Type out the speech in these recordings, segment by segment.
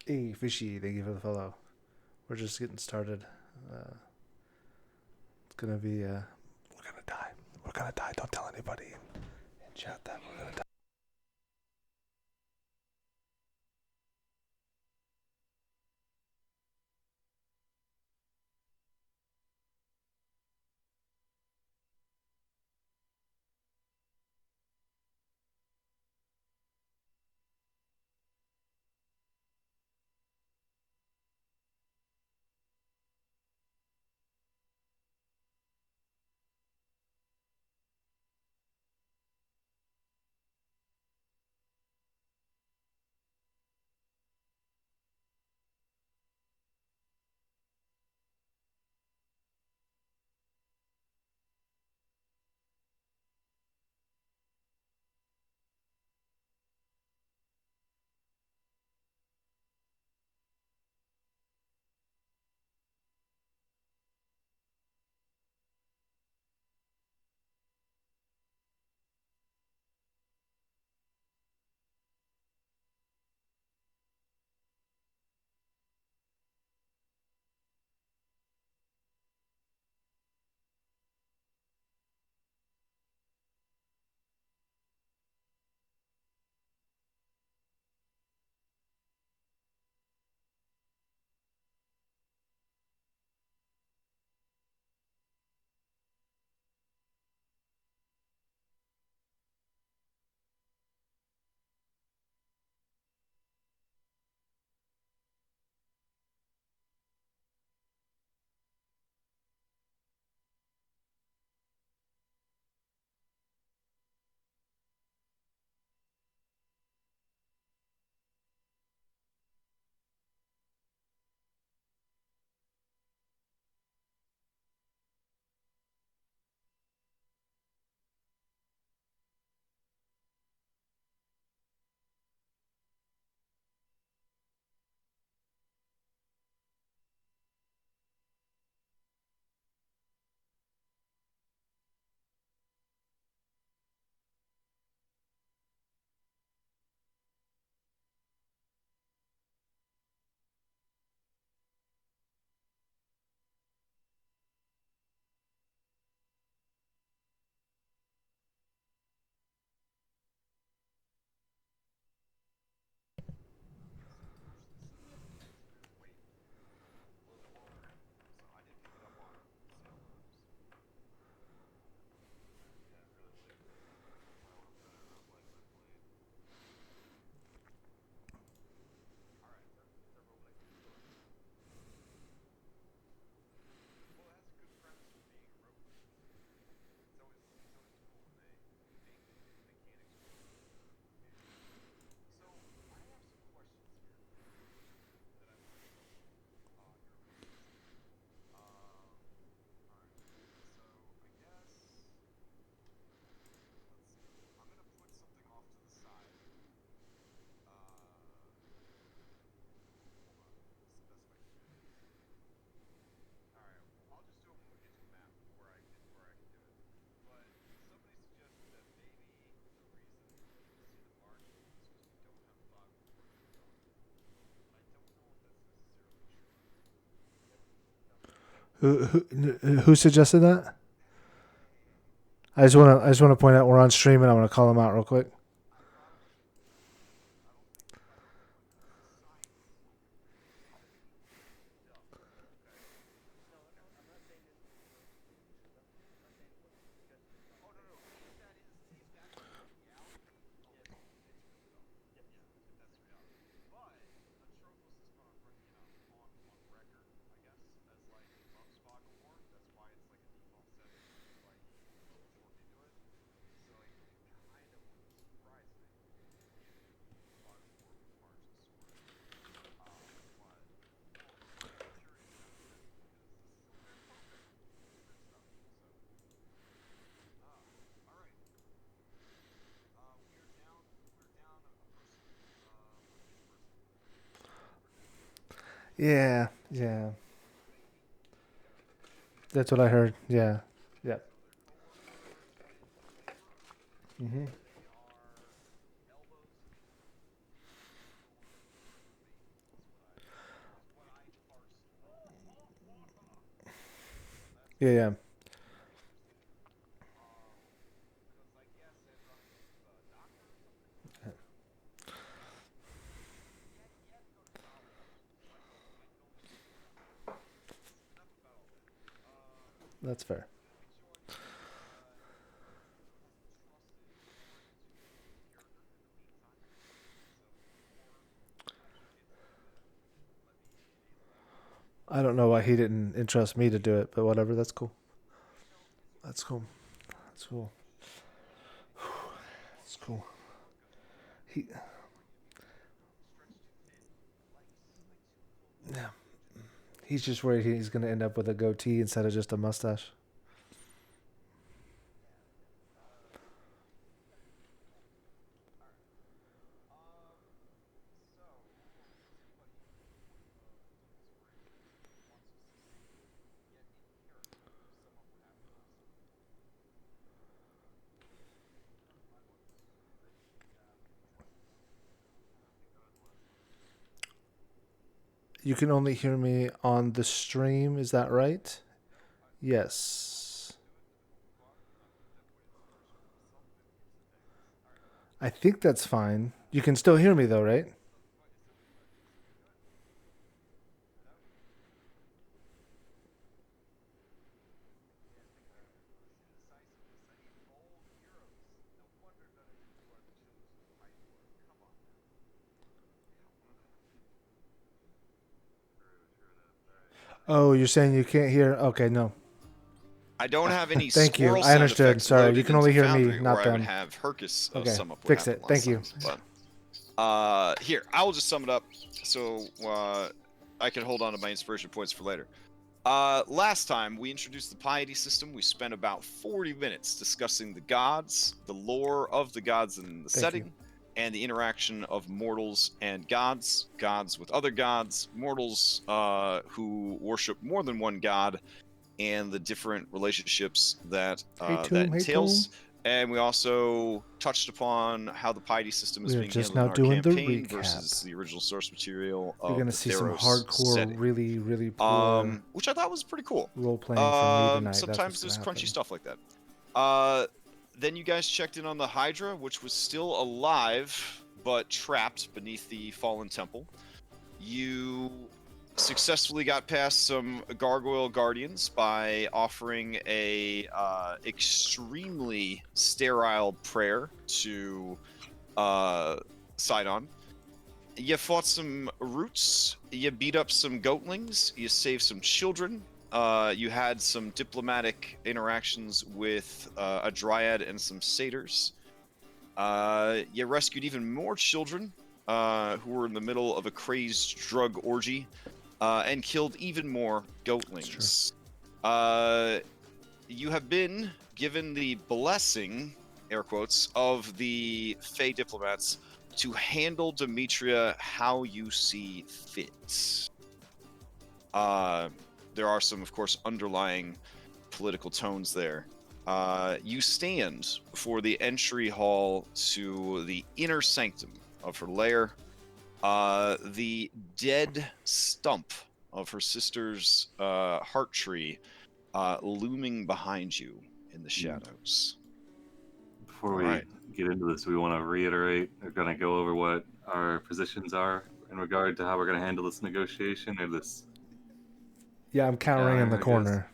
Hey, Fishy, thank you for the follow. We're just getting started. It's gonna be, we're gonna die. We're gonna die. Don't tell anybody in chat that we're gonna die. Who suggested that? I just wanna point out we're on stream and I want to call them out real quick. Yeah, yeah. That's what I heard. Yeah, yeah. Hmm. Yeah, yeah. That's fair. I don't know why he didn't entrust me to do it, but whatever. That's cool. That's cool. That's cool. That's cool. He, yeah. He's just worried he's going to end up with a goatee instead of just a mustache. You can only hear me on the stream, is that right? Yes. I think that's fine. You can still hear me though, right? Oh, you're saying you can't hear? Okay, no. I don't have any Thank you. swirl I sound understood. effects Sorry, loaded you can into only hear Foundry, me, or not I would them. have Hercus Okay, sum up what fix happened it. last Thank you. time. But here, I will just sum it up so I can hold on to my inspiration points for later. Last time we introduced the piety system. We spent about 40 minutes discussing the gods, the lore of the gods and the setting, and the interaction of mortals and gods, gods with other gods, mortals who worship more than one god, and the different relationships that that entails. And we also touched upon how the piety system is being handled in our campaign versus the original source material of You're gonna the see some Theros hardcore, setting. really, really poor Which I thought was pretty cool. role playing from me tonight. Sometimes there's crunchy stuff like that. Then you guys checked in on the Hydra, which was still alive but trapped beneath the fallen temple. You successfully got past some gargoyle guardians by offering a extremely sterile prayer to Sidon. You fought some roots, you beat up some goatlings, you saved some children, you had some diplomatic interactions with a dryad and some satyrs. You rescued even more children who were in the middle of a crazed drug orgy, and killed even more goatlings. You have been given the blessing, air quotes, of the Fey diplomats to handle Demetria how you see fit. There are some, of course, underlying political tones there. You stand before the entry hall to the inner sanctum of her lair. The dead stump of her sister's heart tree looming behind you in the shadows. Before we get into this, we want to reiterate, we're going to go over what our positions are in regard to how we're going to handle this negotiation or this. Yeah, I'm cowering in the corner.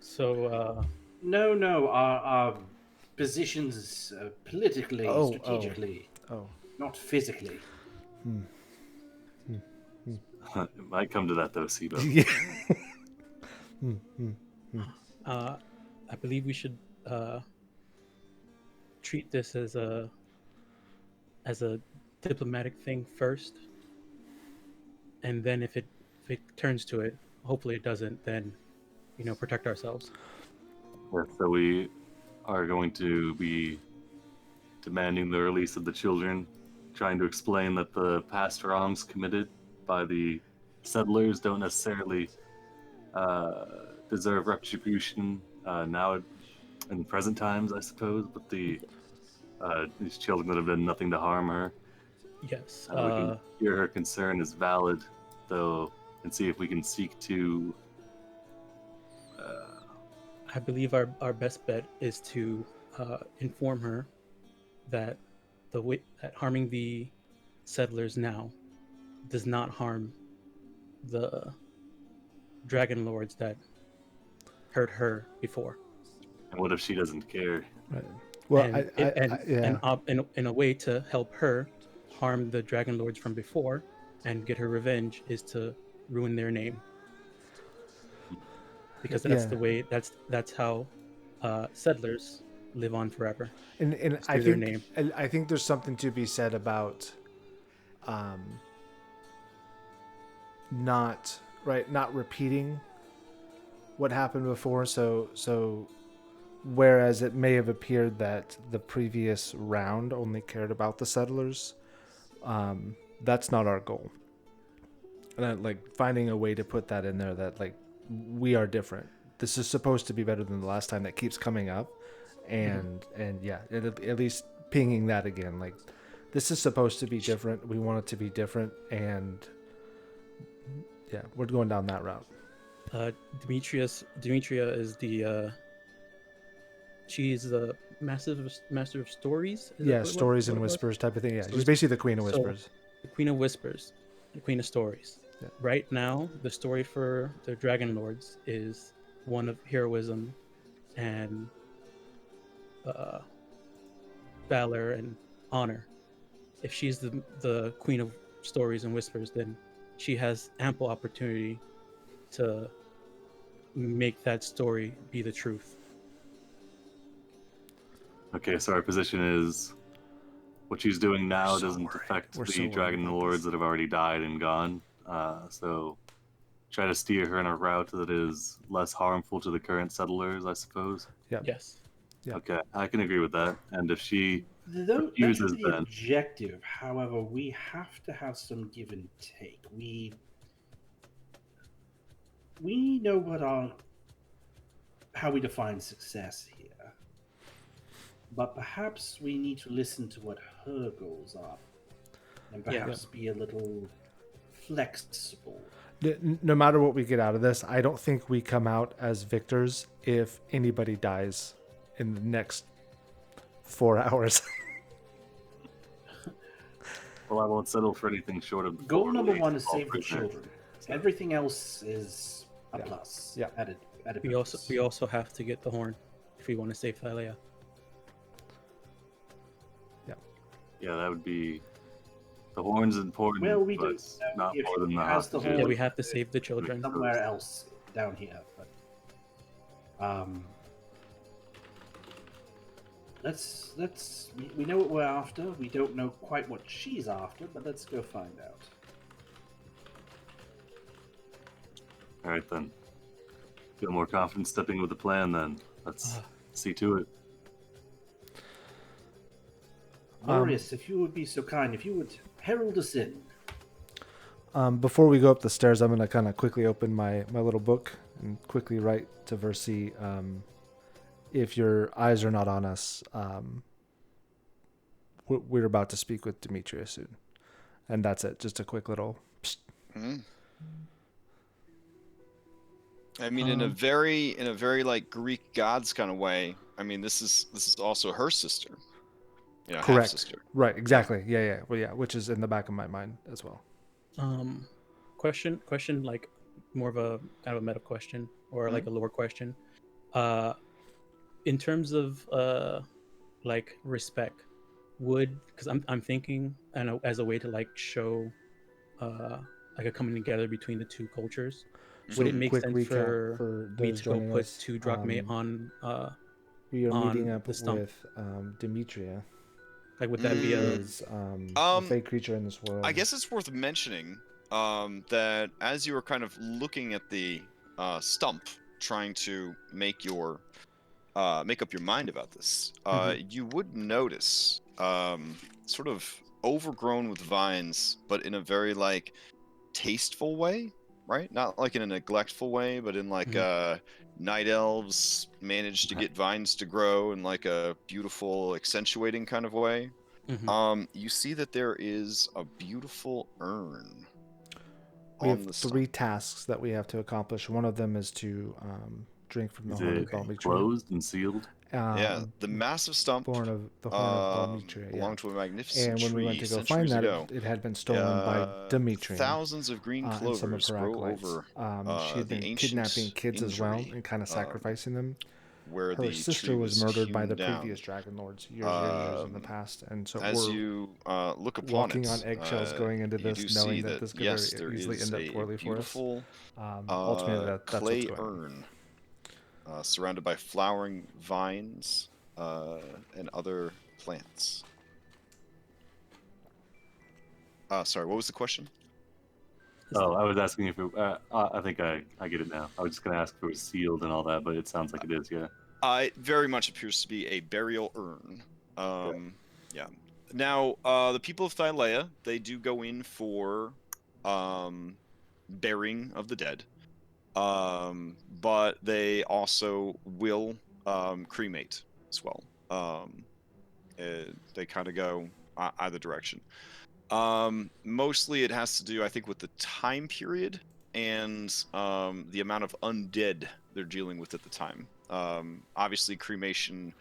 So, No, our positions politically, strategically, not physically. It might come to that though, Sibo. I believe we should treat this as a diplomatic thing first, and then if it turns to it, hopefully it doesn't, then protect ourselves. Yeah, so we are going to be demanding the release of the children, trying to explain that the past wrongs committed by the settlers don't necessarily deserve retribution now in the present times, I suppose, but these children that have done nothing to harm her. Yes. We can hear her concern is valid, though, and see if we can seek to I believe our best bet is to inform her that that harming the settlers now does not harm the Dragonlords that hurt her before. And what if she doesn't care? Right. Well, in a way to help her harm the Dragonlords from before and get her revenge is to ruin their name. Because that's the way. That's how settlers live on forever. And I think there's something to be said about, not repeating what happened before. So, whereas it may have appeared that the previous round only cared about the settlers, that's not our goal. And finding a way to put that in there that we are different. This is supposed to be better than the last time. That keeps coming up, and at least pinging that again. This is supposed to be different. We want it to be different, and we're going down that route. Demetria is the she's the master of stories. Stories and whispers type of thing. Yeah, she's basically the queen of whispers. The queen of whispers, the queen of stories. Yeah. Right now, the story for the Dragonlords is one of heroism and valor and honor. If she's the queen of stories and whispers, then she has ample opportunity to make that story be the truth. Okay, so our position is what she's doing now doesn't affect the Dragonlords that have already died and gone. So try to steer her in a route that is less harmful to the current settlers, I suppose. Yeah. Yes. Yeah. Okay, I can agree with that. And if she refuses, the objective, however, we have to have some give and take. We know how we define success here, but perhaps we need to listen to what her goals are, and perhaps be a little flexible. No matter what we get out of this, I don't think we come out as victors if anybody dies in the next 4 hours. Well, I won't settle for anything short of... Goal number 1 is save the children. Everything else is a plus. Yeah. Added we also have to get the horn if we want to save Thylea. Yeah, that would be... The horn's important, we but not more than that. Yeah, we have to save the children. Somewhere else down here, but... we know what we're after. We don't know quite what she's after, but let's go find out. All right, then. Feel more confident stepping with the plan, then. Let's see to it. Marius, if you would be so kind, if you would herald us in. Before we go up the stairs, I'm going to kind of quickly open my little book and quickly write to Versi, if your eyes are not on us, we're about to speak with Demetria soon. And that's it. Just a quick little... Mm-hmm. I mean, in a very Greek gods kind of way. I mean, this is also her sister. Correct. Half-sister. Right. Exactly. Yeah. Well, yeah, which is in the back of my mind as well. Question, like more of a kind of a meta question or like a lore question. In terms of like respect, because I'm thinking, and as a way to like show like a coming together between the two cultures, would it make sense for me to go put 2 drachmae on? We are on meeting up the stump with Demetria. Like, would that be a fake creature in this world? I guess it's worth mentioning that as you were kind of looking at the stump, trying to make up your mind about this, you would notice sort of overgrown with vines, but in a very like tasteful way, right? Not like in a neglectful way, but in like night elves managed to get vines to grow in like a beautiful accentuating kind of way. You see that there is a beautiful urn. We have 3 tasks that we have to accomplish. One of them is to drink from the Is horn it of Demetria. closed and sealed? Yeah, the massive stump Born of the horn of Demetria. belonged to a magnificent And when tree we went to go centuries find that, ago. it had been stolen by Demetria. Thousands of green And some of clovers her grow acolytes. over She had the been ancient kidnapping kids as well injury, and kind of sacrificing them. where Her the sister tree was murdered by hewn the down. previous Dragonlords years in the past, and so As we're you look upon walking it, on eggshells going into you this, do knowing see that this could yes, very there easily is end up a poorly for us. beautiful Ultimately, that's what's clay going on. urn surrounded by flowering vines and other plants. Sorry, what was the question? Oh, I was asking if it. I think I get it now. I was just gonna ask if it was sealed and all that, but it sounds like it is. Yeah. It very much appears to be a burial urn. Yeah. Now, the people of Thylea, they do go in for burying of the dead, but they also will cremate as well. They kind of go either direction. Mostly it has to do, I think, with the time period and the amount of undead they're dealing with at the time. Obviously, cremation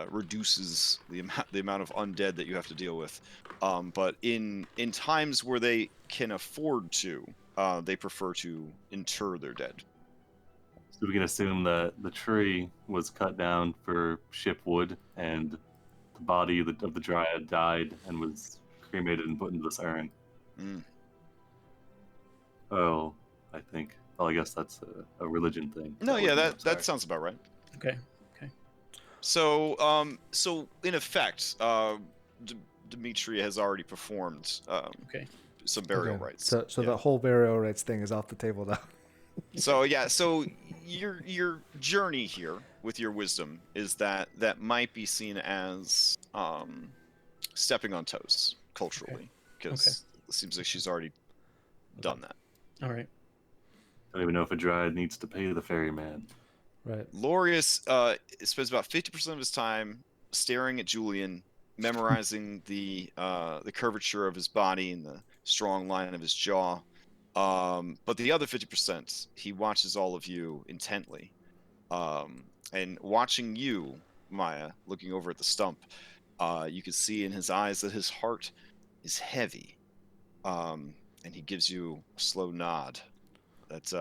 reduces the amount of undead that you have to deal with. But in times where they can afford to, they prefer to inter their dead. So we can assume that the tree was cut down for ship wood, and the body of the dryad died and was cremated and put into this urn. Oh, I think. Well, I guess that's a religion thing. No, yeah, that sounds about right. Okay. So, in effect, Demetria has already performed some burial rites. So the whole burial rites thing is off the table now. So yeah, so your journey here with your wisdom is that might be seen as stepping on toes culturally, because it seems like she's already done that. All right. I don't even know if a dryad needs to pay the ferryman. Right. Lorius spends about 50% of his time staring at Julian, memorizing the curvature of his body and the strong line of his jaw. But the other 50%, he watches all of you intently. And watching you, Maya, looking over at the stump, you can see in his eyes that his heart is heavy. And he gives you a slow nod. That's,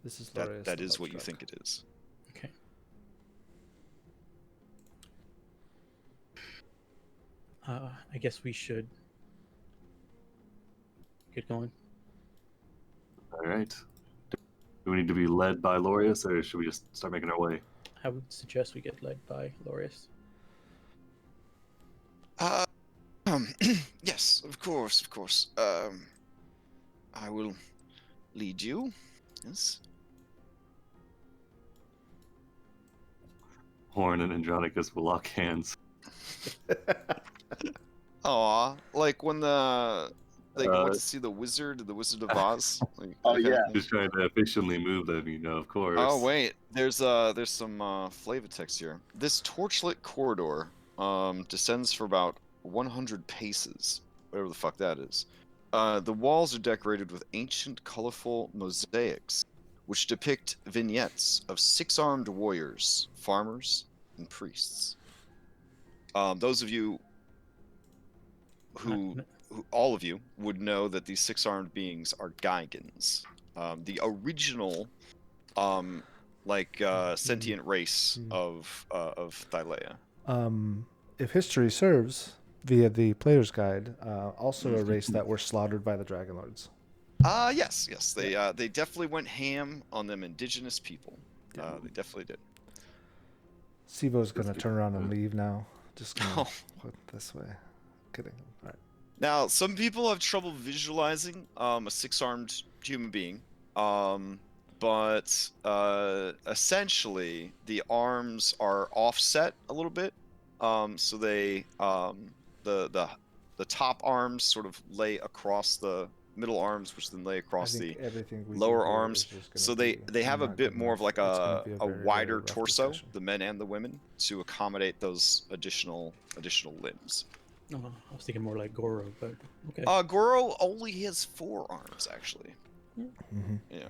This is that is what you think it is. Okay. I guess we should get going. All right. Do we need to be led by Lorius, or should we just start making our way? I would suggest we get led by Lorius. Yes, of course. I will lead you. Yes. Horn and Andronicus will lock hands. Aw, like when they went to see the Wizard of Oz. Just trying to efficiently move them, of course. Oh wait, there's some flavor text here. This torchlit corridor descends for about 100 paces, whatever the fuck that is. The walls are decorated with ancient, colorful mosaics, which depict vignettes of six-armed warriors, farmers, and priests. Those of you who all of you would know that these six-armed beings are Gigans, the original, sentient race of Thylea. If history serves, via the player's guide, also a race that were slaughtered by the Dragonlords. Yes. They definitely went ham on them indigenous people. They definitely did. Sivo's gonna turn around and leave now. Just gonna put this way. Kidding. All right. Now, some people have trouble visualizing a six-armed human being, but essentially the arms are offset a little bit. So they the top arms sort of lay across the middle arms, which then lay across the lower arms. So they have a bit more of like a wider torso, the men and the women, to accommodate those additional limbs. Oh, I was thinking more like Goro, but okay. Goro only has 4 arms, actually. Yeah.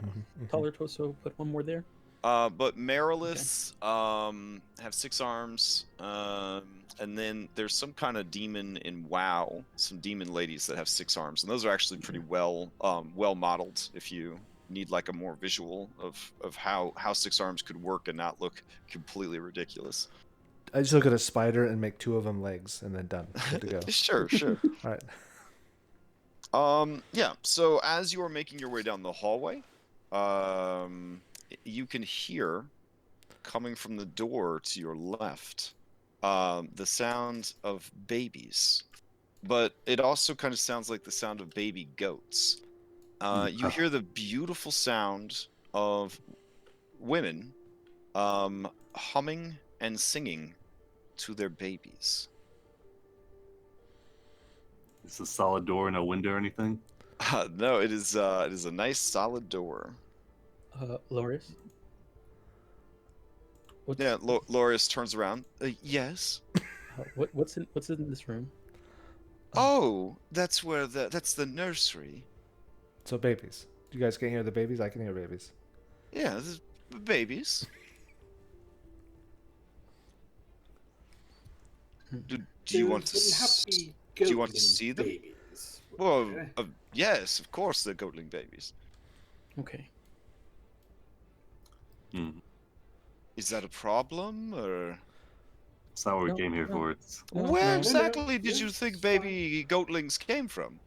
Taller torso, put one more there. But Mariliths have 6 arms, and then there's some kind of demon in WoW, some demon ladies that have 6 arms, and those are actually pretty well modeled. If you need like a more visual of how 6 arms could work and not look completely ridiculous. I just look at a spider and make 2 of them legs, and then done. Good to go. Sure. All right. Yeah. So as you are making your way down the hallway, you can hear coming from the door to your left the sound of babies, but it also kind of sounds like the sound of baby goats. You hear the beautiful sound of women humming and singing to their babies. It's a solid door, no window or anything. No, it is a nice solid door. Loris. Yeah, Loris turns around. Yes. What's in this room? Oh, that's the nursery. So babies. You guys can't hear the babies? I can hear babies. Yeah, this is babies. Do you want to see them? Babies, Well, yes, of course they're goatling babies. Okay. Is that a problem, or? That's not what we No, came here no. for. It's Where no. exactly did you Yes, think it's baby goatlings came from?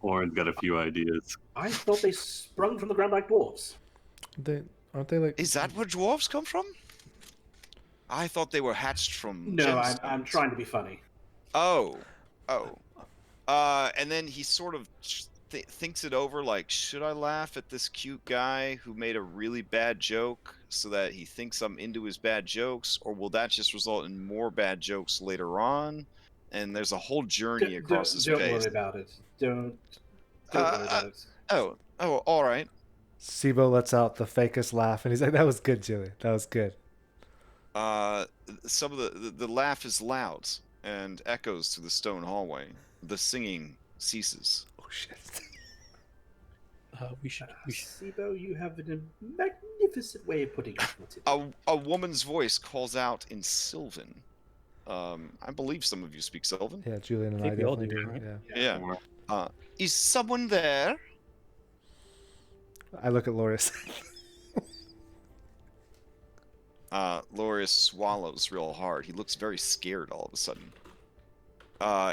Oren's got a few ideas. I thought they sprung from the ground like dwarves. Aren't they like? Is that where dwarves come from? I thought they were hatched from No, I'm gemstones. trying to be funny. Oh. And then he sort of thinks it over, like, should I laugh at this cute guy who made a really bad joke so that he thinks I'm into his bad jokes, or will that just result in more bad jokes later on? And there's a whole journey across his Don't face. worry about it. Don't worry about it. Oh, all right. Sibo lets out the fakest laugh, and he's like, "That was good, Julie. That was good." Some of the laugh is loud and echoes through the stone hallway. The singing ceases. Oh shit! We should. Sibo, you have a magnificent way of putting it. A woman's voice calls out in Sylvan. I believe some of you speak Sylvan. Yeah, Julian and I I think we all definitely do, right? Yeah. Yeah. Is someone there? I look at Loris. Loris swallows real hard. He looks very scared all of a sudden.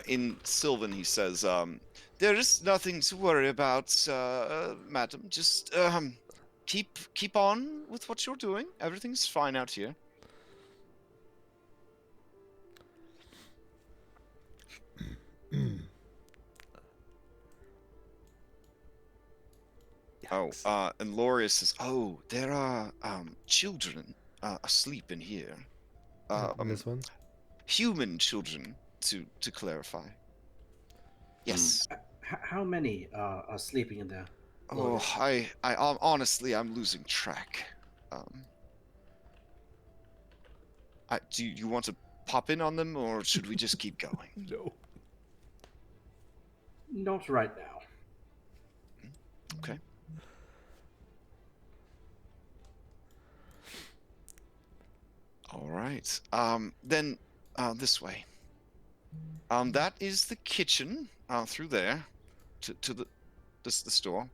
In Sylvan, he says, there is nothing to worry about, madam. Just keep on with what you're doing. Everything's fine out here. And Loris says, oh, there are children asleep in here. This one. Human children, to clarify. Yes. How many are sleeping in there? Oh, I honestly, I'm losing track. Do you want to pop in on them, or should we just keep going? No. Not right now. Okay. All right. Then this way. That is the kitchen. Through there, to the store,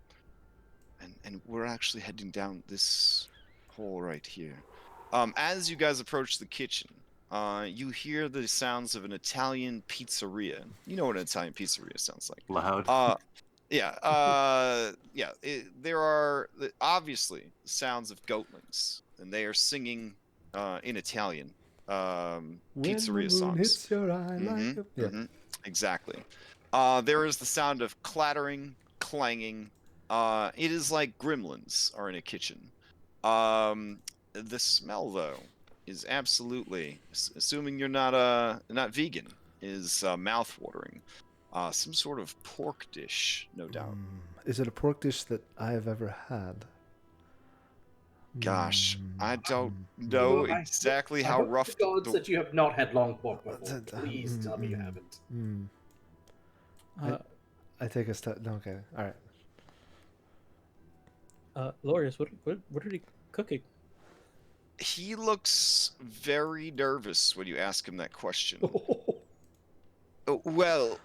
and we're actually heading down this hole right here. As you guys approach the kitchen, you hear the sounds of an Italian pizzeria. You know what an Italian pizzeria sounds like. Loud. Yeah. There are obviously sounds of goatlings, and they are singing in Italian pizzeria songs. Hits your eye like a... Exactly. There is the sound of clattering, clanging. It is like gremlins are in a kitchen. The smell, though, is absolutely, assuming you're not vegan, is mouth-watering. Some sort of pork dish, no doubt. Is it a pork dish that I have ever had? Gosh, I don't know Well, exactly how I hope rough to gods that you have not had long pork before. Please tell me you haven't. I take a step. No, okay, all right. Lorius, what are you cooking? He looks very nervous when you ask him that question. Oh, well,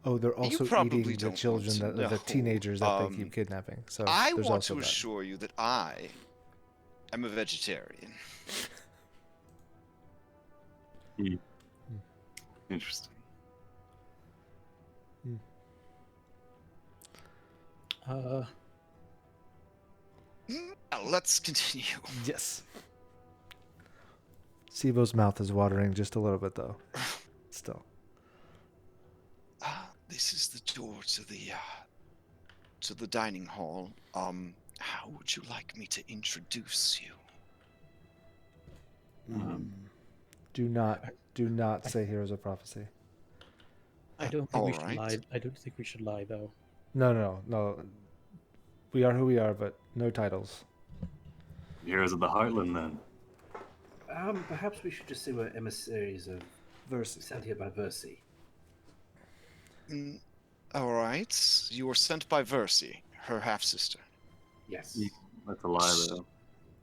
Oh, they're you also probably eating the don't children, want to the know. teenagers that they keep kidnapping. So I there's want also to that. assure you that I am a vegetarian. Interesting. Now, let's continue. Yes. Sibo's mouth is watering just a little bit, though. Still. This is the door to the dining hall. How would you like me to introduce you? Do not say Heroes of Prophecy. I don't think we should lie. I don't think we should lie, though. No. We are who we are, but no titles. Heroes of the Heartland, then. Perhaps we should just say we're emissaries of Versi. sent here by Versi. All right. You were sent by Versi, her half-sister. Yes. That's a lie, though.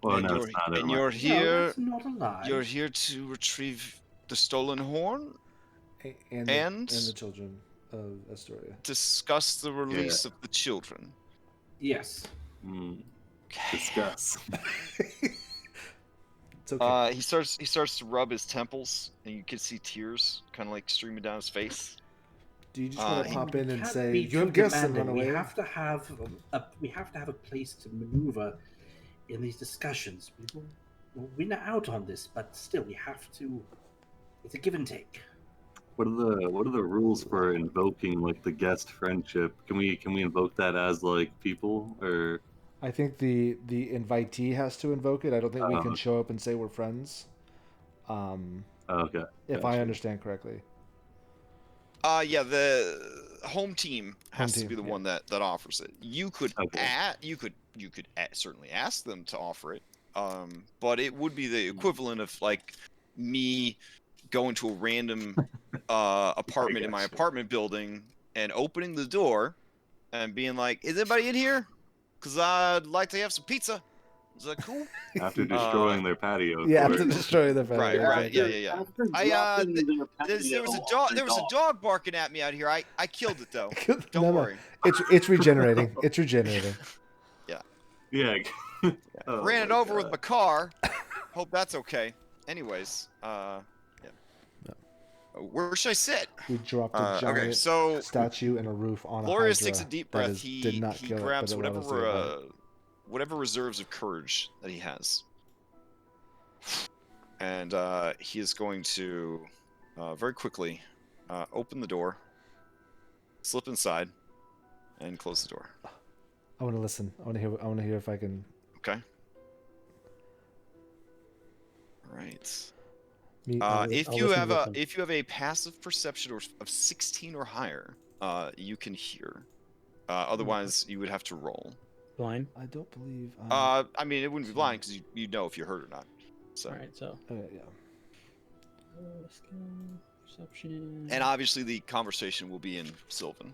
Well, And no, you're, it's not. and Never you're mind. here. No, that's not a lie. You're here to retrieve the stolen horn And the children of Astoria. discuss the release of the children. Yes. Discuss. It's okay. He starts to rub his temples, and you can see tears kind of like streaming down his face. Do you just want to pop in and Can't say be you have too guests and run demanding. away? We have to have a place to maneuver in these discussions. We'll win out on this, but still, we have to. It's a give and take. What are the rules for invoking like the guest friendship? Can we invoke that as like people or? I think the invitee has to invoke it. I don't think we can show up and say we're friends. Okay. If I understand correctly. Yeah, the home team has to be the one that offers it. You could certainly ask them to offer it, but it would be the equivalent of like me going to a random apartment in my apartment building and opening the door and being like, "Is anybody in here? Because I'd like to have some pizza." Is that cool? After destroying their patio. Yeah, after destroying their patio. Right. Yeah. There was a dog barking at me out here. I killed it though. Don't worry. It's regenerating. It's regenerating. Yeah. Ran it over with my car. Hope that's okay. Anyways, where should I sit? We dropped a giant statue and a roof on a Glorious Hydra takes a deep breath. He grabs whatever reserves of courage that he has. And he is going to very quickly open the door, slip inside, and close the door. I want to listen. I want to hear if I can. Okay. All right. If you have a passive perception of 16 or higher, you can hear. Otherwise, you would have to roll. Blind? I don't believe. I mean, it wouldn't be blind because you know if you're hurt or not. So. All right. So. Yeah. Skill, perception. And obviously, the conversation will be in Sylvan.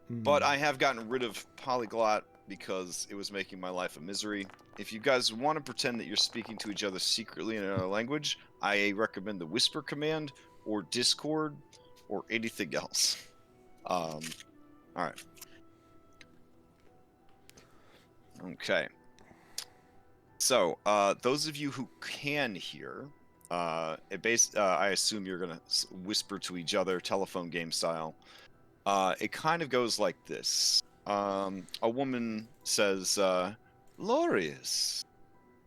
But I have gotten rid of Polyglot because it was making my life a misery. If you guys want to pretend that you're speaking to each other secretly in another language, I recommend the Whisper command or Discord or anything else. All right. Okay. So, those of you who can hear, I assume you're gonna whisper to each other, telephone game style. It kind of goes like this. A woman says, "Lorius,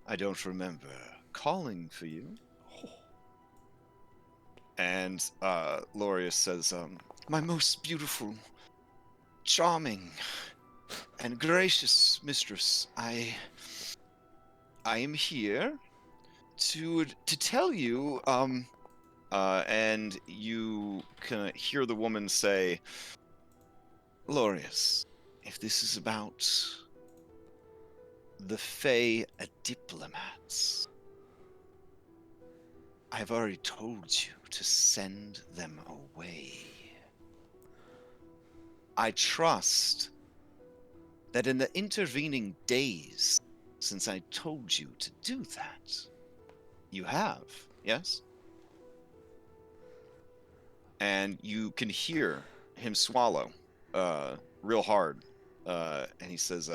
I don't remember calling for you." And Lorius says, "My most beautiful, charming, and gracious mistress, I am here to tell you." And you can hear the woman say, "Lorius, if this is about the Fae diplomats, I've already told you to send them away. I trust that in the intervening days since I told you to do that, you have, yes? And you can hear him swallow real hard. And he says,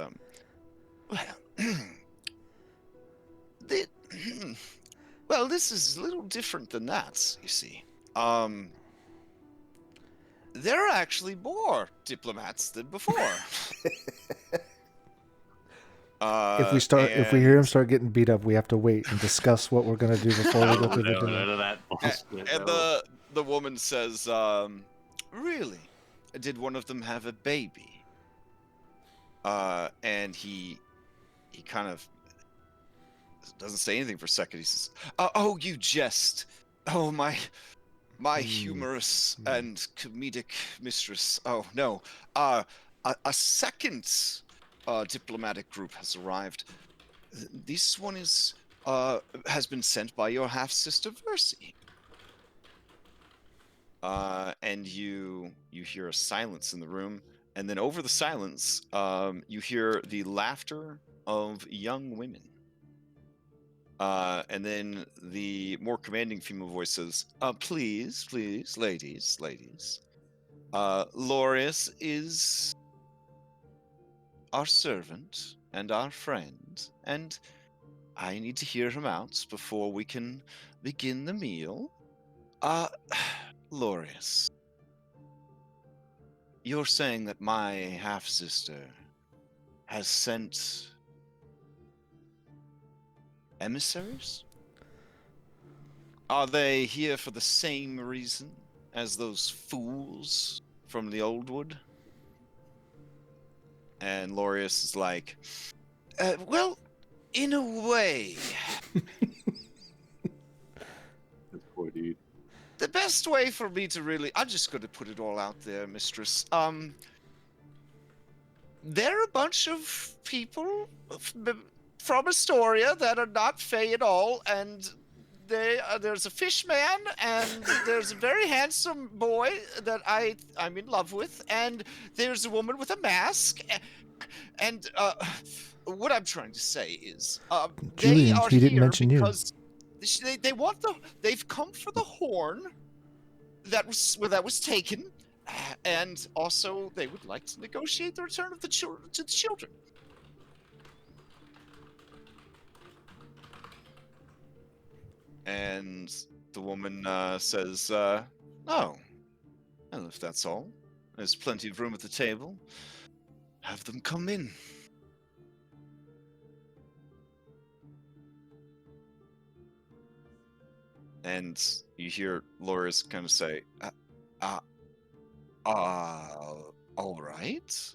well, well, this is a little different than that, you see. There are actually more diplomats than before. If we hear him start getting beat up, we have to wait and discuss what we're gonna do before we go through the door. None of that bullshit. And the woman says, really? Did one of them have a baby? And he kind of doesn't say anything for a second. He says, oh, you jest. Oh, my humorous and comedic mistress. Oh, no. A second diplomatic group has arrived. This one has been sent by your half-sister Versi. And you hear a silence in the room, and then over the silence, you hear the laughter of young women. And then the more commanding female voice says, please, ladies. Lorius is our servant and our friend, and I need to hear him out before we can begin the meal. Lorius, you're saying that my half-sister has sent emissaries? Are they here for the same reason as those fools from the Old Wood? And Lorius is like, well, in a way. Poor dude. The best way for me to really... I'm just going to put it all out there, mistress. There are a bunch of people from Astoria that are not Fey at all, and there's a fish man, and there's a very handsome boy that I'm in love with, and there's a woman with a mask, and what I'm trying to say is, Julian, they are he didn't here mention you. because they've come for the horn that was taken, and also they would like to negotiate the return of the children to the children. And the woman says, oh, well, if that's all, there's plenty of room at the table. Have them come in. And you hear Loris kind of say, all right.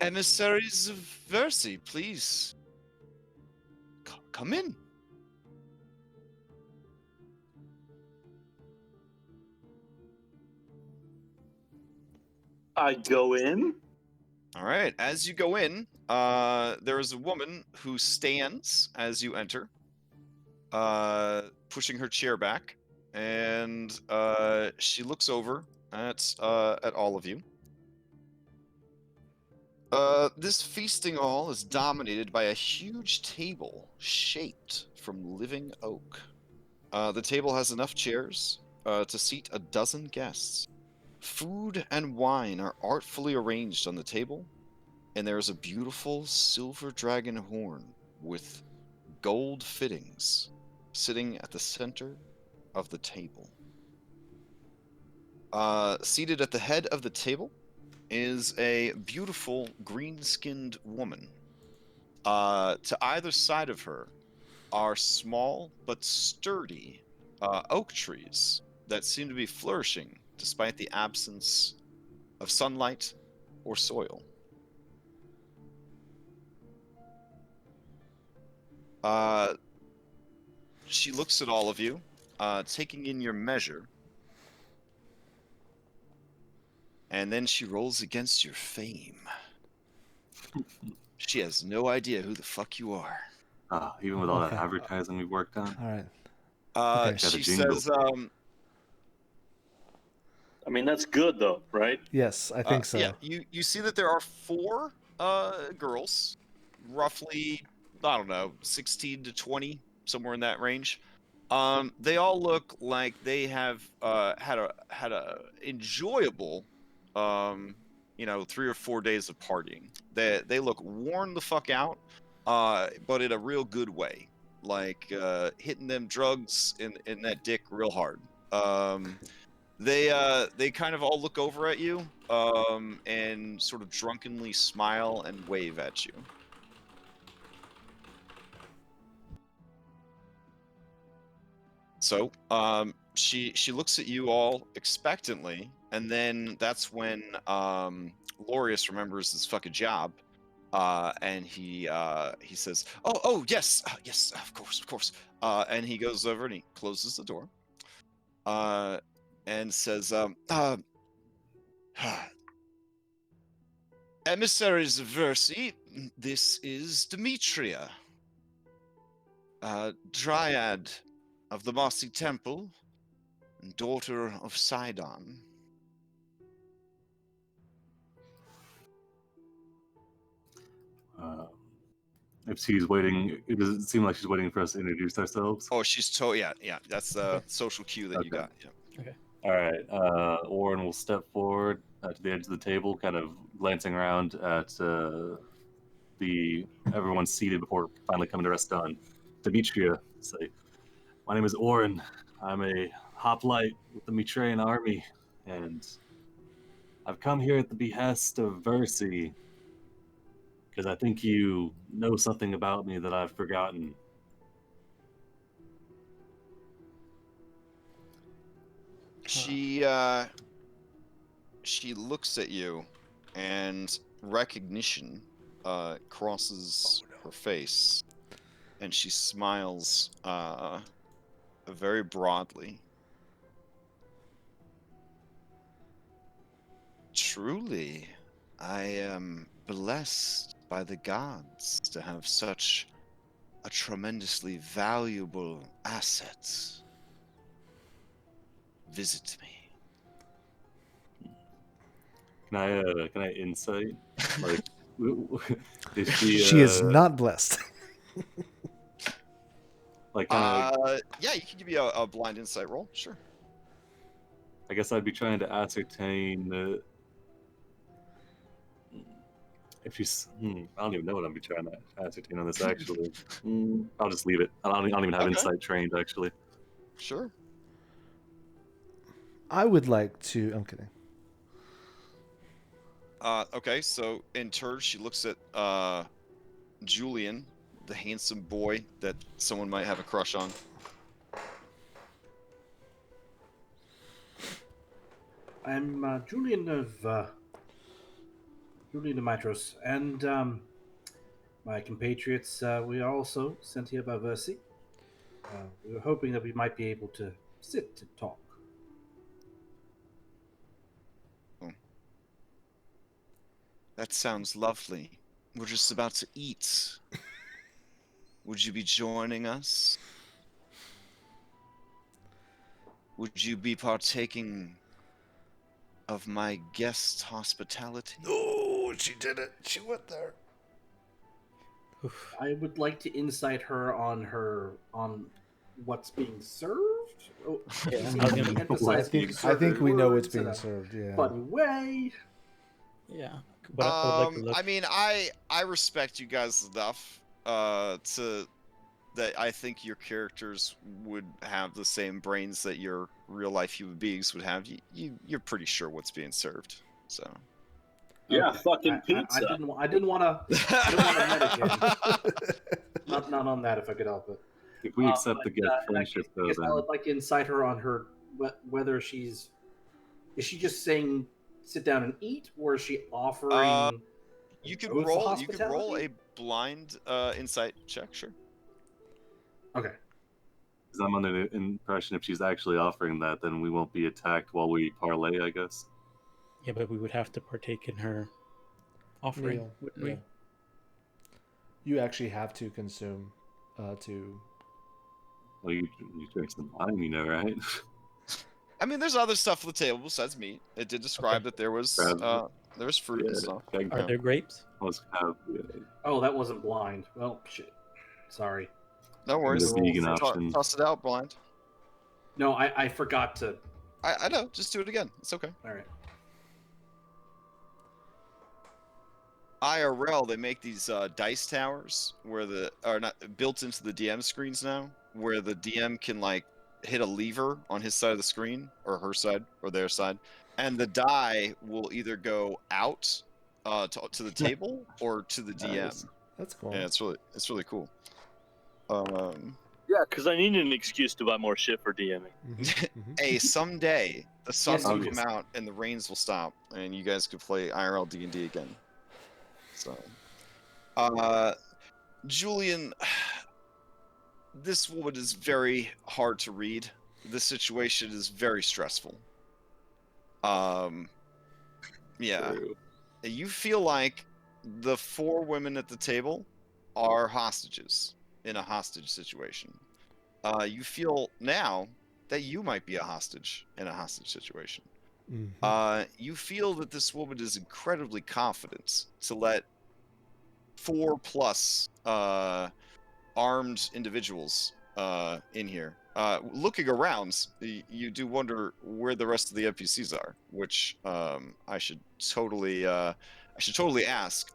Emissaries of Versi, please. Come in. I go in. All right. As you go in, there is a woman who stands as you enter, pushing her chair back, and she looks over at all of you. This feasting hall is dominated by a huge table shaped from living oak. The table has enough chairs to seat 12 guests. Food and wine are artfully arranged on the table, and there is a beautiful silver dragon horn with gold fittings sitting at the center of the table. Seated at the head of the table is a beautiful green-skinned woman. To either side of her are small but sturdy oak trees that seem to be flourishing despite the absence of sunlight or soil. She looks at all of you, taking in your measure, and then she rolls against your fame. She has no idea who the fuck you are. Even with all that Okay. advertising we worked on. All right. Okay. She Got a jingle. says, I mean, that's good though, right? Yes, I think so. Yeah, you see that there are 4 girls, roughly, I don't know, 16 to 20, somewhere in that range. They all look like they have had a enjoyable 3 or 4 days of partying. They look worn the fuck out, but in a real good way, like hitting them drugs in that dick real hard. They kind of all look over at you and sort of drunkenly smile and wave at you. So she looks at you all expectantly, and then that's when Lorius remembers his fucking job, and he says, "Oh yes, yes, of course," and he goes over and he closes the door, and says, "Emissaries of Versi, this is Demetria, Dryad of the Mossy Temple, and daughter of Sidon." If she's waiting, it doesn't seem like she's waiting for us to introduce ourselves. Oh, she's yeah. That's the social cue that you Okay. got. Yeah. All right. Orin will step forward to the edge of the table, kind of glancing around at everyone seated before finally coming to rest on Demetria. Say, my name is Orin. I'm a hoplite with the Mitrean army, and I've come here at the behest of Versi because I think you know something about me that I've forgotten. She looks at you, and recognition crosses her face, and she smiles very broadly. Truly, I am blessed by the gods to have such a tremendously valuable asset visit me. Can I insight? Like, is she? She is not blessed. Like, Yeah, you can give me a blind insight roll, sure. I guess I'd be trying to ascertain if she's. I don't even know what I'd be trying to ascertain on this. Actually, I'll just leave it. I don't even have Okay. insight trained. Actually, Sure. I would like to. I'm kidding. Okay, so in turn, she looks at Julian, the handsome boy that someone might have a crush on. I'm Julian of Demetros, and my compatriots. We are also sent here by Versi. We were hoping that we might be able to sit and talk. That sounds lovely. We're just about to eat. Would you be joining us? Would you be partaking of my guest hospitality? Oh, she did it. She went there. I would like to insight her on what's being served. Oh, Yeah, she I seems was to gonna- be emphasizing I think we know what's words in being a served. Yeah. funny way. Yeah, but I would like to look. I mean, I respect you guys enough to that I think your characters would have the same brains that your real life human beings would have. You're pretty sure what's being served. So yeah, Okay. fucking pizza. I didn't want to metagame. Not on that if I could help it. If we accept the gift In that friendship, case, I though, guess I then would like to insight her on her whether is she just saying sit down and eat, or is she offering? you could oath of roll a hospitality? blind insight check, sure. Okay. because I'm under the impression if she's actually offering that, then we won't be attacked while we parlay. I guess. Yeah, but we would have to partake in her offering, Meal, wouldn't yeah. You actually have to consume to. Well, you drink some wine, you know, right? I mean, there's other stuff on the table besides meat. It did describe that there was fruit and stuff. Are there grapes? Let's have Oh, that wasn't blind. Well, shit. Sorry. No worries. the vegan option. Toss it out, blind. No, I forgot to. I know. Just do it again. It's okay. All right. IRL, they make these dice towers where are not built into the DM screens now, where the DM can like hit a lever on his side of the screen or her side or their side, and the die will either go out to the table or to the DM. Nice. That's cool. Yeah, it's really cool. Yeah, because I need an excuse to buy more shit for DMing. Hey, someday the sun Yes, will you come out and the rains will stop, and you guys could play IRL D&D again. So, Julian, this woman is very hard to read. This situation is very stressful. Yeah. True. You feel like the 4 women at the table are hostages in a hostage situation. You feel now that you might be a hostage in a hostage situation. You feel that this woman is incredibly confident to let 4+ armed individuals in here. Looking around, you do wonder where the rest of the NPCs are, which I should totally ask.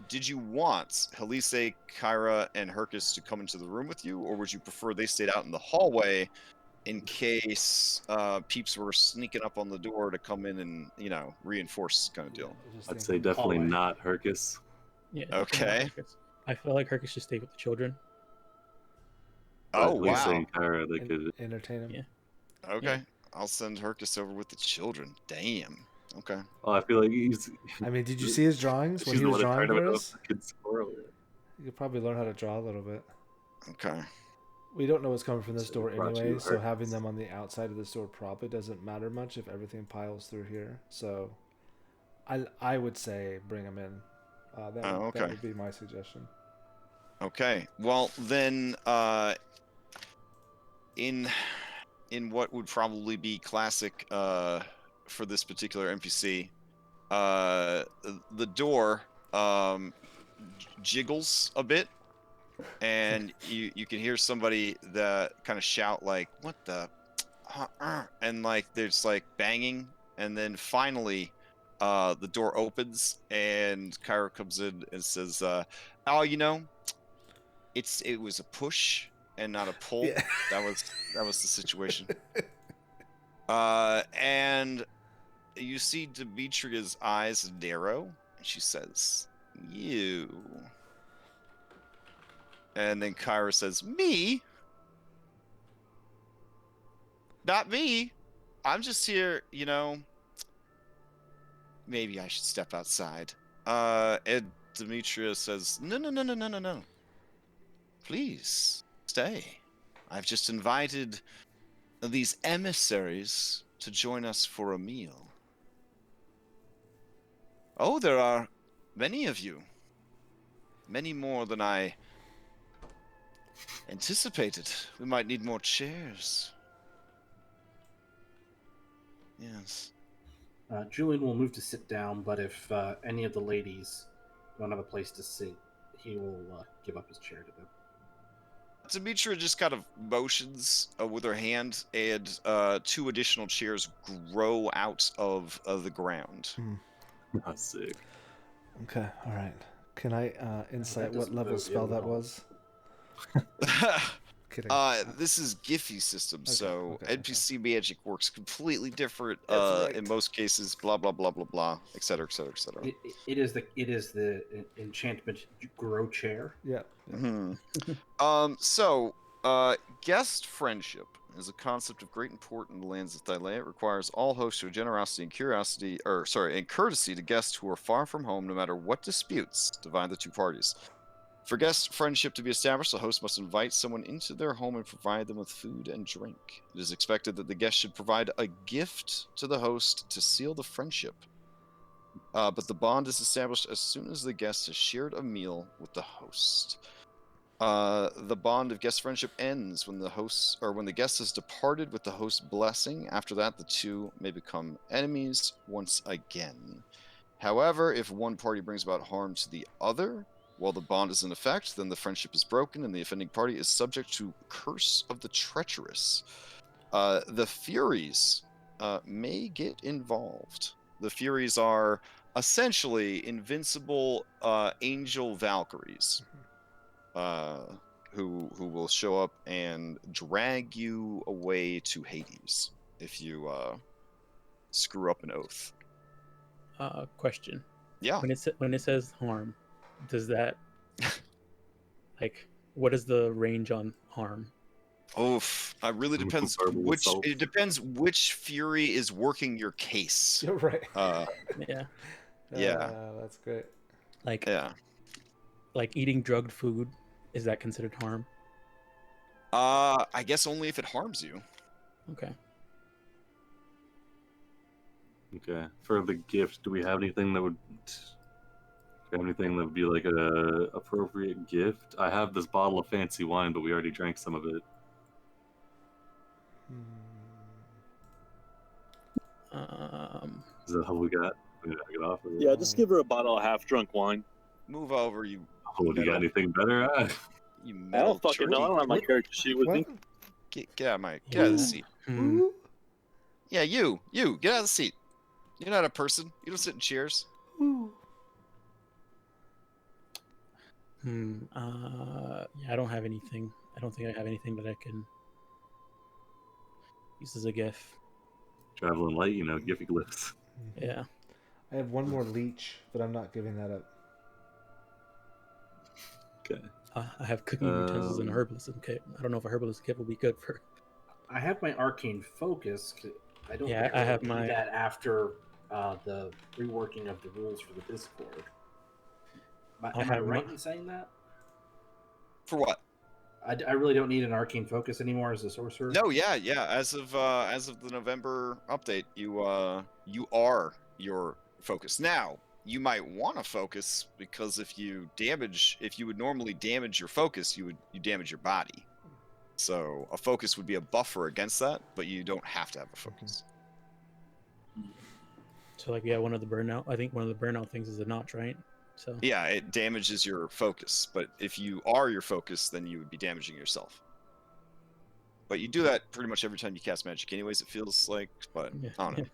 Did you want Helise, Kyra, and Hercus to come into the room with you, or would you prefer they stayed out in the hallway in case peeps were sneaking up on the door to come in and, reinforce kind of deal? I'd say definitely Hallway. not Hercus. Yeah. Okay. I feel like Hercus should stay with the children. Oh, Lisa wow. and Kyra, they could. Entertain him. Yeah. Okay. I'll send Hercus over with the children. Damn. Okay. Oh, I feel like he's. I mean, did you see his drawings when She's he the was one that drawing tried for to us? fucking squirrel. You could probably learn how to draw a little bit. Okay. We don't know what's coming from this So door brought you anyway, so Hercus. having them on the outside of this door probably doesn't matter much if everything piles through here. So, I would say bring them in. That okay. would be my suggestion. Okay. Well, then, in what would probably be classic for this particular NPC, the door jiggles a bit, and you can hear somebody that kind of shout like, "What the?" And like there's like banging, and then finally the door opens and Kyra comes in and says, "Oh, it was a push and not a pull. Yeah. That was the situation." And you see Demetria's eyes narrow, and she says, "You." And then Kyra says, "Me? Not me. I'm just here, maybe I should step outside." And Demetria says, No. Please, stay. I've just invited these emissaries to join us for a meal. Oh, there are many of you. Many more than I anticipated. We might need more chairs. Yes. Julian will move to sit down, but if any of the ladies don't have a place to sit, he will give up his chair to them. Demetria just kind of motions with her hand, and 2 additional chairs grow out of the ground. That's sick. Okay, all right. Can I insight what doesn't level bode spell ill that at all. was? Kidding. This is Giffy system, Okay, so okay. NPC magic works completely different That's right. in most cases. Blah blah blah blah blah, etc. etc. etc. It is the enchantment grow chair. Yeah. So, guest friendship is a concept of great importance in the lands of Thylea. It requires all hosts to show generosity and courtesy to guests who are far from home, no matter what disputes divide the 2 parties. For guest friendship to be established, the host must invite someone into their home and provide them with food and drink. It is expected that the guest should provide a gift to the host to seal the friendship. But the bond is established as soon as the guest has shared a meal with the host. The bond of guest friendship ends when the host or when the guest has departed with the host blessing. After that, the two may become enemies once again. However, if one party brings about harm to the other while the bond is in effect, then the friendship is broken and the offending party is subject to Curse of the Treacherous. The Furies may get involved. The Furies are essentially invincible angel Valkyries. Who will show up and drag you away to Hades if you screw up an oath. Question. Yeah. When it says harm, does that like what is the range on harm? Oof. It really depends which. It depends which fury is working your case. You're right. Yeah. Yeah. That's great. Like Yeah. like eating drugged food, is that considered harm? I guess only if it harms you. Okay. Okay. For the gift, do we have anything that would be like a appropriate gift? I have this bottle of fancy wine, but we already drank some of it. Is that all we got? We gotta get off of it. Yeah, just give her a bottle of half-drunk wine. Move over, you. Oh, do you got anything better? You I metal don't fucking know. I tree. don't have my character sheet with me. Get out of the seat. Hmm. Yeah, you get out of the seat. You're not a person. You don't sit in chairs. Yeah, I don't have anything. I don't think I have anything that I can use as a gift. Traveling light, Giffyglyphs. Yeah. I have one more leech, but I'm not giving that up. Okay. I have cooking utensils and a herbalism kit. I don't know if a herbalism kit will be good for. I have my arcane focus. I don't Yeah, think I I'll have need my- that after the reworking of the rules for the Discord. Am I have right my- in saying that? For what? I really don't need an arcane focus anymore as a sorcerer. No, yeah. As of the November update, you are your focus. Now, you might want to focus because if you would normally damage your focus, you damage your body. So a focus would be a buffer against that, but you don't have to have a focus. So like, yeah, one of the burnout things is a notch, right? So Yeah, it damages your focus, but if you are your focus, then you would be damaging yourself. But you do that pretty much every time you cast magic anyways, it feels like, but yeah. I don't know.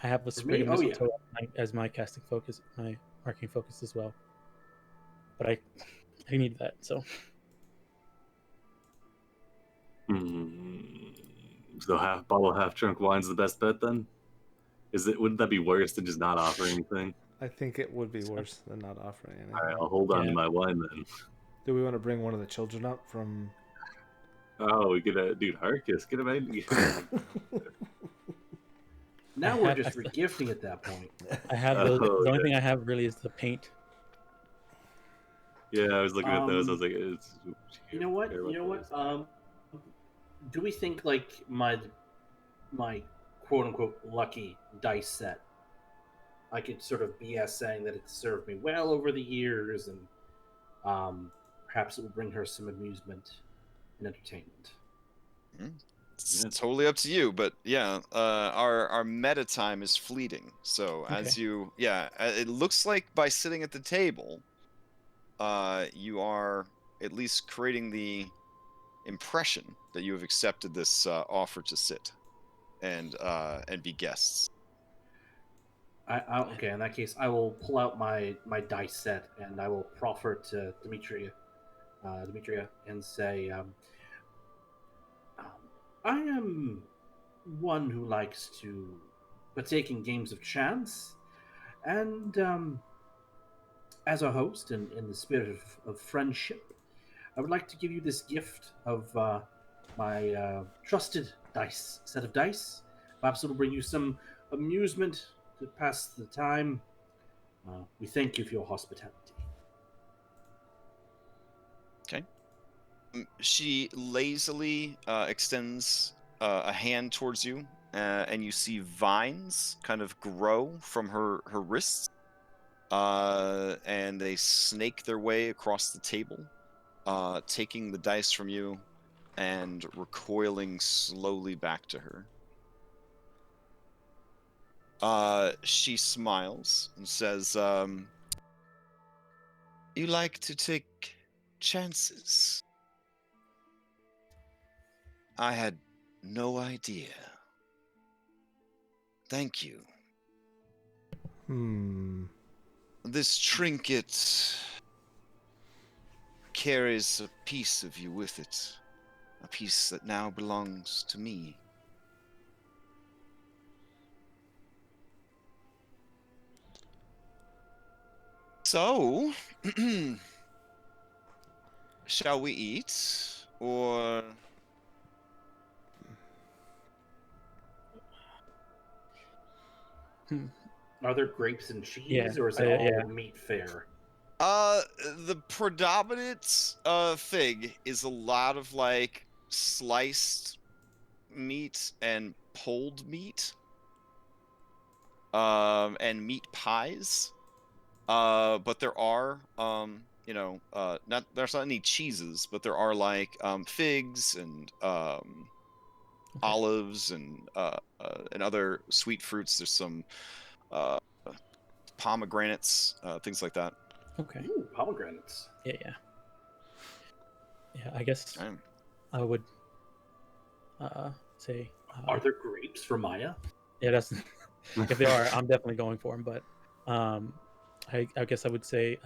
I have a For sprig me, of oh, yeah. mistletoe as my casting focus, my arcane focus as well. But I need that, so So bottle of half-drunk wine's the best bet then? Wouldn't that be worse than just not offering anything? I think it would be worse than not offering anything. All right, I'll hold on to Yeah. my wine then. Do we want to bring one of the children up from? Oh, we could, dude, Harkus, get him in. Now I we're have- just regifting at that point. I have the only thing I have really is the paint. Yeah, I was looking at those. I was like, You know what? Do we think like my quote unquote lucky dice set? I could sort of BS saying that it's served me well over the years, and perhaps it will bring her some amusement and entertainment. It's totally up to you, but yeah, our meta time is fleeting. So it looks like by sitting at the table, you are at least creating the impression that you have accepted this offer to sit and be guests. Okay, in that case, I will pull out my dice set and I will proffer it to Demetria, and say, I am one who likes to partake in games of chance, and as a host and in the spirit of friendship, I would like to give you this gift of my trusted set of dice. Perhaps it'll bring you some amusement to pass the time. We thank you for your hospitality. Okay. She lazily extends a hand towards you, and you see vines kind of grow from her wrists, and they snake their way across the table. taking the dice from you and recoiling slowly back to her. She smiles and says, "You like to take chances. I had no idea. Thank you. This trinket carries a piece of you with it, a piece that now belongs to me. So, shall we eat, or Are there grapes and cheese, Yeah, or is it all yeah. meat fare? the predominant thing is a lot of like sliced meat and pulled meat, and meat pies. But there are not there's not any cheeses, but there are like figs and olives and other sweet fruits. There's some pomegranates, things like that. Okay. Ooh, pomegranates. Yeah. I guess Okay. I would say. Are there grapes for Maya? Yeah, that's if they are, I'm definitely going for them. But I guess I would say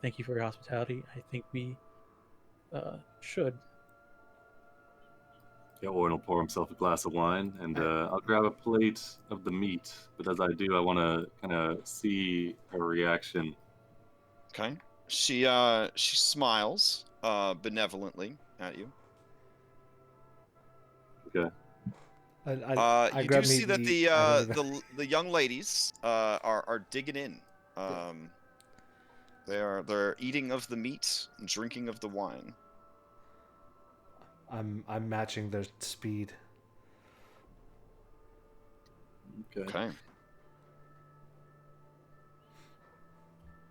thank you for your hospitality. I think we should. Yeah, Owen will pour himself a glass of wine, and I'll grab a plate of the meat. But as I do, I want to kind of see her reaction. Okay. She smiles benevolently at you. Okay. I You grab do me see that the young ladies are digging in. They're eating of the meat and drinking of the wine. I'm matching their speed. Okay.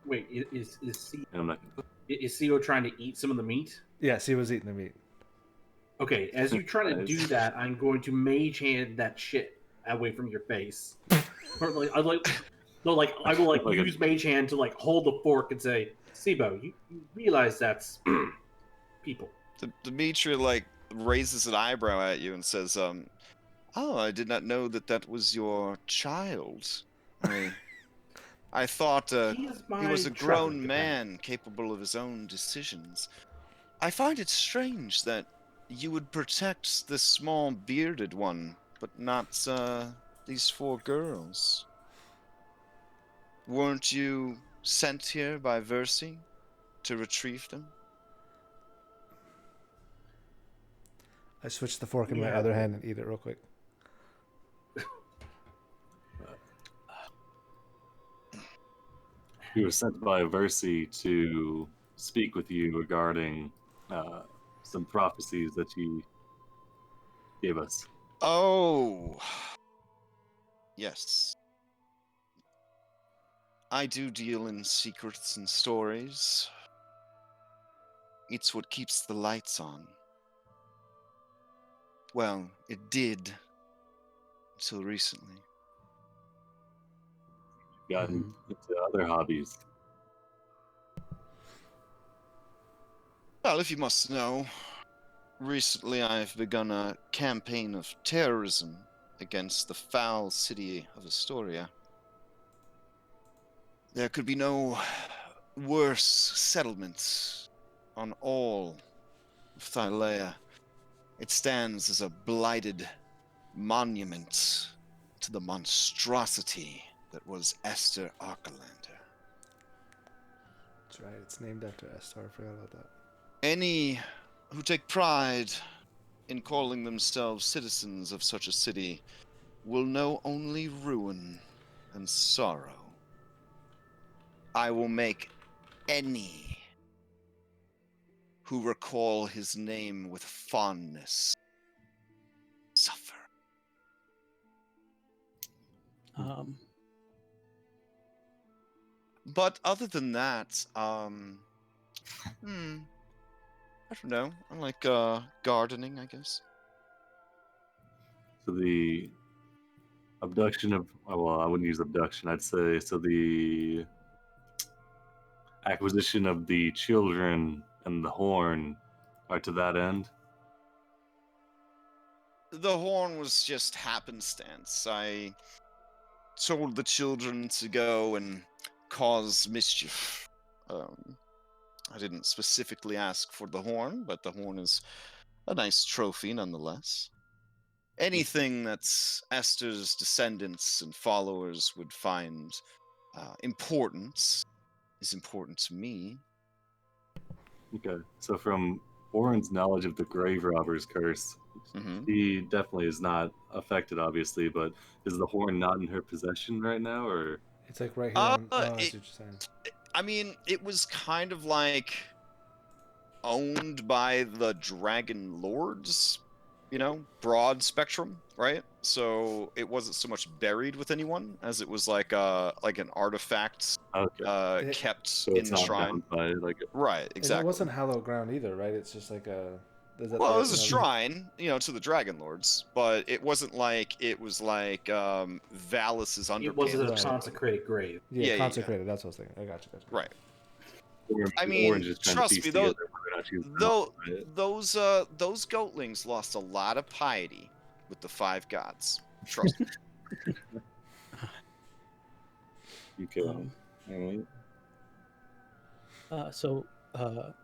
Wait, is And I'm not. Theo trying to eat some of the meat? Yes, he was eating the meat. Okay, as you try to Nice. do that, I'm going to mage hand that shit away from your face. Or I will use mage hand to like hold the fork and say, "Sibo, you realize that's people." Demetria like raises an eyebrow at you and says, "Oh, I did not know that was your child. I thought He is he was my a traveling grown companion. man capable of his own decisions. I find it strange that you would protect this small bearded one, but not these 4 girls. Weren't you sent here by Versi to retrieve them?" I switch the fork in my Yeah, other hand and eat it real quick. We were sent by Versi to speak with you regarding some prophecies that you gave us. Oh, yes. I do deal in secrets and stories. It's what keeps the lights on. Well, it did until recently. Gotten into other hobbies. Well, if you must know, recently I've begun a campaign of terrorism against the foul city of Astoria. There could be no worse settlement on all of Thylea. It stands as a blighted monument to the monstrosity that was Esther Arkelander. That's right. It's named after Estar. I forgot about that. Any who take pride in calling themselves citizens of such a city will know only ruin and sorrow. I will make any who recall his name with fondness suffer. But other than that, I don't know. I like gardening, I guess. So the abduction of, well, I wouldn't use abduction. I'd say so the acquisition of the children and the horn are to that end. The horn was just happenstance. I told the children to go and cause mischief. I didn't specifically ask for the horn, but the horn is a nice trophy nonetheless. Anything that Esther's descendants and followers would find important is important to me. Okay, so from Oren's knowledge of the grave robber's curse, he definitely is not affected, obviously, but is the horn not in her possession right now, or? It's like right here on. Oh, I see what you're saying. I mean, it was kind of like owned by the Dragonlords, you know, broad spectrum, right? So it wasn't so much buried with anyone as it was like an artifact kept in the shrine. Right, exactly. And it wasn't hallowed ground either, right? It's just like a. Well, it was a shrine, you know, to the Dragonlords, but it wasn't like it was like Valus's underpants. It wasn't a consecrated grave. Yeah, consecrated. That's what I was thinking. I got you. Right. I mean, trust me, those goatlings lost a lot of piety with the 5 gods. Trust me. Okay. All right. So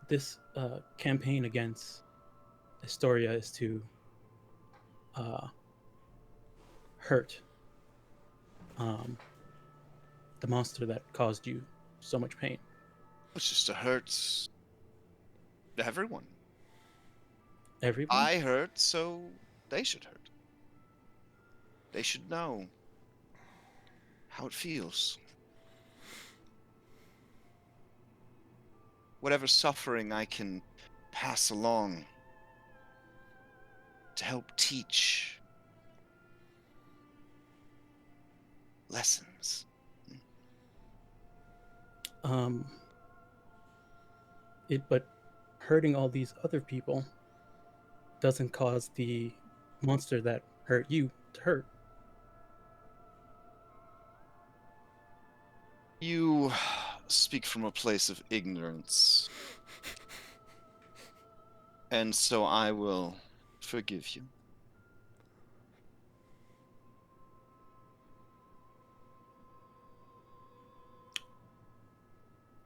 this campaign against Astoria is to hurt the monster that caused you so much pain. It's just to hurt everyone. Everyone? I hurt, so they should hurt. They should know how it feels. Whatever suffering I can pass along to help teach lessons. But hurting all these other people doesn't cause the monster that hurt you to hurt. You speak from a place of ignorance. And so I will forgive you.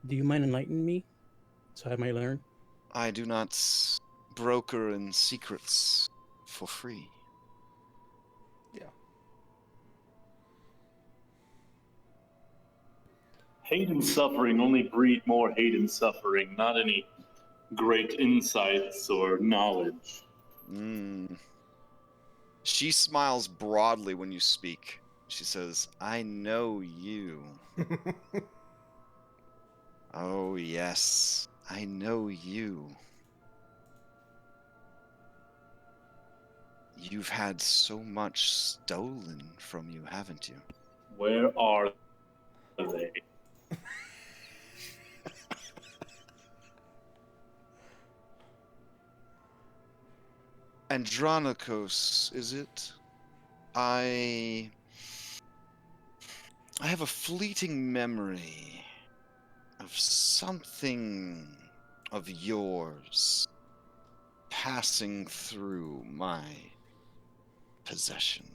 Do you mind enlightening me so I might learn? I do not broker in secrets for free. Yeah. Hate and suffering only breed more hate and suffering, not any great insights or knowledge. She smiles broadly when you speak. She says, I know you. Oh, yes. I know you. You've had so much stolen from you, haven't you? Where are they? Andronikos, is it? I have a fleeting memory of something of yours passing through my possession.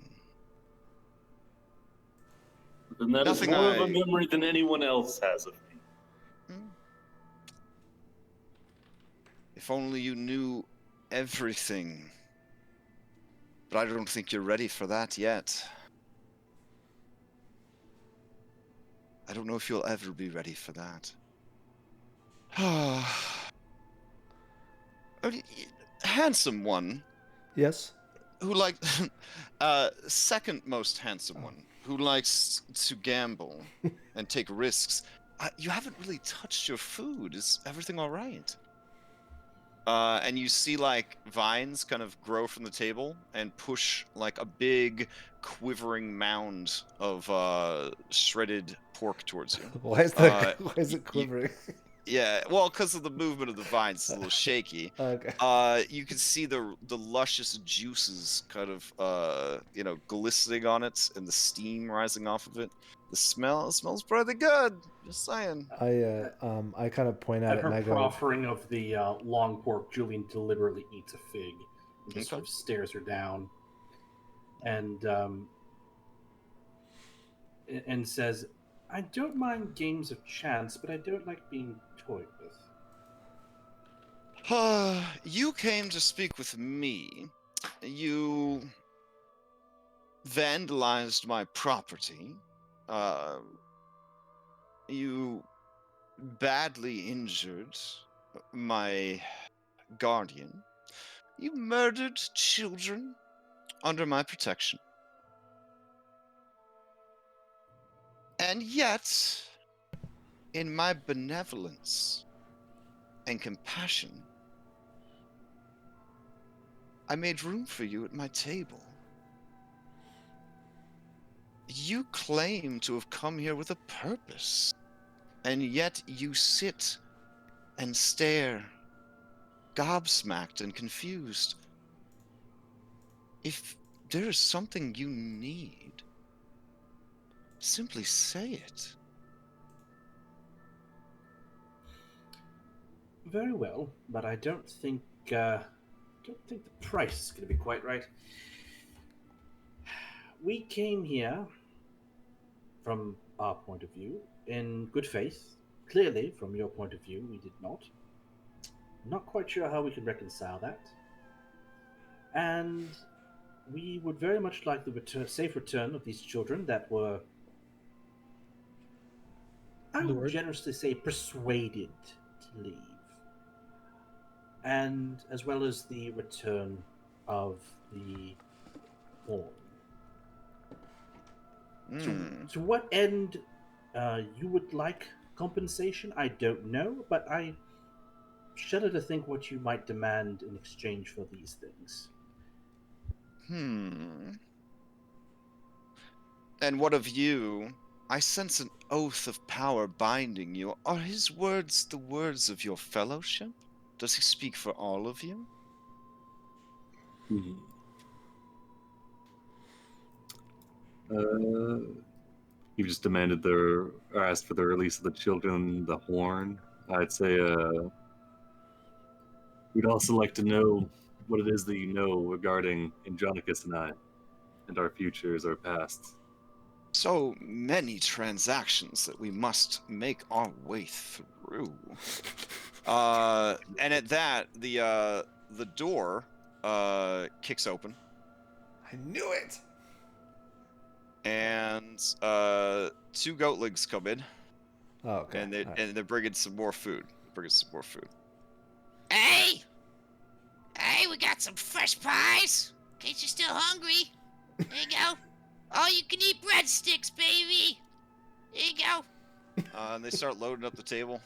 Then that is more of a memory than anyone else has of me. If only you knew everything. But I don't think you're ready for that yet. I don't know if you'll ever be ready for that. Handsome one. Yes. Who second most handsome one, who likes to gamble and take risks. You haven't really touched your food. Is everything all right? And you see like vines kind of grow from the table and push like a big quivering mound of shredded pork towards you. Why is that? Why is it quivering? Yeah, well, because of the movement of the vines, it's a little shaky. Okay. You can see the luscious juices kind of glistening on it, and the steam rising off of it. The smells pretty good. Just saying. I kind of point at At it and her I go, proffering of the long pork, Julian deliberately eats a fig and just Okay. sort of stares her down, and says, "I don't mind games of chance, but I don't like being toyed with." You came to speak with me. You vandalized my property. You badly injured my guardian. You murdered children under my protection. And yet, in my benevolence and compassion, I made room for you at my table. You claim to have come here with a purpose, and yet you sit and stare, gobsmacked and confused. If there is something you need, simply say it. Very well, but I don't think the price is going to be quite right. We came here, from our point of view, in good faith. Clearly, from your point of view, we did not. Not quite sure how we can reconcile that. And we would very much like the safe return of these children that were, I would Lured. generously say, persuaded to leave. And as well as the return of the horn. To what end you would like compensation, I don't know, but I shudder to think what you might demand in exchange for these things. And what of you? I sense an oath of power binding you. Are his words the words of your fellowship? Does he speak for all of you? You just demanded or asked for the release of the children, the horn. I'd say we'd also like to know what it is that you know regarding Andronicus and I, and our futures, our pasts. So many transactions that we must make our way through. And at that, the door kicks open. I knew it. And two goatlings come in, Oh, okay. and they're bringing some more food. Hey! Hey, we got some fresh pies. In case you're still hungry. There you go. All you can eat breadsticks, baby. There you go. And they start loading up the table.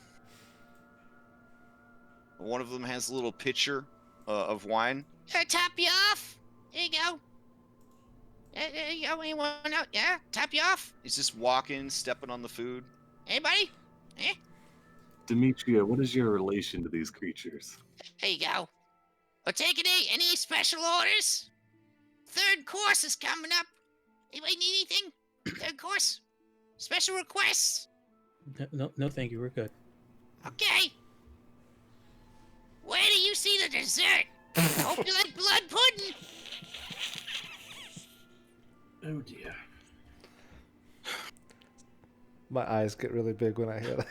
One of them has a little pitcher of wine. Top you off. There you go. There you go. Anyone out? Yeah? Top you off. He's just walking, stepping on the food. Anybody? Eh? Demetria, what is your relation to these creatures? There you go. Antigone, any special orders? Third course is coming up. Anybody need anything? Third course? Special requests? No, thank you. We're good. Okay. Where do you see the dessert? Hope you like blood pudding. Oh dear. My eyes get really big when I hear that.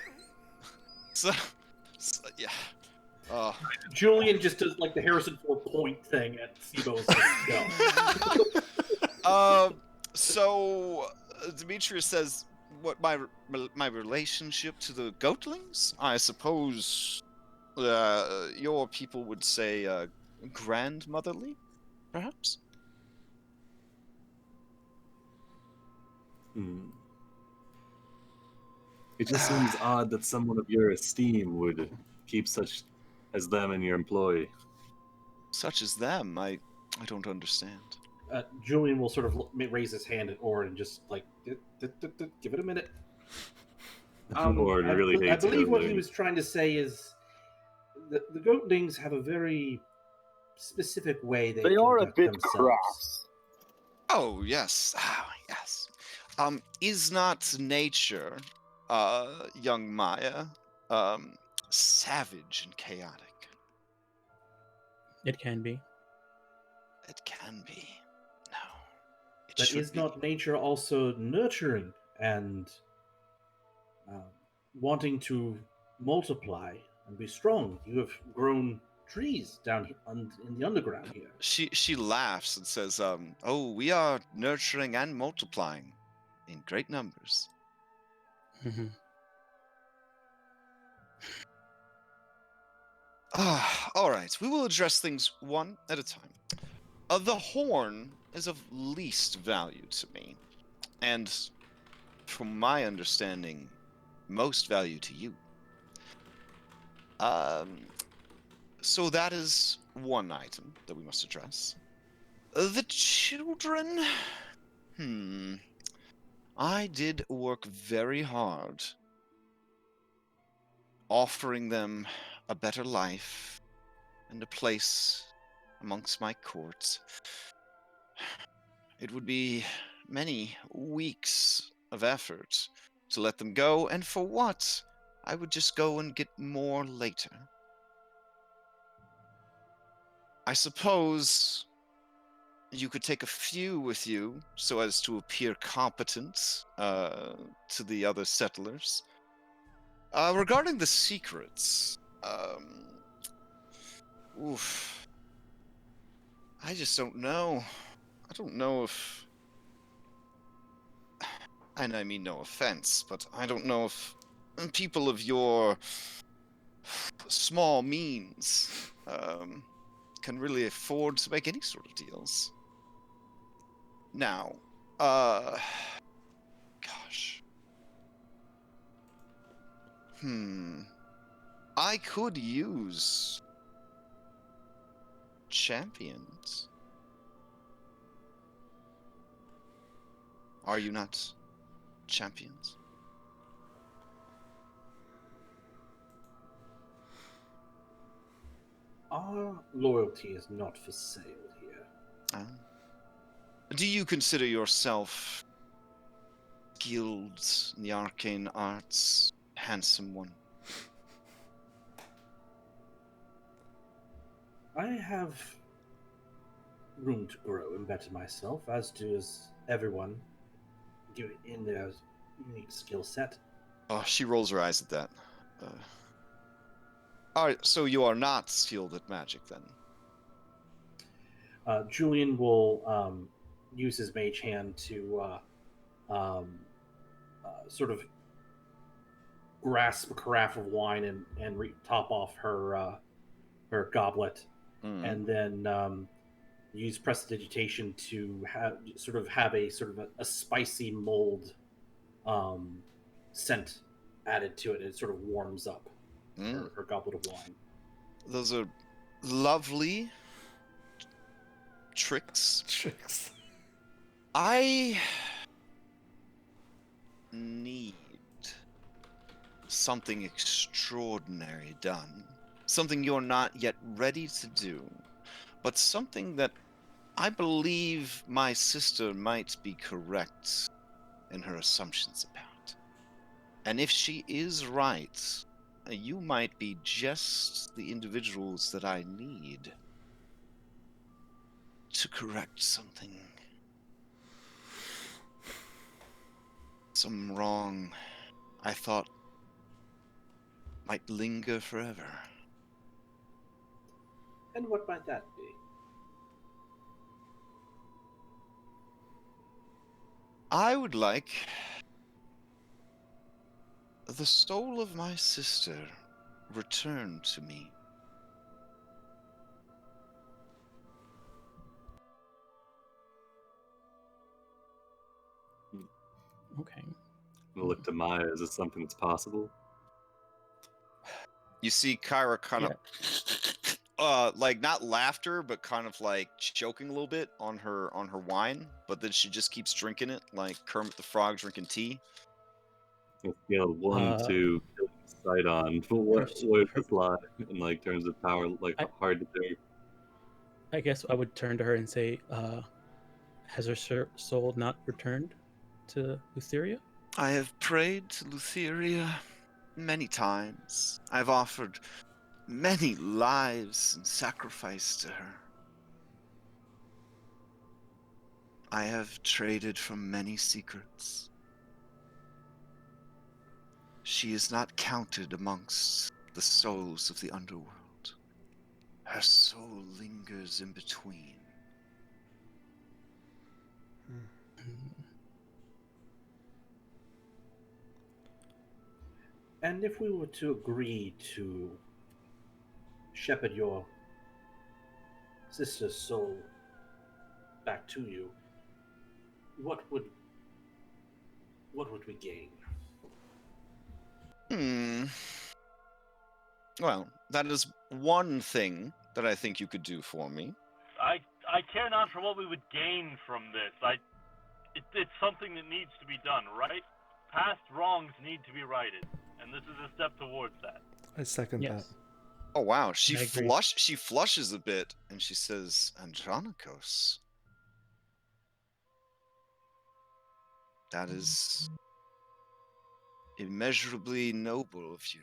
So yeah. Julian just does like the Harrison Ford point thing at Sibo's go. So Demetrius says, "What my relationship to the goatlings? I suppose your people would say grandmotherly, perhaps." It just seems odd that someone of your esteem would keep such as them in your employ. Such as them, I don't understand. Julian will sort of raise his hand at Orin and just like, give it a minute. Lord really I hates believe what he Hilding. was trying to say is the goatlings have a very specific way They are a conduct bit themselves. crass. Oh, yes. Ah, yes. Is not nature, young Maya, savage and chaotic? It can be. It can be. No. It But should is be. not nature also nurturing and wanting to multiply and be strong? You have grown trees down in the underground here. She laughs and says, "Oh, we are nurturing and multiplying in great numbers." Hmm. Ah, all right. We will address things one at a time. The horn is of least value to me, and from my understanding, most value to you. So that is one item that we must address. The children. I did work very hard offering them a better life and a place amongst my courts. It would be many weeks of effort to let them go, and for what? I would just go and get more later. I suppose you could take a few with you so as to appear competent to the other settlers. Regarding the secrets, oof, I just don't know. I don't know if, and I mean no offense, but I don't know if people of your small means can really afford to make any sort of deals. Now, gosh. I could use champions. Are you not champions? Our loyalty is not for sale here. Do you consider yourself skilled in the arcane arts, handsome one? I have room to grow and better myself, as does everyone in their unique skill set. Oh, she rolls her eyes at that. Alright, so you are not skilled at magic then? Julian will use his mage hand to sort of grasp a carafe of wine and top off her goblet, and then use prestidigitation to have a spicy mold scent added to it. It sort of warms up her goblet of wine. Those are lovely tricks. I need something extraordinary done. Something you're not yet ready to do, but something that I believe my sister might be correct in her assumptions about. And if she is right, you might be just the individuals that I need to correct something. Some wrong I thought might linger forever. And what might that be? I would like the soul of my sister returned to me. Okay. We'll look to Maya. Is this something that's possible? You see Kyra kind of like not laughter, but kind of like choking a little bit on her wine, but then she just keeps drinking it like Kermit the Frog drinking tea. A scale of 1 Uh, to sight on. What Her- where's her- this lie in like terms of power? Like I- hard to do. I guess I would turn to her and say, has her soul not returned to Lutheria? I have prayed to Lutheria many times. I've offered many lives in sacrifice to her. I have traded for many secrets. She is not counted amongst the souls of the underworld. Her soul lingers in between. And if we were to agree to shepherd your sister's soul back to you, what would we gain? Well, that is one thing that I think you could do for me. I care not for what we would gain from this. It's something that needs to be done, right? Past wrongs need to be righted, and this is a step towards that. I second Yes. Oh wow, she I agree. flushes a bit and she says, Andronikos. That is immeasurably noble of you.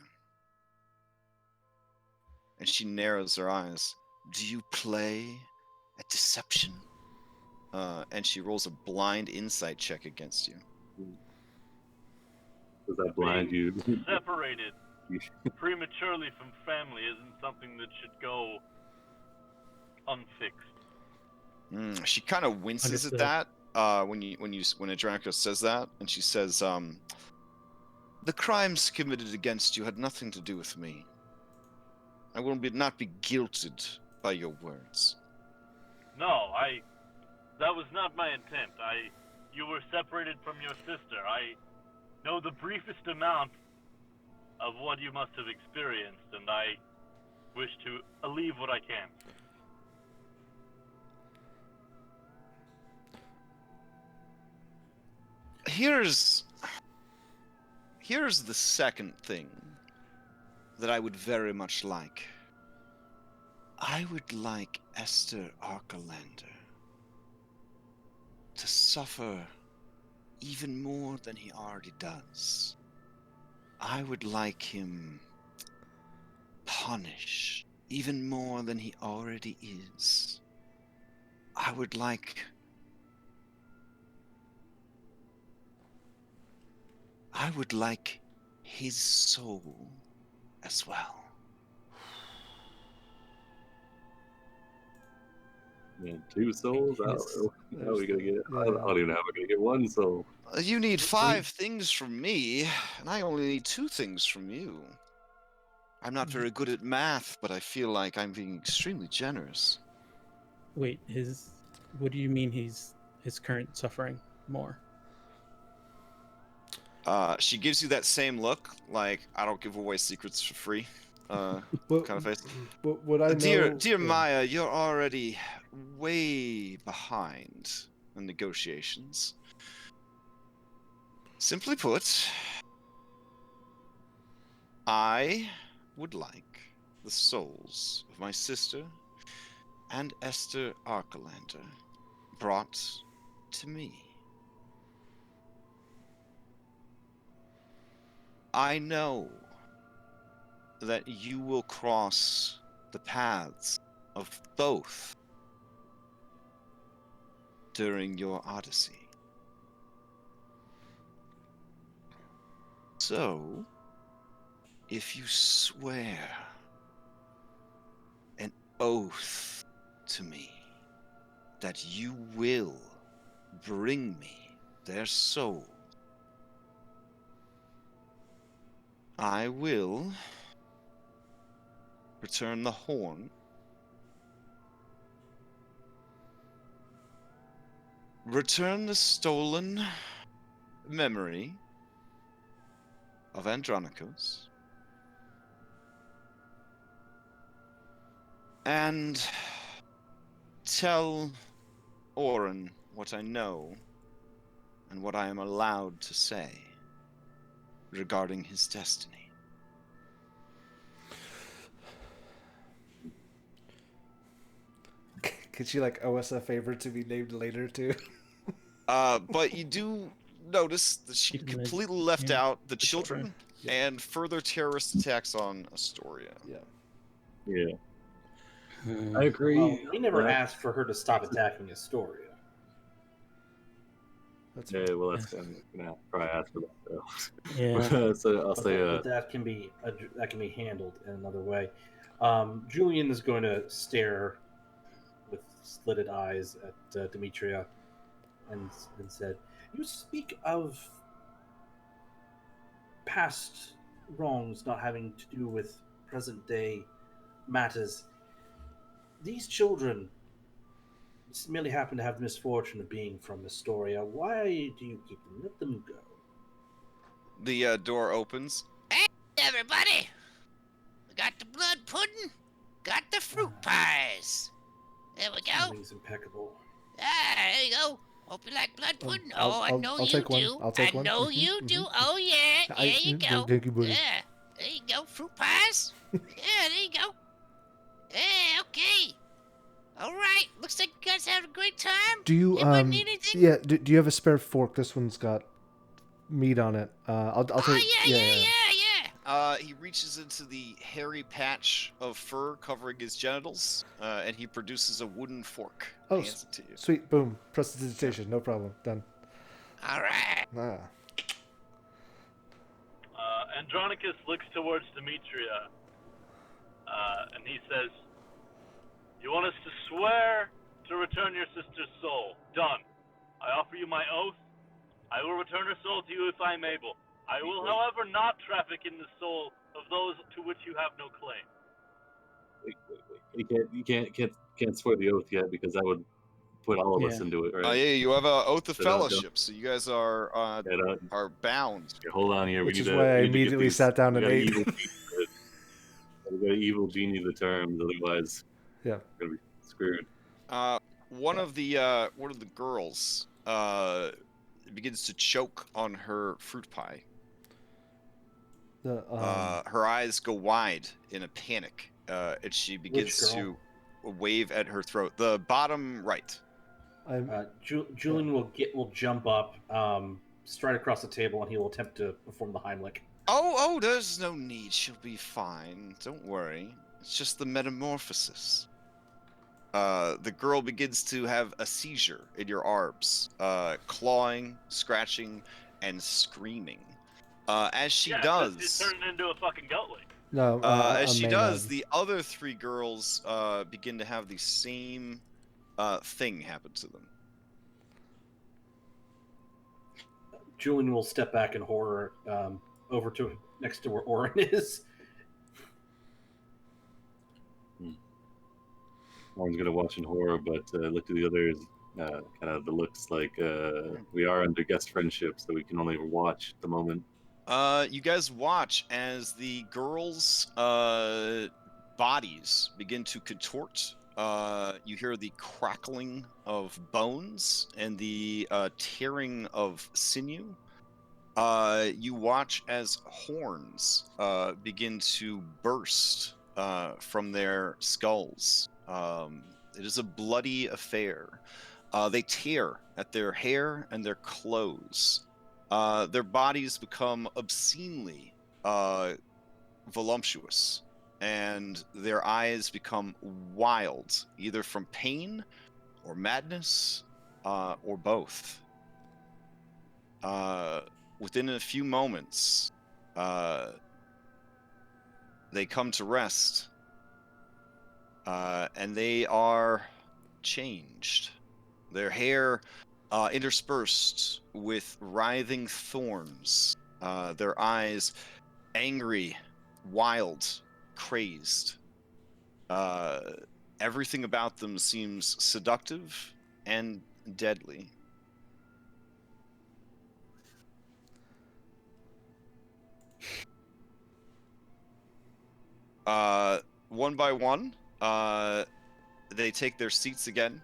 And she narrows her eyes. Do you play at deception? And she rolls a blind insight check against you. Does that blind you? Separated prematurely from family isn't something that should go unfixed. She kind of winces Understood. at that when Andronikos says that, and she says, "The crimes committed against you had nothing to do with me. I will not be guilted by your words." No, that was not my intent. You were separated from your sister. I know the briefest amount of what you must have experienced, and I wish to alleviate what I can. Here's the second thing that I would very much like. I would like Esther Arkelander to suffer even more than he already does. I would like him punished even more than he already is. I would like his soul as well. Man, 2 souls? How are we gonna get? I don't even know how we're gonna get 1 soul. You need 5 things from me, and I only need 2 things from you. I'm not very good at math, but I feel like I'm being extremely generous. Wait, what do you mean his current suffering more? She gives you that same look, like, I don't give away secrets for free, kind of face. Would I know? Dear Maya, you're already way behind in negotiations. Simply put, I would like the souls of my sister and Esther Arkelander brought to me. I know that you will cross the paths of both during your odyssey. So, if you swear an oath to me that you will bring me their soul, I will return the horn, return the stolen memory of Andronikos, and tell what I know and what I am allowed to say. regarding his destiny. Could she like owe us a favor to be named later too? But you do notice that she Keep them in- completely left yeah, out the the children. children Yeah. and further terrorist attacks on Astoria. Yeah. Yeah, Hmm. I agree. Well, we never that- asked for her to stop attacking Astoria. That's Yeah, well, that's gonna probably ask for that though. Yeah. So I'll say, But that can be handled in another way. Julian is going to stare with slitted eyes at Demetria, and said, "You speak of past wrongs not having to do with present day matters. These children merely happen to have the misfortune of being from Astoria. Why do you keep them? Let them go." The door opens. Everybody, we got the blood pudding, got the fruit pies. There we go. Everything's impeccable. Ah, there you go. Hope you like blood pudding. I'll- I know I'll you take one. do. I'll take I one. know Mhm, you do. mhm. Oh yeah, there you go. Thank you, buddy. Yeah, there you go. Fruit pies. Yeah, there you go. Yeah, okay. All right. Looks like you guys had a great time. Do you Anybody need anything? yeah? Do you have a spare fork? This one's got meat on it. I'll Oh take. yeah. He reaches into the hairy patch of fur covering his genitals, and he produces a wooden fork. Oh, Hands it to you. Sweet, boom, prestidigitation, no problem, done. All right. Ah. Andronicus looks towards Demetria, and he says, "You want us to swear to return your sister's soul? Done. I offer you my oath. I will return her soul to you if I am able. I will, however, not traffic in the soul of those to which you have no claim." you can't swear the oath yet because that would put all of us Yeah. into it, right? Oh yeah, you have an oath of So don't- fellowship, so you guys are bound. Okay, hold on here. Which we is need why I we need to get immediately these- sat down we and gotta ate. we gotta evil genie the terms, otherwise Yeah. we're gonna be screwed. One of the girls begins to choke on her fruit pie. The Her eyes go wide in a panic, and she begins girl? to wave at her throat. The bottom right. I'm Julian will jump up, stride across the table, and he will attempt to perform the Heimlich. Oh, there's no need. She'll be fine. Don't worry. It's just the metamorphosis. The girl begins to have a seizure in your arms, clawing, scratching, and screaming. As she Yeah, 'cause he's does, turning into a fucking goatling. no. as she does, Maynard. the other three girls begin to have the same thing happen to them. Julian will step back in horror, over to next to where Orin is. One's gonna watch in horror, but look to the others. Kind of the looks like we are under guest friendship, so we can only watch at the moment. You guys watch as the girls' bodies begin to contort. You hear the crackling of bones and the tearing of sinew. You watch as horns begin to burst from their skulls. It is a bloody affair. They tear at their hair and their clothes. Their bodies become obscenely voluptuous, and their eyes become wild, either from pain or madness, or both. Within a few moments, they come to rest, and they are changed. Their hair interspersed with writhing thorns, their eyes angry, wild, crazed. Everything about them seems seductive and deadly. One by one, they take their seats again,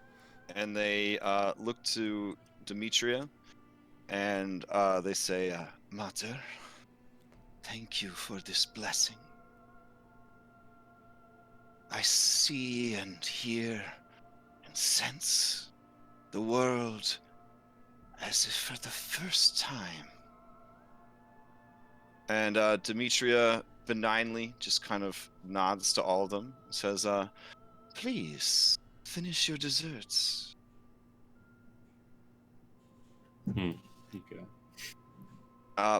and they look to Demetria, and they say, "Mater, Thank you for this blessing. I see and hear and sense the world as if for the first time. And Demetria benignly just kind of nods to all of them and says, please, finish your desserts. Okay.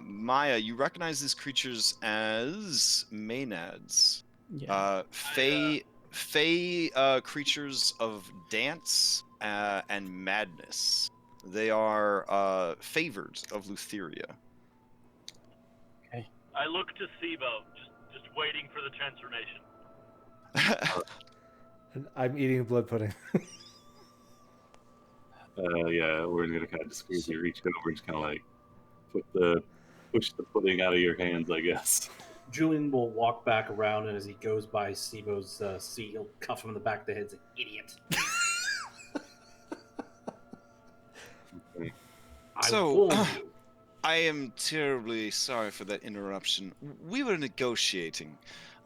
Maya, you recognize these creatures as Maenads. Yeah. Fey creatures of dance and madness. They are favored of Lutheria. I look to Sibo, just waiting for the transformation. And I'm eating blood pudding. Yeah, we're gonna kind of discreetly reach over and just kind of like push the pudding out of your hands, I guess. Julian will walk back around, and as he goes by Sibo's seat, he'll cuff him in the back of the head and say, "Idiot." Okay. I warned you. I am terribly sorry for that interruption. We were negotiating.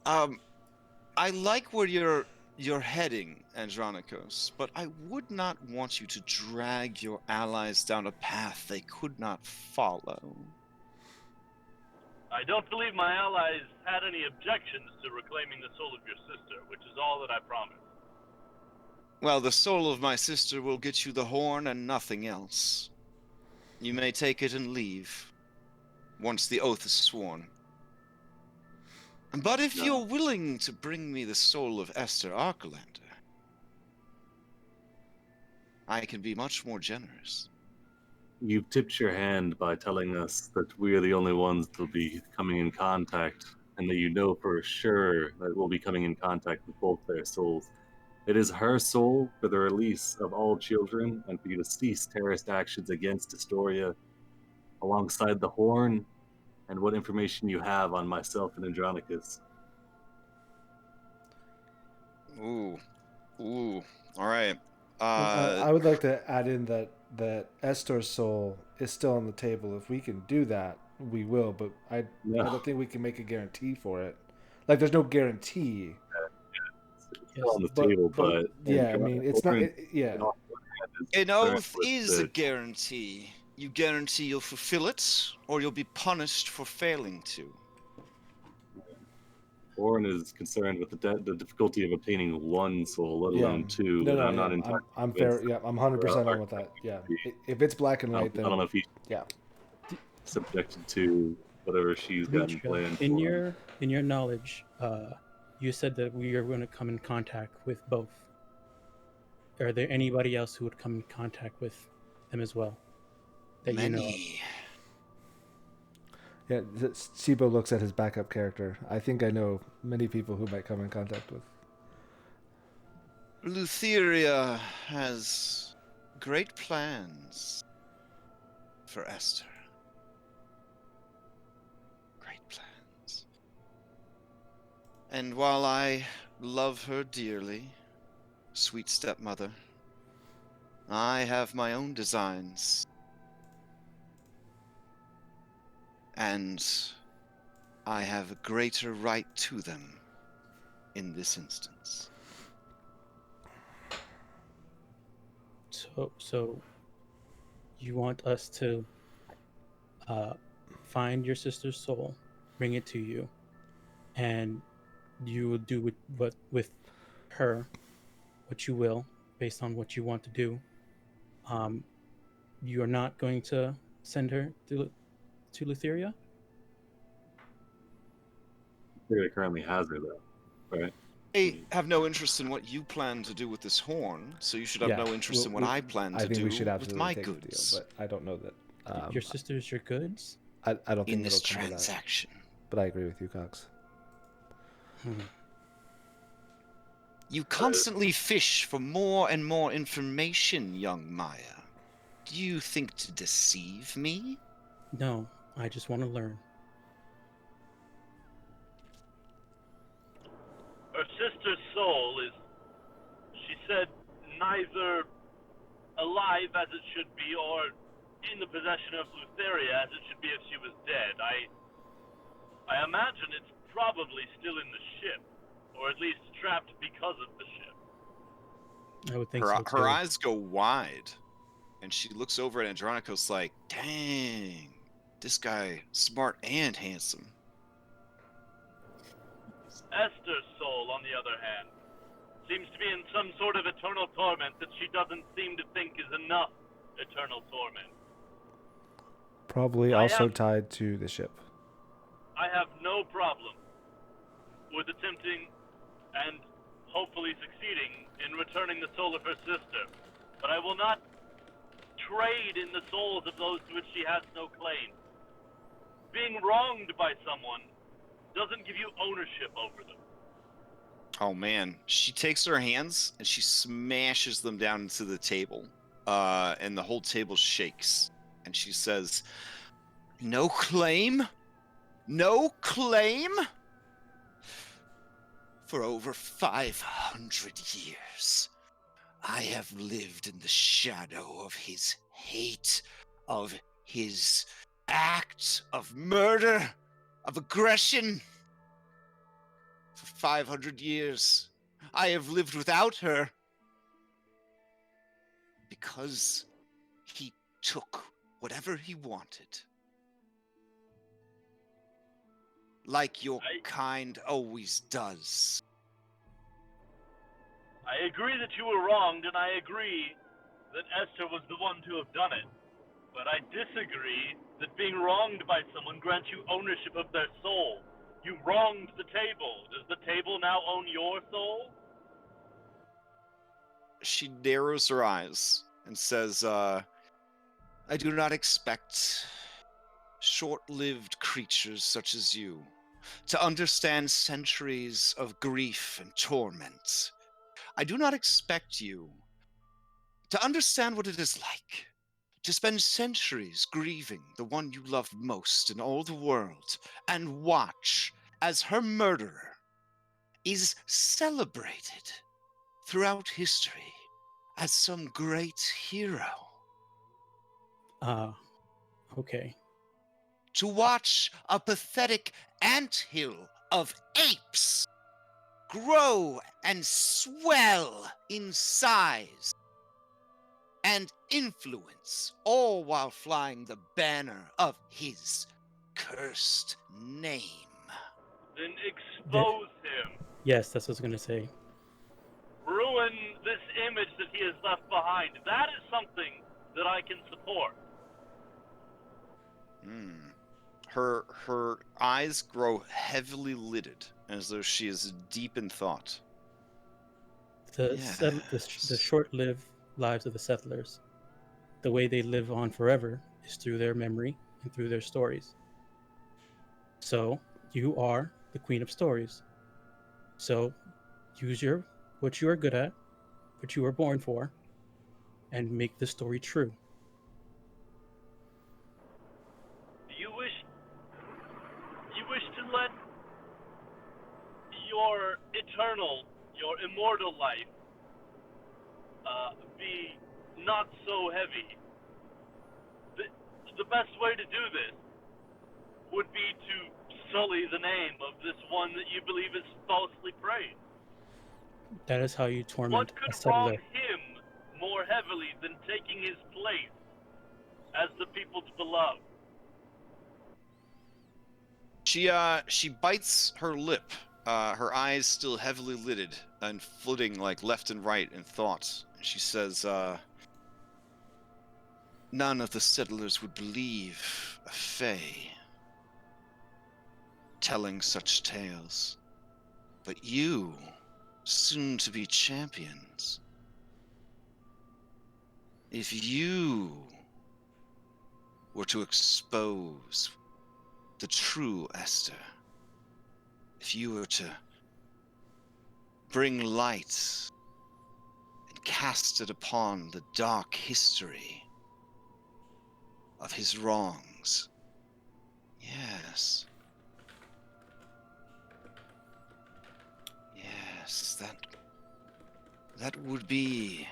I like where you're heading, Andronikos, but I would not want you to drag your allies down a path they could not follow. I don't believe my allies had any objections to reclaiming the soul of your sister, which is all that I promised. Well, the soul of my sister will get you the horn and nothing else. You may take it and leave, once the oath is sworn. But if you're willing to bring me the soul of Esther Arkelander, I can be much more generous. You've tipped your hand by telling us that we are the only ones that will be coming in contact, and that you know for sure that we'll be coming in contact with both their souls. It is her soul for the release of all children, and for you to cease terrorist actions against Astoria, alongside the horn, and what information you have on myself and Andronicus. Ooh. All right. I would like to add in that Estor's soul is still on the table. If we can do that, we will. But I don't think we can make a guarantee for it. Like, there's no guarantee. It's still on the table, but yeah, I mean, it's not. Yeah, An oath is a guarantee. You guarantee you'll fulfill it, or you'll be punished for failing to. Orin is concerned with the difficulty of obtaining one soul, let alone two. No, and no, I'm not entirely I'm fair. Yeah, I'm 100% on with that. Yeah, if it's black and white, then I don't know if he's yeah, subjected to whatever she's gotten planned in for. your knowledge, you said that we are going to come in contact with both. Are there anybody else who would come in contact with them as well? That Many. You know of? yeah. Sibo looks at his backup character. I think I know many people who might come in contact with. Lutheria has great plans for Esther. Great plans. And while I love her dearly, sweet stepmother, I have my own designs. And I have a greater right to them in this instance. So you want us to find your sister's soul, bring it to you, and you will do with her what you will based on what you want to do. You are not going to send her to Lutheria? Lutheria currently has her, though, right? I have no interest in what you plan to do with this horn, so you should have no interest in what I plan to do with my goods. Deal, but I don't know that. Your sister's your goods? I don't think in this it'll come transaction. To that. But I agree with you, Cox. You constantly fish for more and more information, young Maya. Do you think to deceive me? No, I just want to learn. Her sister's soul is, she said, neither alive as it should be or in the possession of Lutheria as it should be if she was dead. I I imagine it's probably still in the ship, or at least trapped because of the ship. I would think Her, so too. her eyes go wide, and she looks over at Andronicos like, dang, this guy smart and handsome. Esther's soul, on the other hand, seems to be in some sort of eternal torment that she doesn't seem to think is enough eternal torment. Probably I also have- tied to the ship. I have no problem with attempting and hopefully succeeding in returning the soul of her sister, but I will not trade in the souls of those to which she has no claim. Being wronged by someone doesn't give you ownership over them. Oh man, she takes her hands and she smashes them down into the table, and the whole table shakes. And she says, "No claim? No claim? For over 500 years, I have lived in the shadow of his hate, of his act of murder, of aggression. For 500 years, I have lived without her because he took whatever he wanted. Like your kind always does." I agree that you were wronged, and I agree that Esther was the one to have done it. But I disagree that being wronged by someone grants you ownership of their soul. You wronged the table. Does the table now own your soul? She narrows her eyes and says, I do not expect short-lived creatures such as you to understand centuries of grief and torment. I do not expect you to understand what it is like to spend centuries grieving the one you loved most in all the world and watch as her murderer is celebrated throughout history as some great hero. Okay. To watch a pathetic anthill of apes grow and swell in size and influence, all while flying the banner of his cursed name. Then expose him. Yes, that's what I was gonna say. Ruin this image that he has left behind. That is something that I can support. Her eyes grow heavily lidded, as though she is deep in thought. The Yes. short-lived lives of the settlers, the way they live on forever is through their memory and through their stories. So you are the queen of stories. So use what you are good at, what you were born for, and make the story true. You wish to let your eternal, your immortal life be not so heavy. The best way to do this would be to sully the name of this one that you believe is falsely praised. That is how you torment What a could wrong settler. him more heavily than taking his place as the people's beloved? She bites her lip, her eyes still heavily lidded and flitting like left and right in thought. She says, none of the settlers would believe a fae telling such tales. But you, soon to be champions, if you were to expose the true Esther, if you were to bring light and cast it upon the dark history of his wrongs, yes, that would be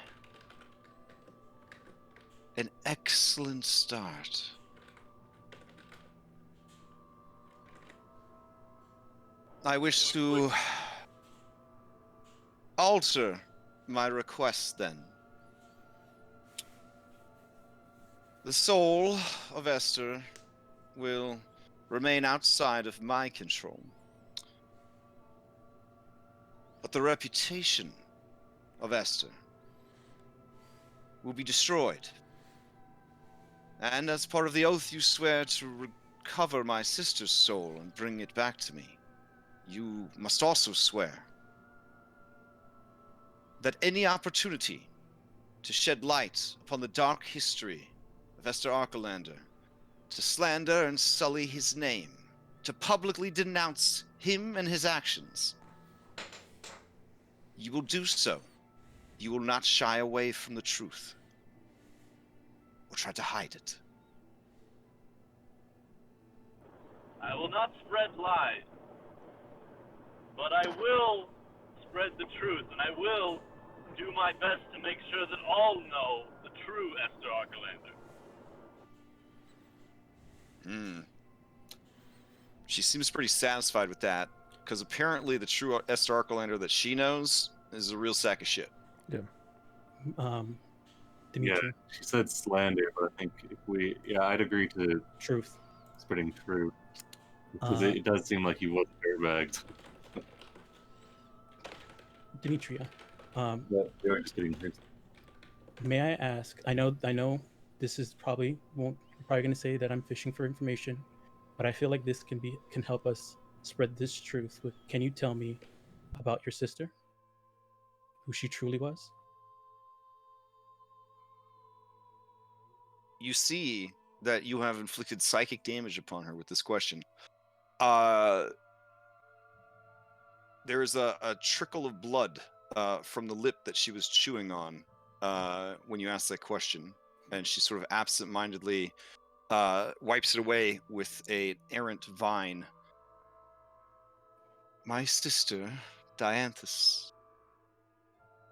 an excellent start. I wish to alter my request then. The soul of Esther will remain outside of my control. But the reputation of Esther will be destroyed. And as part of the oath you swear to recover my sister's soul and bring it back to me, you must also swear that any opportunity to shed light upon the dark history of Esther Arkelander, to slander and sully his name, to publicly denounce him and his actions, you will do so. You will not shy away from the truth or try to hide it. I will not spread lies, but I will spread the truth, and I will do my best to make sure that all know the true Esther Arkelander. She seems pretty satisfied with that, because apparently the true Esther Arkelander that she knows is a real sack of shit. Demetria. Yeah, she said slander, but I think I'd agree to Truth. spreading truth. Because it does seem like he was dirtbagged. Demetria. They were just getting hurt. May I ask? I know. This is probably you're probably going to say that I'm fishing for information, but I feel like this can help us spread this truth. Can you tell me about your sister? Who she truly was? You see that you have inflicted psychic damage upon her with this question. There is a trickle of blood from the lip that she was chewing on when you asked that question, and she sort of absent-mindedly wipes it away with an errant vine. My sister, Dianthus,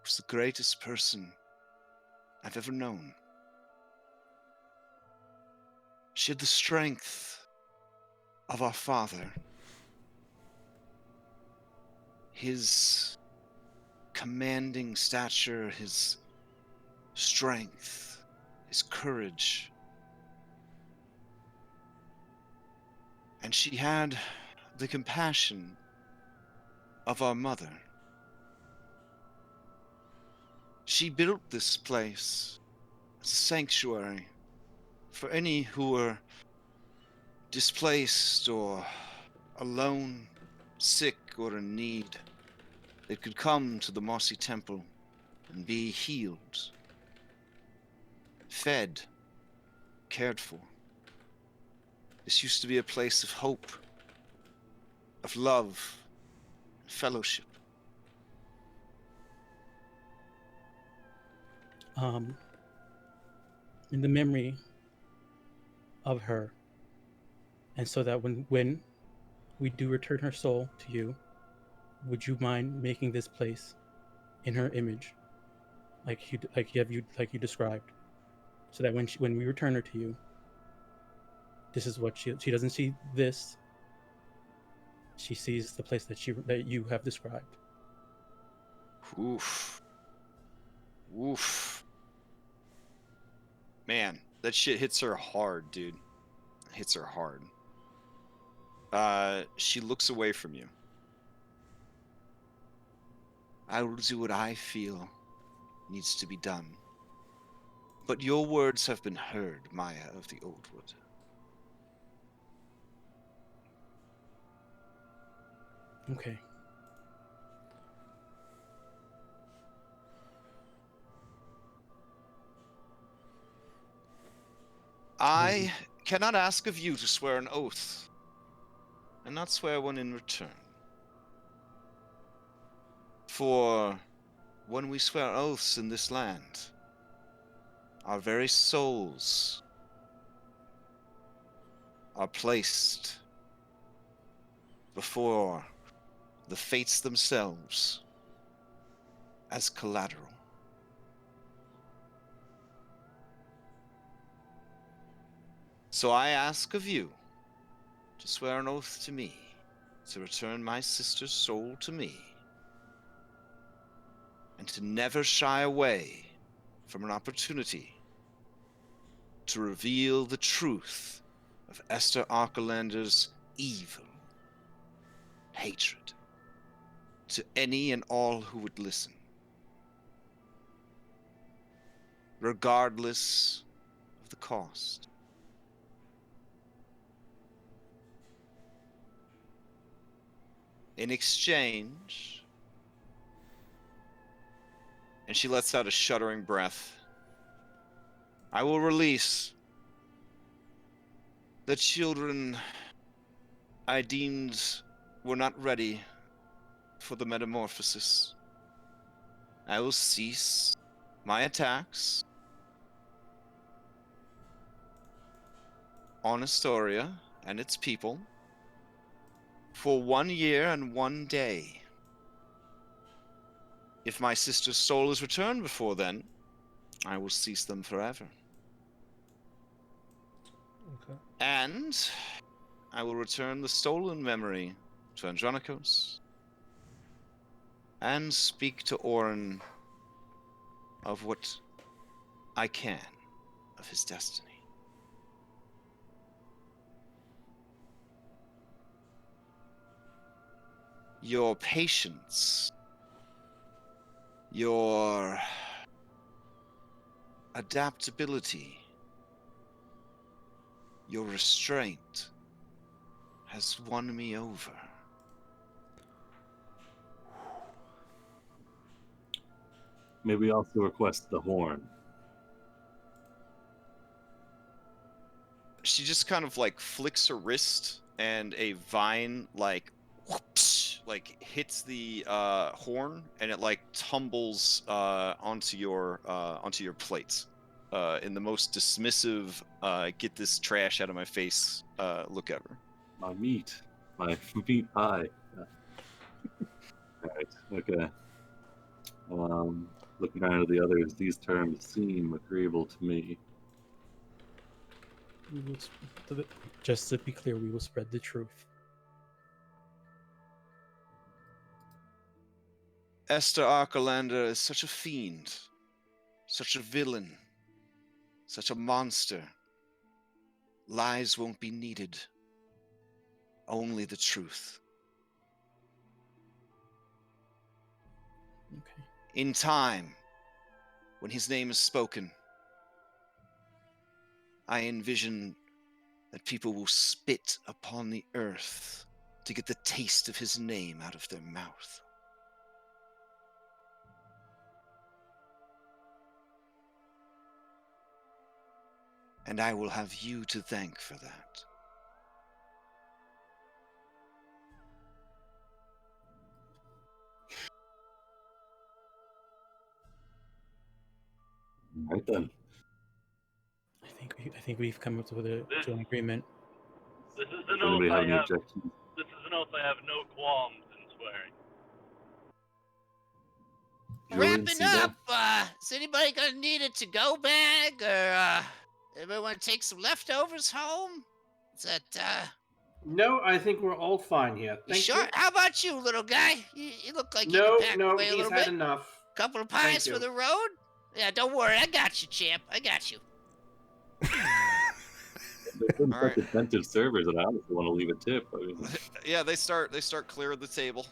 was the greatest person I've ever known. She had the strength of our father. His commanding stature, his strength, his courage. And she had the compassion of our mother. She built this place as a sanctuary for any who were displaced or alone, sick or in need. They could come to the mossy temple and be healed, fed, cared for. This used to be a place of hope, of love, fellowship. In the memory of her, and so that when we do return her soul to you, would you mind making this place in her image, like you described, so that when we return her to you, this is what she doesn't see this. She sees the place that you have described. Oof. Oof. Man, that shit hits her hard, dude. It hits her hard. She looks away from you. I will do what I feel needs to be done. But your words have been heard, Maya of the Oldwood. Okay. I cannot ask of you to swear an oath, and not swear one in return. For when we swear oaths in this land, our very souls are placed before the fates themselves as collateral. So I ask of you to swear an oath to me to return my sister's soul to me, and to never shy away from an opportunity to reveal the truth of Esther Archelander's evil hatred to any and all who would listen, regardless of the cost. In exchange, and she lets out a shuddering breath, I will release the children I deemed were not ready for the metamorphosis. I will cease my attacks on Astoria and its people for 1 year and 1 day. If my sister's soul is returned before then, I will cease them forever. Okay. And I will return the stolen memory to Andronikos and speak to Orin of what I can of his destiny. Your patience, your adaptability, your restraint has won me over. May we also request the horn? She just kind of like flicks her wrist, and a vine like whoops, like hits the horn, and it like tumbles onto your plates in the most dismissive get this trash out of my face look ever. My meat pie. Alright, okay. Looking around at the others, these terms seem agreeable to me. Just to be clear, we will spread the truth. Esther Archelander is such a fiend, such a villain, such a monster. Lies won't be needed, only the truth. Okay. In time, when his name is spoken, I envision that people will spit upon the earth to get the taste of his name out of their mouth. And I will have you to thank for that. Right then. I think we've come up to an agreement. This is an Does anybody oath have I any have. objections? This is an oath I have no qualms in swearing. Julian, Wrapping Sibo? up, is anybody gonna need a to-go bag, or anybody want to take some leftovers home? Is that No, I think we're all fine here. you Thank sure? you. How about you, little guy? You look like you No, can pack no, away a he's little had bit. enough. Couple of Thank pies for you. the road? Yeah, don't worry, I got you, champ. I got you. They've been All such right. attentive servers that I honestly want to leave a tip. I mean, Yeah, they start clearing the table.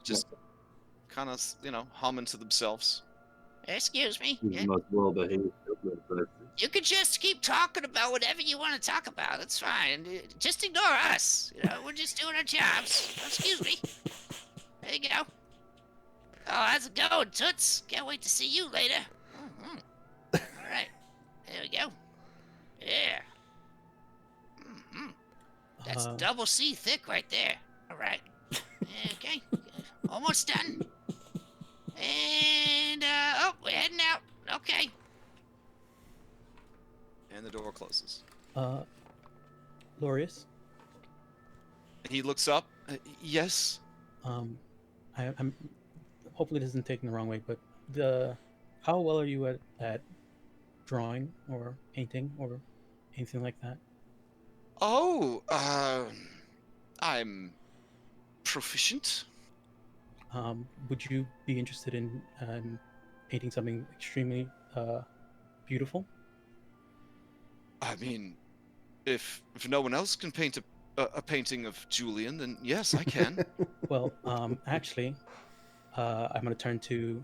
Just kind of, humming to themselves. Excuse me. he's Yeah. the most well-behaved children I've ever seen. You can just keep talking about whatever you want to talk about. It's fine. Just ignore us. We're just doing our jobs. Excuse me. There you go. Oh, how's it going, Toots? Can't wait to see you later. Mm-hmm. All right. There we go. Yeah. Mm-hmm. That's double C thick right there. All right. Okay. Almost done. And, we're heading out. Okay. And the door closes. Lorius, He looks up. Yes? I'm hopefully this isn't taken the wrong way, but how well are you at drawing or painting or anything like that? Oh, I'm proficient. Would you be interested in painting something extremely beautiful? I mean, if no one else can paint a painting of Julian, then yes, I can. Well, actually, I'm going to turn to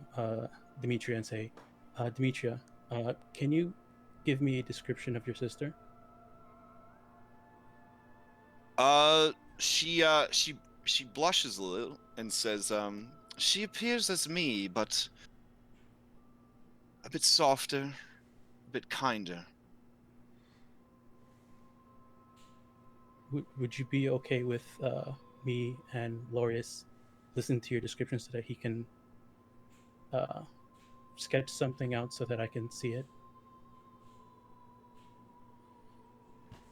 Demetria and say, Demetria, can you give me a description of your sister? She blushes a little and says, she appears as me, but a bit softer, a bit kinder. Would you be okay with me and Laureus listen to your description so that he can sketch something out so that I can see it?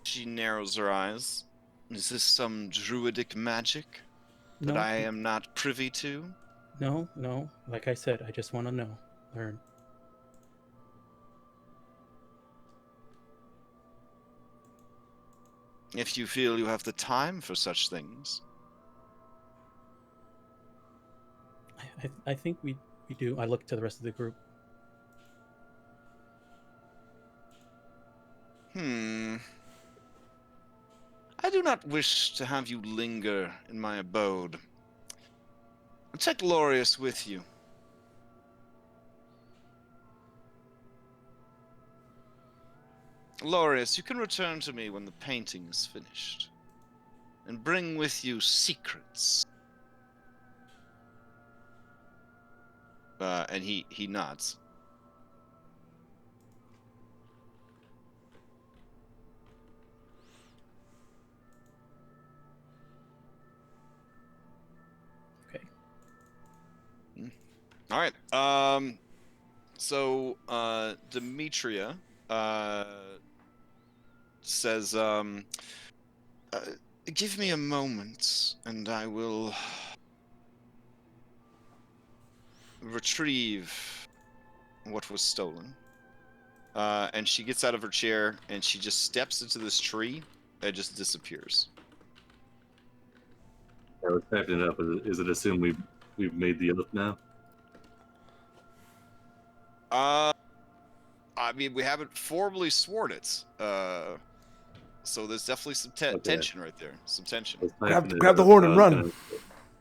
She narrows her eyes. Is this some druidic magic that No, I am not privy to? no. Like I said, I just want to know, learn. If you feel you have the time for such things. I think we do. I look to the rest of the group. I do not wish to have you linger in my abode. Take Laureus with you. Laureus, you can return to me when the painting is finished. And bring with you secrets. And he nods. Okay. All right. So Demetria says, give me a moment, and I will retrieve what was stolen. And she gets out of her chair, and she just steps into this tree, and just disappears. Yeah, what's happening up? Is it assumed we've made the oath now? I mean, we haven't formally sworn it. So there's definitely some tension right there. Some tension. Grab the horn and run.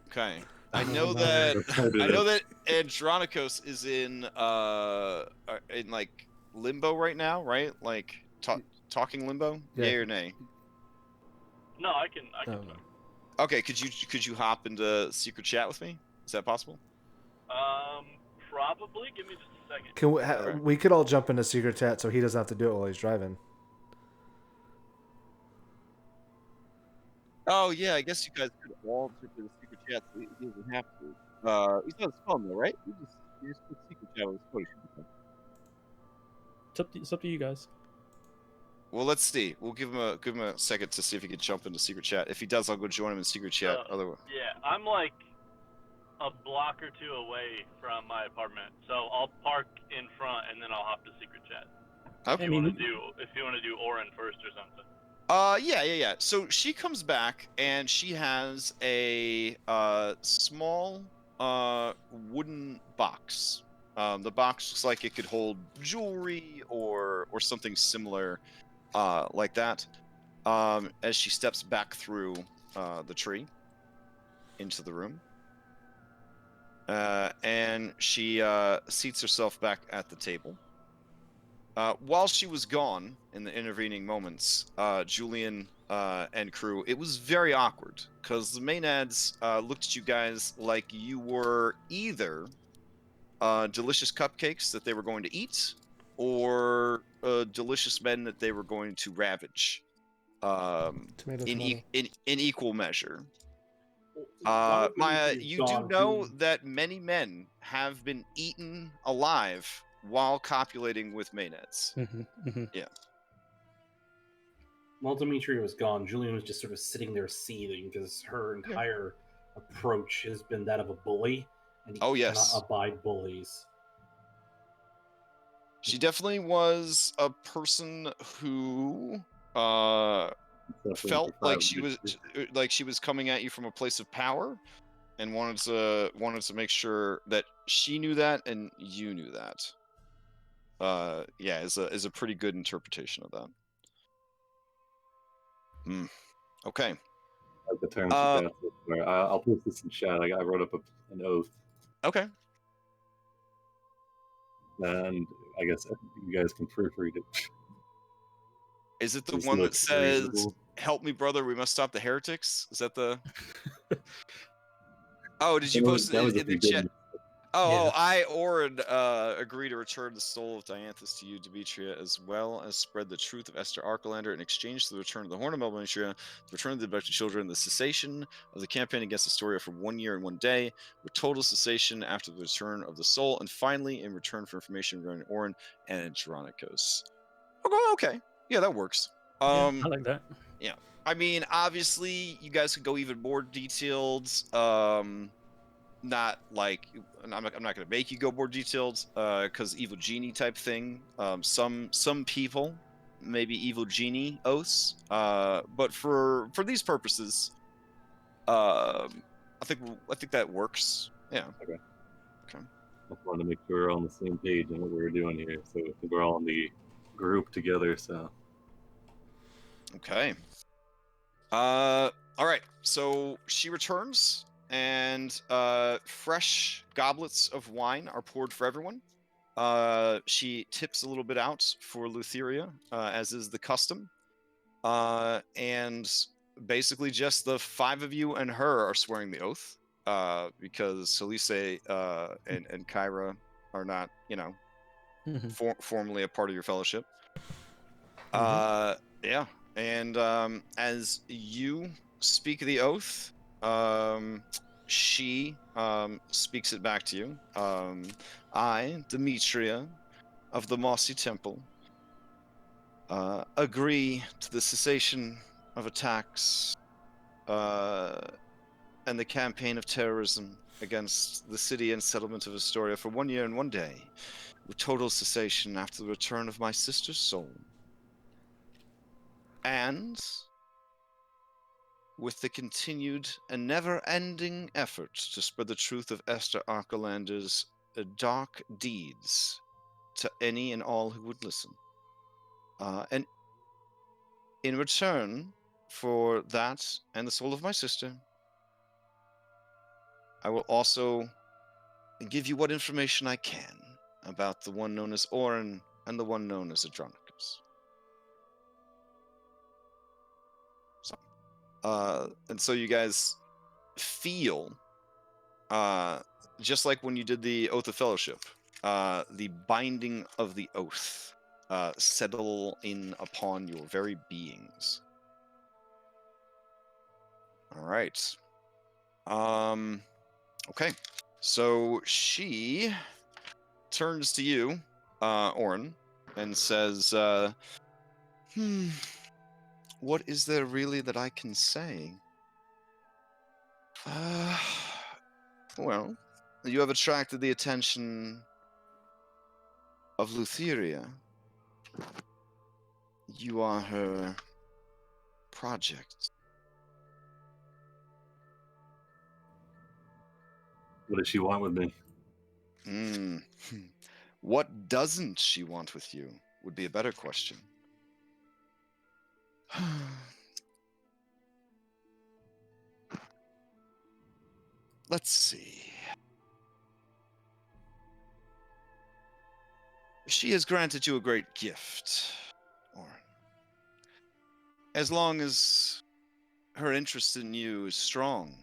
Okay. I know that Andronikos is in like limbo right now, right? Like talking limbo? Yeah. Yay or nay? No, I can talk. Okay, could you hop into secret chat with me? Is that possible? Probably. Give me just a second. Can we could all jump into secret chat so he doesn't have to do it while he's driving. Oh yeah, I guess you guys could all jump into secret chat so he doesn't have to. He's on his phone though, right? You just put secret chat on his phone. It's up to you guys. Well, let's see. We'll give him a second to see if he can jump into secret chat. If he does, I'll go join him in secret chat. Otherwise, yeah, I'm like a block or two away from my apartment, so I'll park in front and then I'll hop to secret chat. Okay. If you want to do Orin first or something. Yeah. So she comes back and she has a small wooden box. The box looks like it could hold jewelry or something similar like that. As she steps back through the tree into the room. And she seats herself back at the table. While she was gone in the intervening moments, Julian and crew, it was very awkward because the Maenads looked at you guys like you were either delicious cupcakes that they were going to eat or delicious men that they were going to ravage in equal measure. Maya, you do know that many men have been eaten alive while copulating with Maenads. Yeah. While Demetria was gone, Julian was just sort of sitting there seething because her entire approach has been that of a bully, and he cannot abide bullies. She definitely was a person who Suffering felt for like 5 she was coming at you from a place of power, and wanted to make sure that she knew that and you knew that. Yeah, is a pretty good interpretation of that. Okay. like the term she passed. I'll post this in chat. I wrote up an oath, Okay. and I guess you guys can proofread it. Is it the This one that looks says, reasonable. "Help me, brother, we must stop the heretics"? Is that the? Oh, did you That post was it a in the pretty chat? good. Oh, I, Orin, agree to return the soul of Dianthus to you, Demetria, as well as spread the truth of Esther Archelander in exchange for the return of the Horn of Demetria, the return of the abducted children, the cessation of the campaign against Astoria for 1 year and 1 day, with total cessation after the return of the soul, and finally, in return for information regarding Orin and Andronicos. Okay. Yeah, that works. I like that. Yeah. I mean, obviously, you guys could go even more detailed. Not like I'm not going to make you go more detailed because evil genie type thing. Some people maybe evil genie oaths, but for these purposes, I think that works. Yeah. Okay. Okay. I just wanted to make sure we're on the same page on what we were doing here, so I think we're all in the group together. So Okay. All right. So she returns, and fresh goblets of wine are poured for everyone. She tips a little bit out for Lutheria, as is the custom. And basically, just the 5 of you and her are swearing the oath, because Selise and Kyra are not, formally a part of your fellowship. Yeah. And as you speak the oath, she speaks it back to you. I, Demetria, of the Mossy Temple, agree to the cessation of attacks and the campaign of terrorism against the city and settlement of Astoria for 1 year and 1 day, with total cessation after the return of my sister's soul. And with the continued and never-ending efforts to spread the truth of Esther Archelander's dark deeds to any and all who would listen. And in return for that and the soul of my sister, I will also give you what information I can about the one known as Orin and the one known as Andronicus. And so you guys feel, just like when you did the Oath of Fellowship, the binding of the oath settle in upon your very beings. All right. Okay. So she turns to you, Orin, and says, what is there really that I can say? Well, you have attracted the attention of Lutheria. You are her project. what does she want with me? What doesn't she want with you would be a better question. Let's see. She has granted you a great gift, Orin. As long as her interest in you is strong,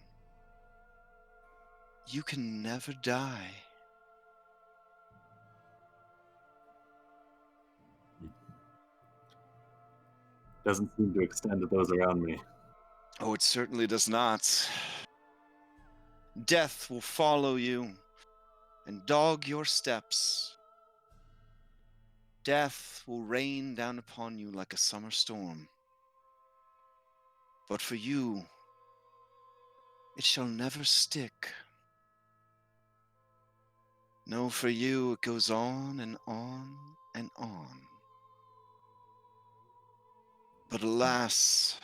you can never die. Doesn't seem to extend to those around me. Oh, it certainly does not. Death will follow you and dog your steps. Death will rain down upon you like a summer storm. But for you, it shall never stick. No, for you, it goes on and on and on. But alas,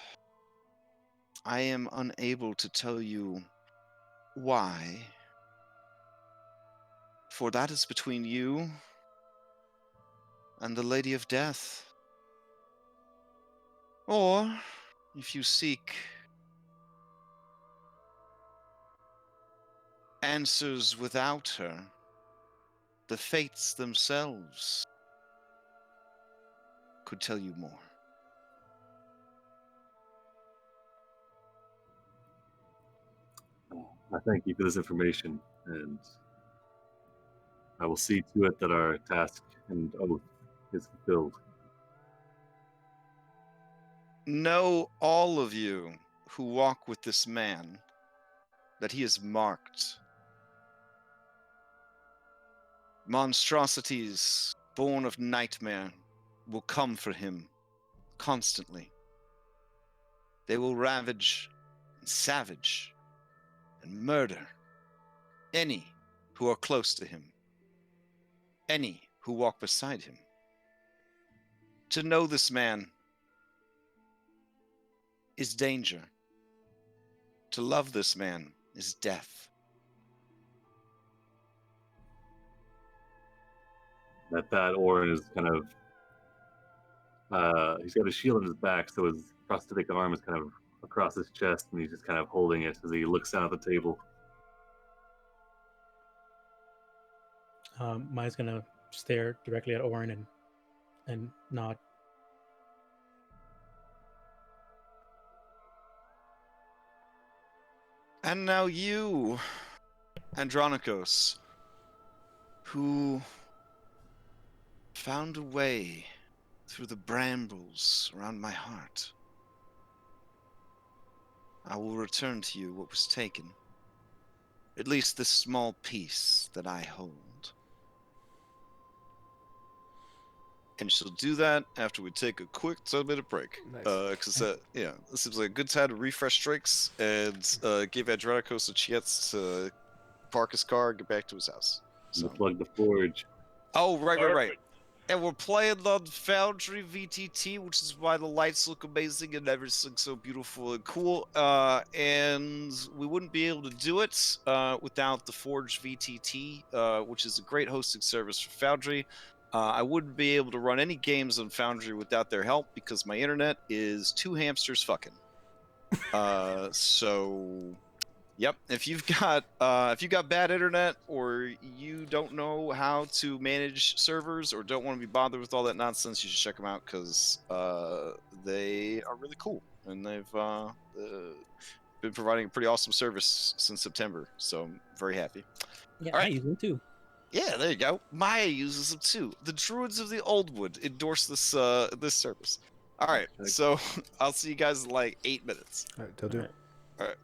I am unable to tell you why, for that is between you and the Lady of Death. Or, if you seek answers without her, the fates themselves could tell you more. I thank you for this information, and I will see to it that our task and oath is fulfilled. Know, all of you who walk with this man, that he is marked. Monstrosities born of nightmare will come for him constantly. They will ravage and savage and murder any who are close to him, any who walk beside him. To know this man is danger. To love this man is death. At that, Orin is kind of he's got a shield on his back, so his prosthetic arm is kind of across his chest, and he's just kind of holding it as he looks down at the table. Maya's gonna stare directly at Orin and nod. And now you, Andronikos, who found a way through the brambles around my heart. I will return to you what was taken. At least this small piece that I hold. And she'll do that after we take a quick 10-minute break. Nice. Because this seems like a good time to refresh drinks and give Andronikos a chance to park his car and get back to his house. And So. plug the forge. Oh, right. Perfect. And we're playing on Foundry VTT, which is why the lights look amazing and everything's so beautiful and cool. And we wouldn't be able to do it without the Forge VTT, which is a great hosting service for Foundry. I wouldn't be able to run any games on Foundry without their help because my internet is 2 hamsters fucking. So... Yep. If you've got bad internet or you don't know how to manage servers or don't want to be bothered with all that nonsense, you should check them out because they are really cool and they've been providing a pretty awesome service since September. So I'm very happy. Yeah, All I right. use them too. Yeah, there you go. Maya uses them too. The Druids of the Oldwood endorse this this service. All right. So I'll see you guys in like 8 minutes. All right, they'll do. All right. All right.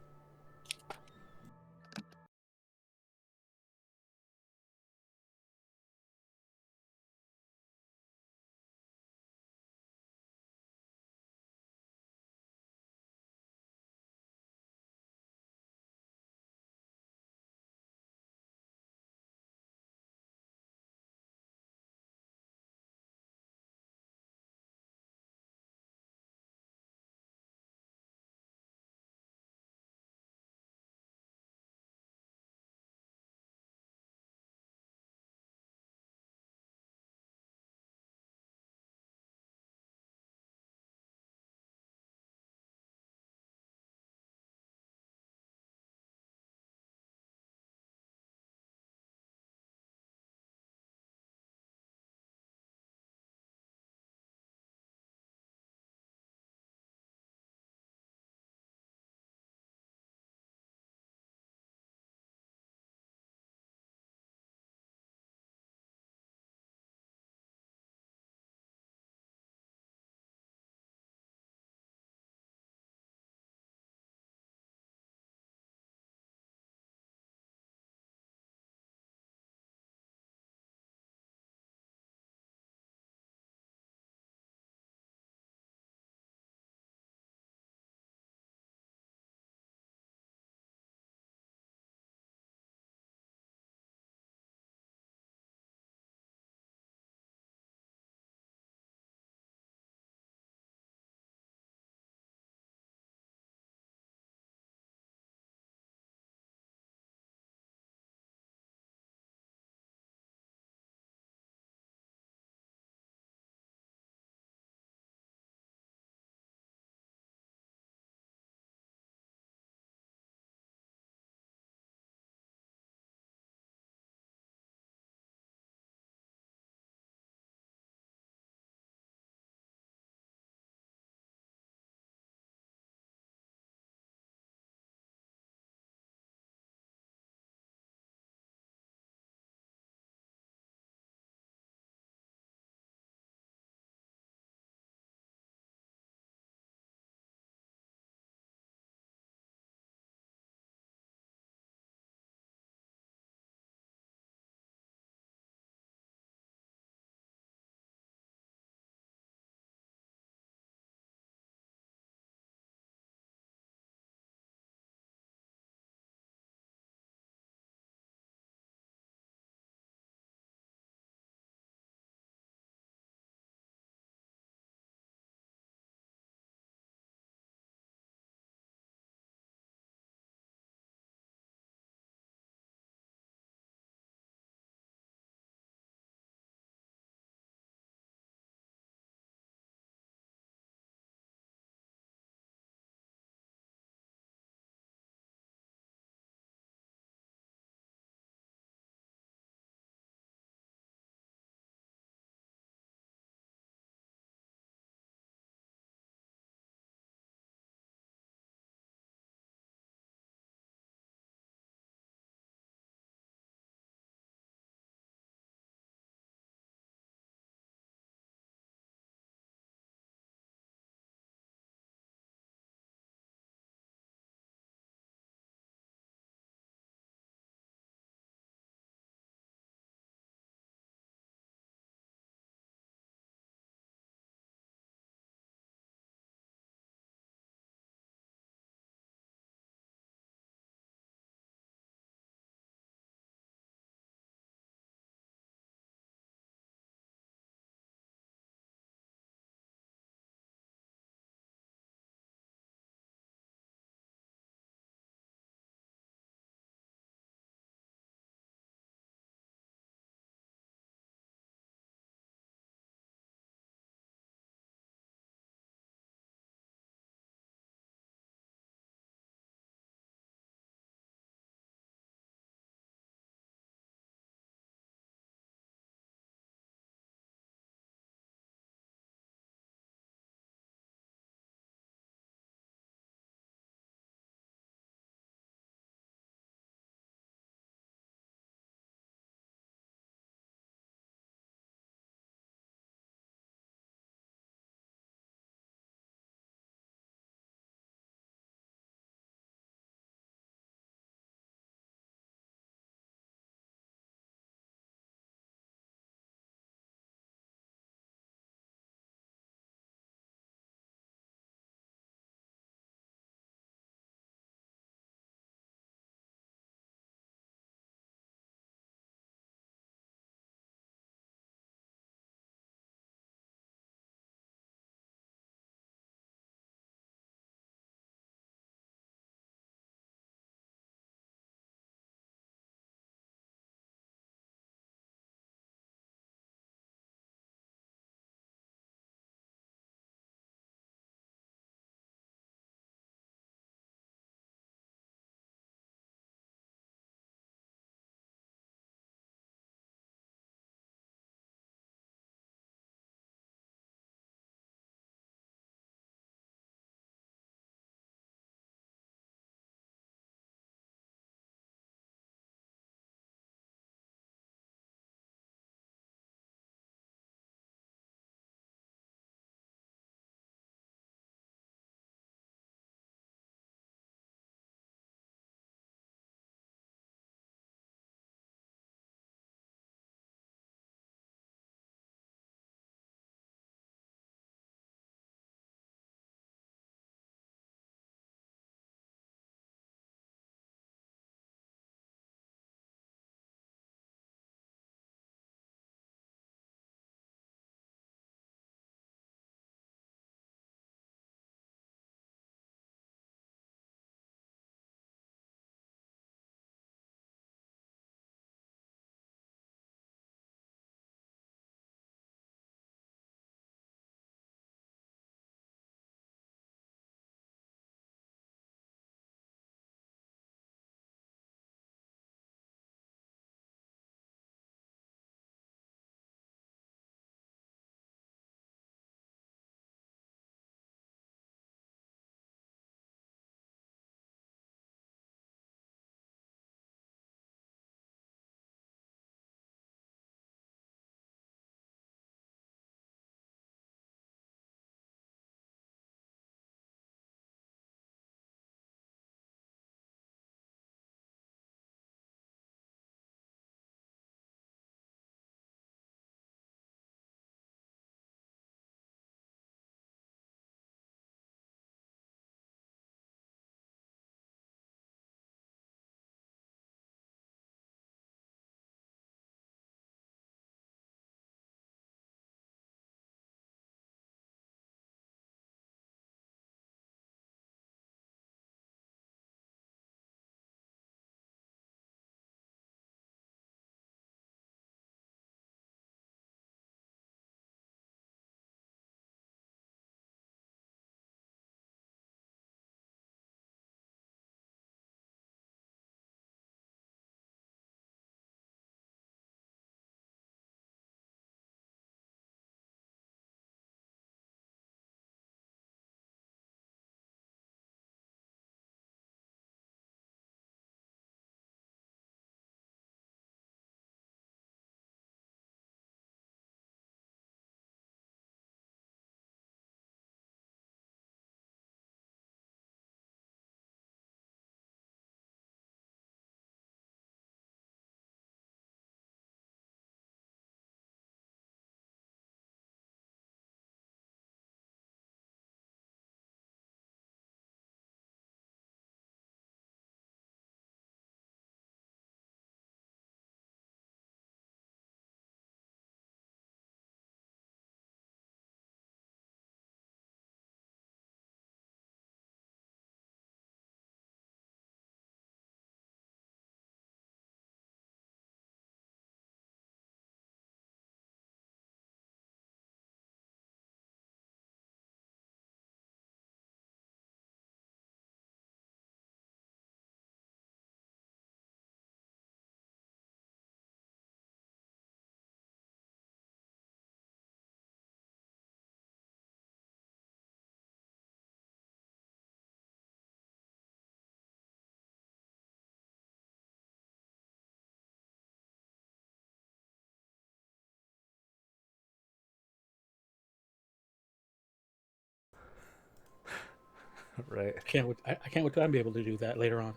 Right. I can't wait till I'm able to do that later on.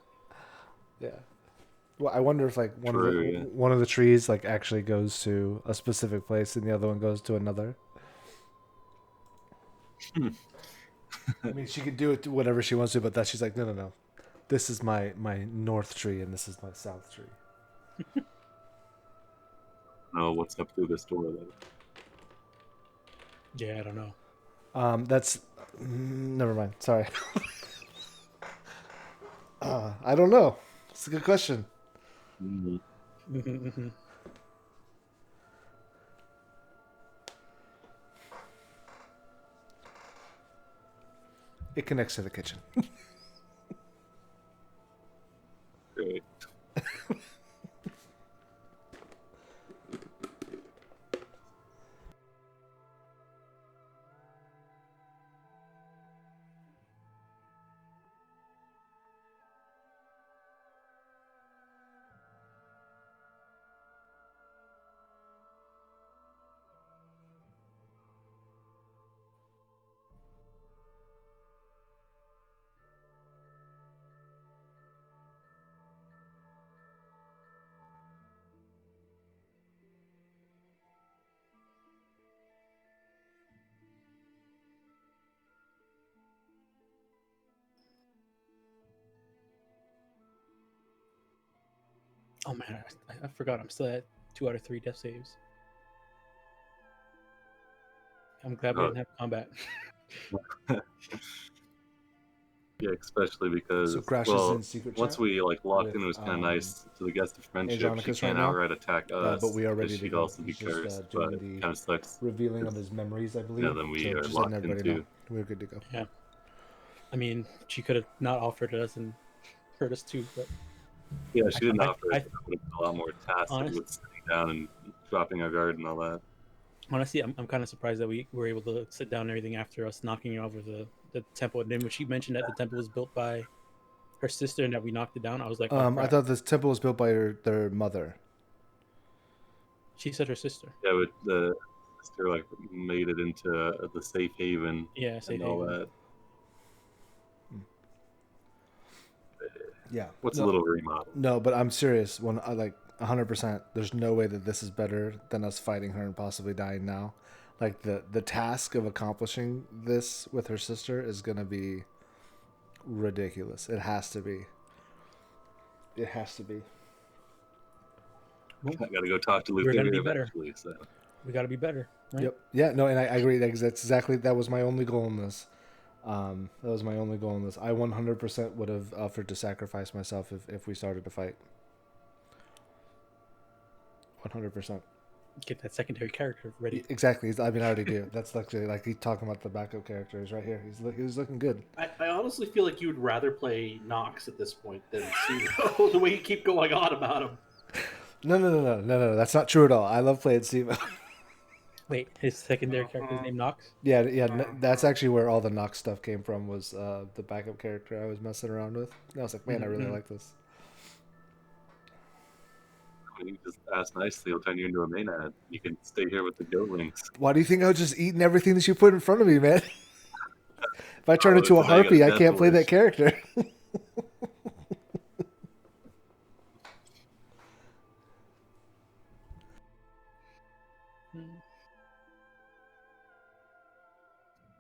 Yeah. Well, I wonder if like True, yeah. one of the trees like actually goes to a specific place and the other one goes to another. I mean, she could do it to whatever she wants to, but she's like, no. This is my north tree and this is my south tree. No, what's up through this door? Then? Yeah, I don't know. That's never mind. Sorry. I don't know. It's a good question. Mm-hmm. It connects to the kitchen. Great. Oh man, I forgot. I'm still at 2 out of 3 death saves. I'm glad we didn't have combat. Yeah, especially because So Crash is in secret once chat we like locked with, in, it was kind of nice to the guest of friendship. She Andronicus can't right now. outright attack us, but we are ready to she'd go. also be He's just, cursed, doing but the it kind of sucks. revealing of his memories, I believe. Yeah, then we are just locked letting everybody into. know. We're good to go. Yeah. I mean, she could have not offered us and hurt us too, but Yeah, she didn't I- offer. I- It would have been a lot more tasks with sitting down and dropping our guard and all that. honestly, I'm kind of surprised that we were able to sit down and everything after us knocking over the temple. And then when she mentioned that the temple was built by her sister and that we knocked it down, I was like, oh, I crap. thought this temple was built by their mother. She said her sister. Yeah, but the sister like made it into the safe haven. Yeah, safe and all haven. that. Yeah. What's no, a little remodel? No, but I'm serious. When I like 100%, there's no way that this is better than us fighting her and possibly dying now. Like the task of accomplishing this with her sister is gonna be ridiculous. It has to be. It has to be. I gotta go talk to We're Luther gonna be better. eventually. So We got to be better. Right? Yep. Yeah. No, and I agree. That's exactly that was my only goal in this. That was my only goal in this. I 100% would have offered to sacrifice myself if we started to fight. 100%. Get that secondary character ready. Exactly. I mean, I already do. That's actually like he's talking about the backup characters right here. He's looking good. I honestly feel like you would rather play Nox at this point than Simo, the way you keep going on about him. No. That's not true at all. I love playing Simo. Wait, his secondary character is named Nox? Yeah. That's actually where all the Nox stuff came from. Was the backup character I was messing around with. And I was like, man, I really like this. you just ask nicely, he'll turn you into a maenad. You can stay here with the goatlings. Why do you think I was just eating everything that you put in front of me, man? If I turn into a so now you got harpy, a I death can't play wish. that character.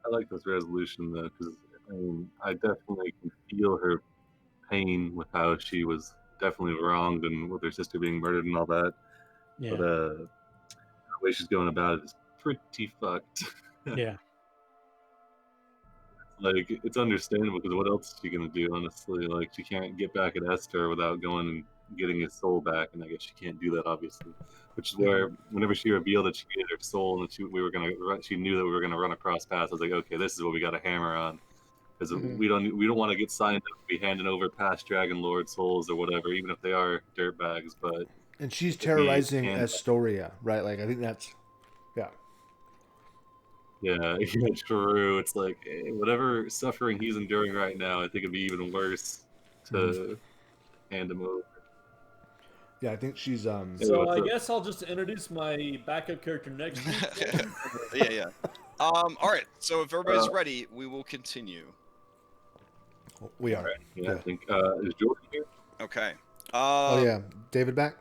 I like this resolution though, because I mean, I definitely can feel her pain with how she was definitely wronged and with her sister being murdered and all that. Yeah. But the way she's going about it is pretty fucked. Yeah. Like, it's understandable because what else is she gonna do? Honestly, like she can't get back at Esther without going and getting his soul back, and I guess she can't do that obviously. Which is where, whenever she revealed that she needed her soul and that she knew that we were gonna run across paths, I was like, okay, this is what we got to hammer on, because we don't want to get signed up to be handing over past Dragonlord souls or whatever, even if they are dirtbags. But And she's if we terrorizing can- Astoria, right? Like, I think that's... Yeah, true. It's like whatever suffering he's enduring right now, I think it'd be even worse to hand him over. Yeah, I think she's... Yeah, So what's I up? guess I'll just introduce my backup character next week. Yeah. All right. So if everybody's ready, we will continue. We are. Yeah, I Good. think is Jordan here? Okay. Oh yeah, David back.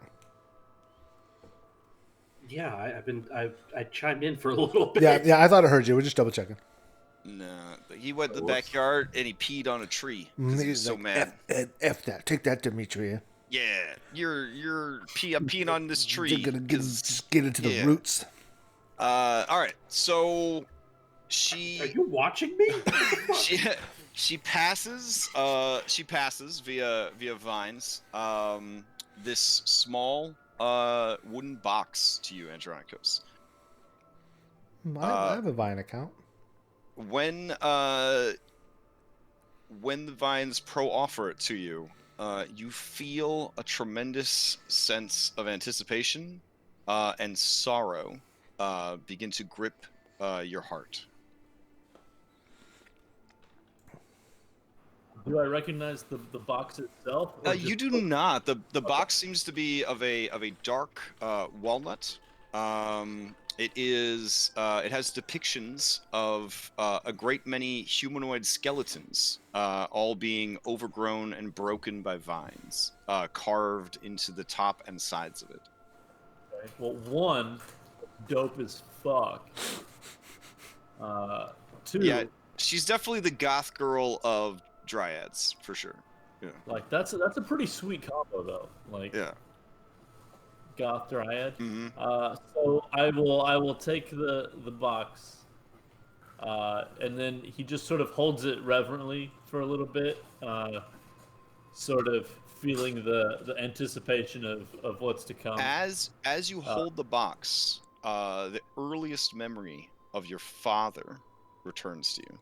Yeah, I chimed in for a little bit. Yeah. I thought I heard you. We're just double checking. No, he went to the Whoops. backyard and he peed on a tree because he was so mad. F that. Take that, Demetria. Yeah, I'm peeing on this tree. You're gonna just get into the yeah. roots. All right. So Are she you watching me? she passes via vines this small wooden box to you, Andronicos. I have a Vine account. When the vines offer it to you, you feel a tremendous sense of anticipation and sorrow begin to grip your heart. Do I recognize the box itself? or You just- do not. The box seems to be of a dark walnut. It has depictions of a great many humanoid skeletons, all being overgrown and broken by vines, carved into the top and sides of it. Okay. Well, one, dope as fuck. Two, Yeah, she's definitely the goth girl of dryads for sure. Yeah. like that's a pretty sweet combo though. Like Yeah. goth dryad. hmm So I will take the box, and then he just sort of holds it reverently for a little bit, sort of feeling the anticipation of what's to come. As you hold the box, the earliest memory of your father returns to you.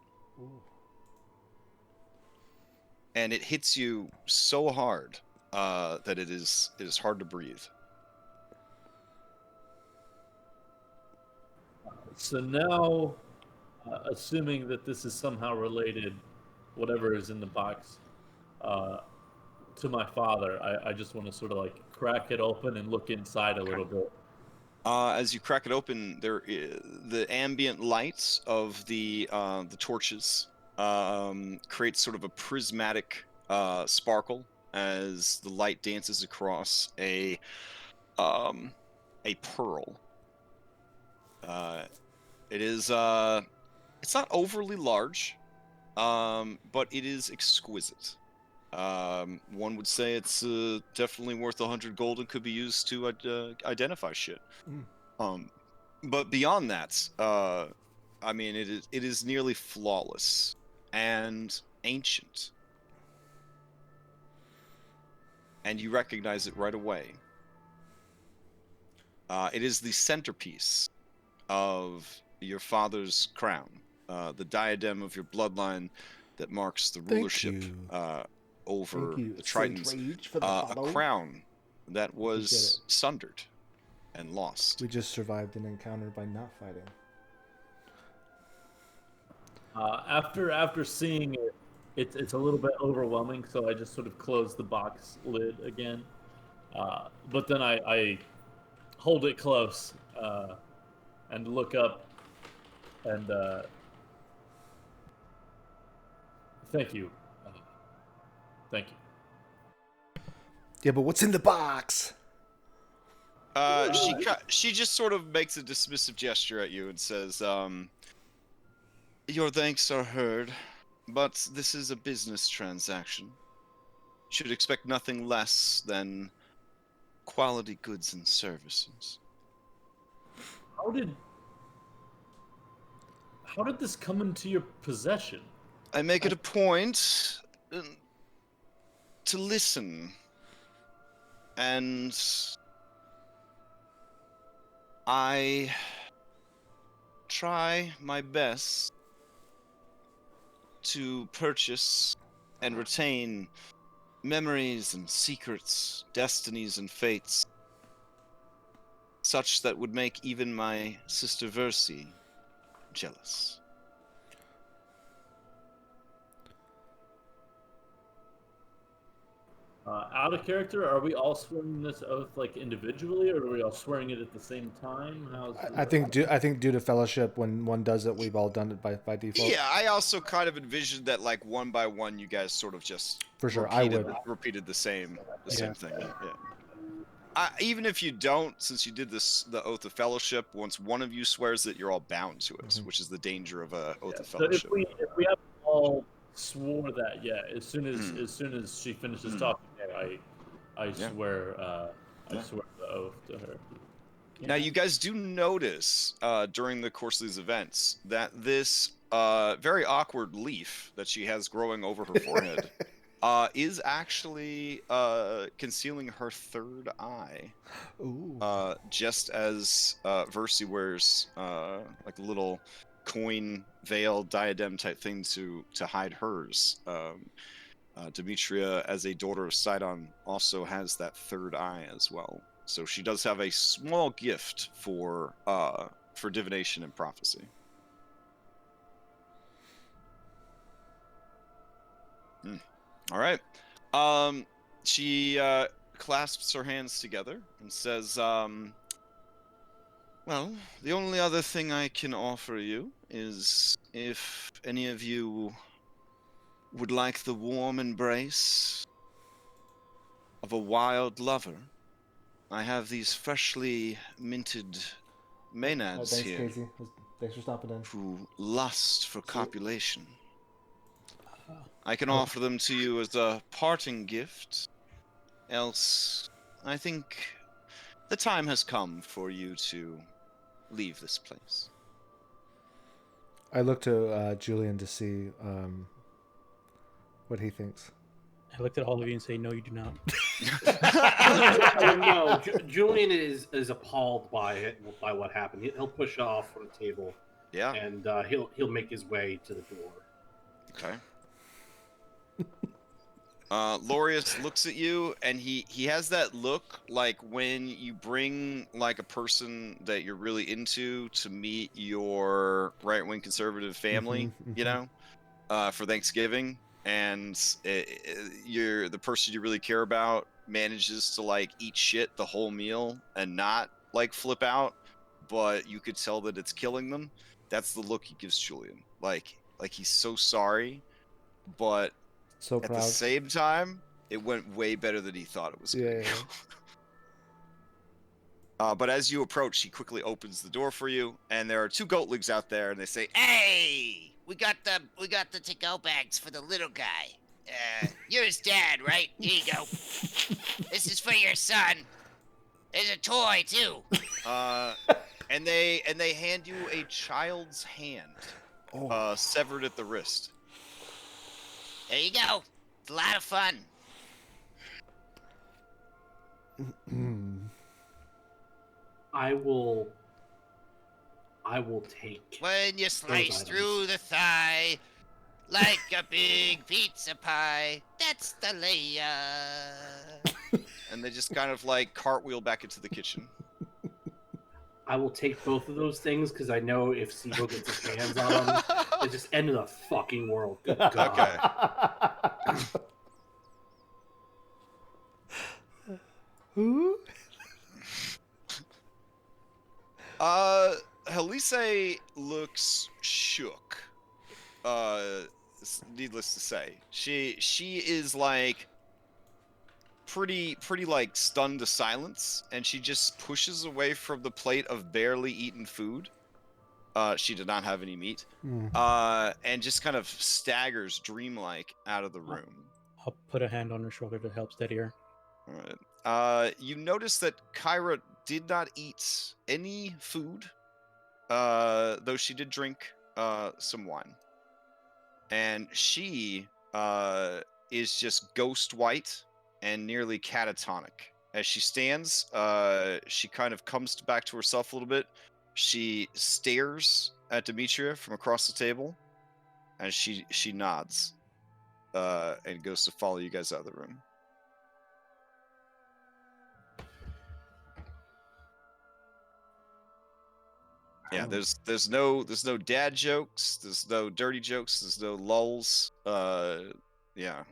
And it hits you so hard that it is hard to breathe. So now, assuming that this is somehow related, whatever is in the box, to my father, I just want to sort of like crack it open and look inside a little bit. As you crack it open, the ambient lights of the torches creates sort of a prismatic sparkle as the light dances across a pearl. It is it's not overly large, but it is exquisite. One would say it's definitely worth 100 gold and could be used to identify shit. But beyond that, I mean, it is nearly flawless and ancient, and you recognize it right away. It is the centerpiece of your father's crown, the diadem of your bloodline that marks the rulership over the Tritons. A crown that was sundered and lost. We just survived an encounter by not fighting. After seeing it, it's a little bit overwhelming, so I just sort of close the box lid again. But then I hold it close and look up and thank you. Thank you. Yeah, but what's in the box? She just sort of makes a dismissive gesture at you and says, "Your thanks are heard, but this is a business transaction. Should expect nothing less than quality goods and services." How did this come into your possession? I make it a point to listen, and I try my best to purchase and retain memories and secrets, destinies and fates, such that would make even my sister Versi jealous. out of character, are we all swearing this oath like individually, or are we all swearing it at the same time? I think due to fellowship, when one does it, we've all done it by default. Yeah, I also kind of envisioned that like one by one, you guys sort of just For sure, repeated the same Yeah. thing. Yeah. Even if you don't, since you did the oath of fellowship, once one of you swears it, you're all bound to it, which is the danger of a oath of So fellowship. if we have all swore that, as soon as she finishes talking, I swear I swear the oath to her. Now, you guys do notice during the course of these events that this very awkward leaf that she has growing over her forehead is actually concealing her third eye. Ooh. Just as Versi wears like a little coin veil diadem type thing to hide hers. Demetria, as a daughter of Sidon, also has that third eye as well. So she does have a small gift for divination and prophecy. All right. She clasps her hands together and says, well, the only other thing I can offer you is if any of you would like the warm embrace of a wild lover, I have these freshly minted maenads thanks, here Casey. Thanks for stopping in. who lust for copulation. I can offer them to you as a parting gift, else I think the time has come for you to leave this place. I look to Julian to see what he thinks. I looked at all of you and say, no, you do not. No, Julian is appalled by what happened. He'll push off from the table. Yeah. And he'll make his way to the door. Okay. Lorius looks at you, and he has that look like when you bring like a person that you're really into to meet your right-wing conservative family, you know, for Thanksgiving, and the person you really care about manages to like eat shit the whole meal and not like flip out, but you could tell that it's killing them. That's the look he gives Julian. Like he's so sorry, but so at proud. the same time, it went way better than he thought it was going to go. But as you approach, he quickly opens the door for you, and there are two goatlings out there, and they say, Hey, we got the to-go bags for the little guy. You're his dad, right? Here you go. This is for your son. There's a toy too. and they hand you a child's hand, severed at the wrist. There you go. It's a lot of fun. I will take. When you slice through the thigh, like a big pizza pie, that's Thylea. And they just kind of like cartwheel back into the kitchen. I will take both of those things because I know if Sibo gets his hands on them, it just end of the fucking world. Good God. Okay. Who? Helise looks shook. Needless to say, she is like pretty like stunned to silence, and she just pushes away from the plate of barely eaten food. She did not have any meat. And just kind of staggers dreamlike out of the room. I'll put a hand on her shoulder to help steady her. All right. You notice that Kyra did not eat any food, though she did drink some wine. And she is just ghost white and nearly catatonic. As she stands, she kind of comes back to herself a little bit. She stares at Demetria from across the table, and she nods and goes to follow you guys out of the room. Yeah, there's no dad jokes, there's no dirty jokes, there's no lulls. Yeah,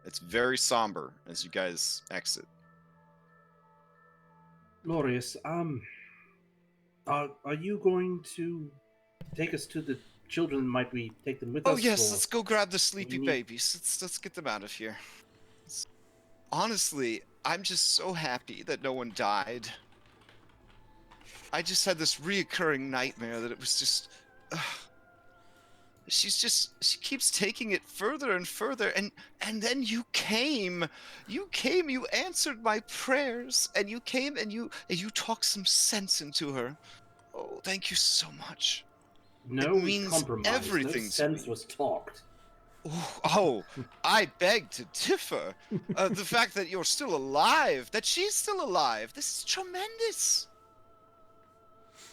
It's very somber as you guys exit. Glorious, are you going to take us to the children? Might we take them with us? Oh yes, or- let's go grab the sleepy need- babies. Let's get them out of here. Honestly, I'm just so happy that no one died. I just had this reoccurring nightmare that it was just... she keeps taking it further and further, and then you came. You answered my prayers, and you came and you talked some sense into her. Oh, thank you so much. No It means compromise. everything No to sense me. was talked. Oh, I beg to differ. The fact that you're still alive, that she's still alive, this is tremendous.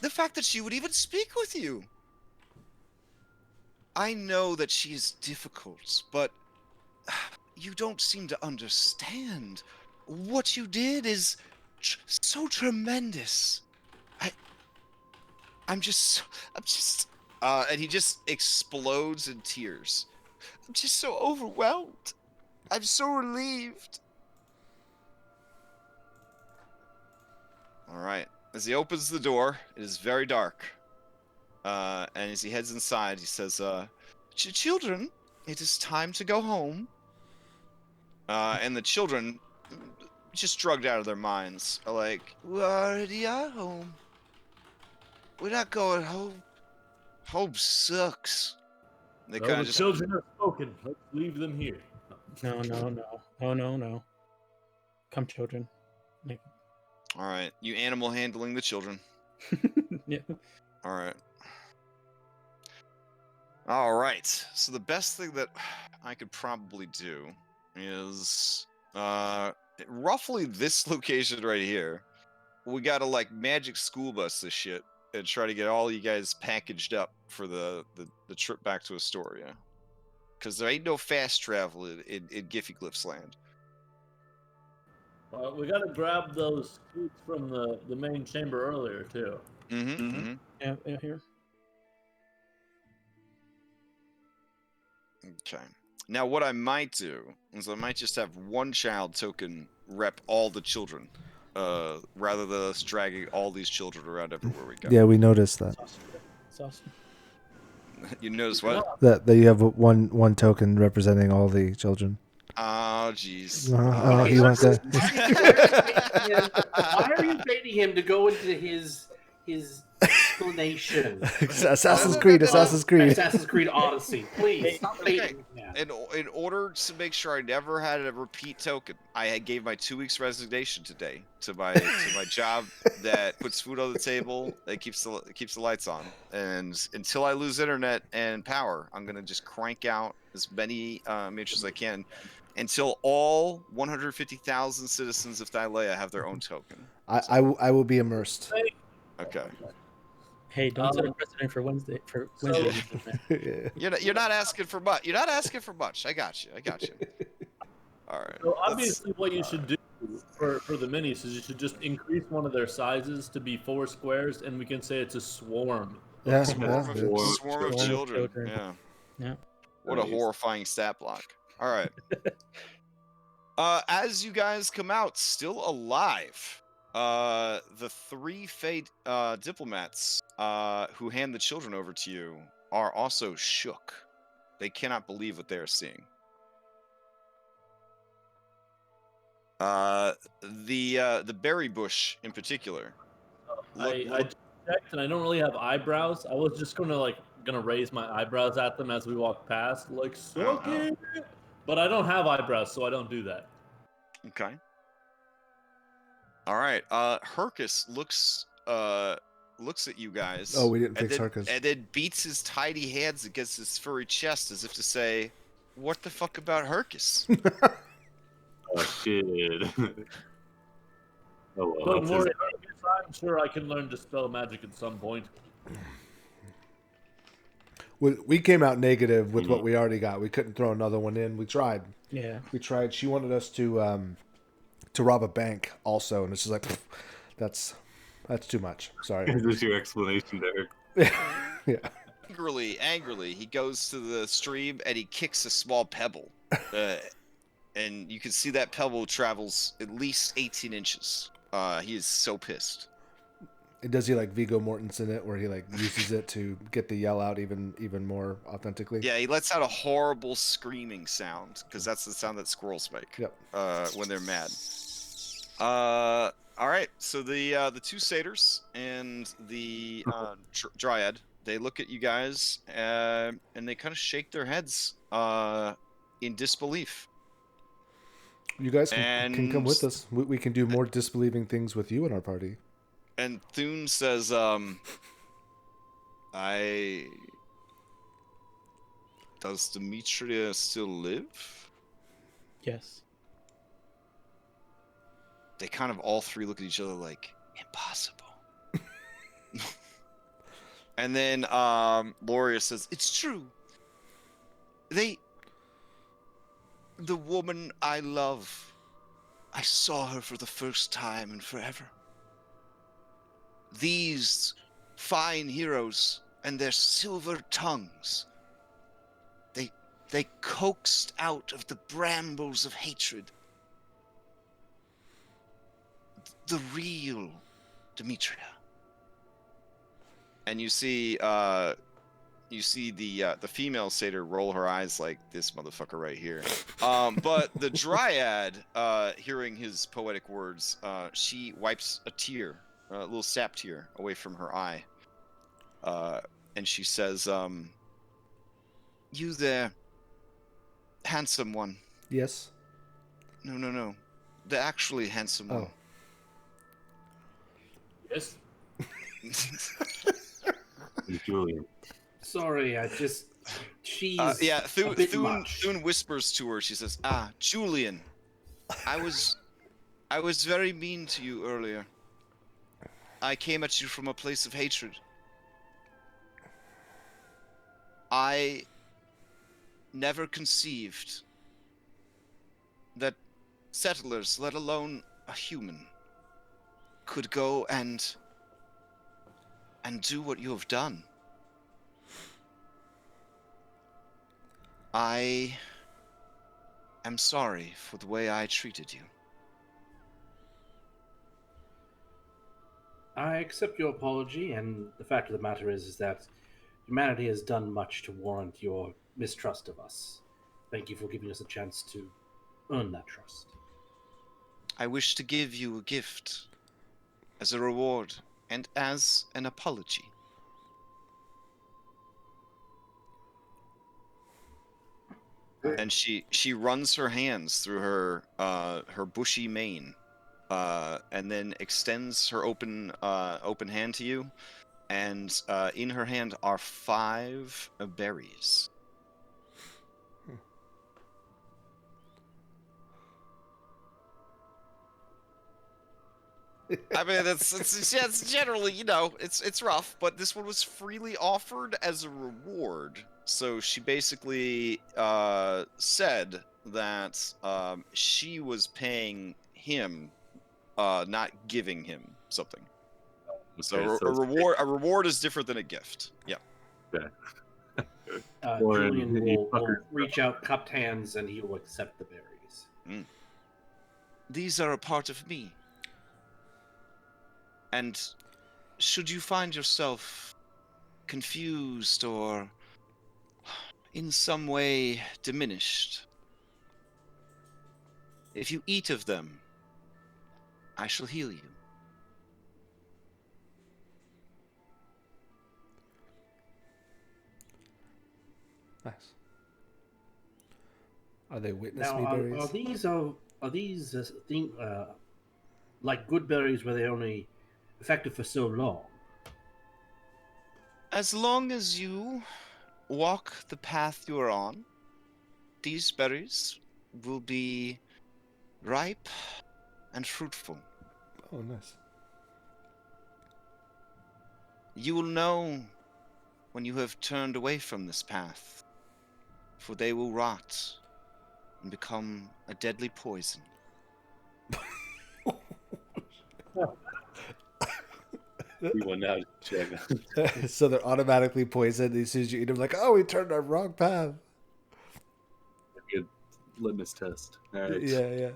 The fact that she would even speak with you. I know that she is difficult, but you don't seem to understand. What you did is so tremendous. I'm just, and he just explodes in tears. I'm just so overwhelmed. I'm so relieved. All right. As he opens the door, it is very dark. And as he heads inside, he says, children, it is time to go home. And the children, just drugged out of their minds, are like, we already are home. We're not going home. Home sucks. They Well, kind the of just... children have spoken. Let's leave them here. No. Oh, no. Come, children. Like, All right. You animal handling the children. yeah. All right. All right. So the best thing that I could probably do is roughly this location right here. We gotta like magic school bus this shit and try to get all you guys packaged up for the trip back to Astoria. Because there ain't no fast travel in Giffyglyphs land. We got to grab those suits from the main chamber earlier, too. Yeah, here. Okay. Now what I might do is I might just have one child token rep all the children. Rather than us dragging all these children around everywhere we go. Yeah, we noticed that. It's awesome. You notice what? That you have one token representing all the children. Oh, jeez. Oh, he wants to. Why are you baiting him to go into his explanation? Assassin's Creed. Assassin's Creed Odyssey. Please stop Okay. baiting him. In order to make sure I never had a repeat token, I gave my 2 weeks resignation today to my job that puts food on the table, that keeps the lights on, and until I lose internet and power, I'm gonna just crank out as many miniatures as I can until all 150,000 citizens of Thylea have their own token. I will be immersed. Okay. Hey, don't set a precedent for Wednesday. Yeah. You're not asking for much. You're not asking for much. I got you. All right. So obviously, what you should do for the minis is you should just increase one of their sizes to be 4 squares, and we can say it's a swarm. Yeah, Swarm of Swarm of children. children. Yeah. What a horrifying stat block. All right. As you guys come out still alive, the 3 fate diplomats who hand the children over to you are also shook. They cannot believe what they are seeing. The berry bush in particular. I checked, and I don't really have eyebrows. I was just gonna raise my eyebrows at them as we walk past, like suck it. But I don't have eyebrows, so I don't do that. Okay. All right. Hercus looks at you guys. Oh, we didn't fix Hercus. And then beats his tiny hands against his furry chest as if to say, "What the fuck about Hercus?" Oh shit. Oh well. Don't worry, I'm sure I can learn to spell magic at some point. We came out negative with what we already got. We couldn't throw another one in. We tried. Yeah. We tried. She wanted us to rob a bank also, and it's just like, that's too much. Sorry. Is this your explanation, Derek? Yeah. Angrily, he goes to the stream and he kicks a small pebble. and you can see that pebble travels at least 18 inches. He is so pissed. And does he like Viggo Mortensen it, where he like uses it to get the yell out even more authentically? Yeah, he lets out a horrible screaming sound, because that's the sound that squirrels make. Yep. When they're mad. All right. So the two satyrs and the dryad, they look at you guys, and they kind of shake their heads in disbelief. You guys can come with us. We can do more disbelieving things with you in our party. And Thune says, does Demetria still live? Yes. They kind of all three look at each other like, impossible. And then Loria says, it's true. The woman I love, I saw her for the first time in forever. These fine heroes and their silver tongues, they coaxed out of the brambles of hatred the real Demetria. And you see the female satyr roll her eyes like this motherfucker right here. But the dryad, hearing his poetic words, she wipes a tear, a little sap tear, away from her eye. And she says, you there, handsome one. Yes. No. The actually handsome one. Yes. Julian. Sorry, she's yeah, a bit much. Thune whispers to her. She says, Julian, I was very mean to you earlier. I came at you from a place of hatred. I never conceived that settlers, let alone a human, could go and do what you have done. I am sorry for the way I treated you. I accept your apology, and the fact of the matter is that humanity has done much to warrant your mistrust of us. Thank you for giving us a chance to earn that trust. I wish to give you a gift as a reward and as an apology. And she runs her hands through her bushy mane, and then extends her open hand to you, and in her hand are 5 berries. I mean, it's generally, it's rough, but this one was freely offered as a reward. So she basically said that she was paying him, not giving him something. So a reward is different than a gift. Yeah. Okay. Julian will reach out, cupped hands, and he will accept the berries. These are a part of me. And should you find yourself confused or in some way diminished, if you eat of them, I shall heal you. Nice. Are they witness me Now, berries? are these like good berries where they're only effective for so long? As long as you walk the path you are on, these berries will be ripe and fruitful. Oh, nice. You will know when you have turned away from this path, for they will rot and become a deadly poison. We went out to check. So they're automatically poisoned as soon as you eat them. Like, oh, we turned our wrong path. litmus test. All right. Yeah.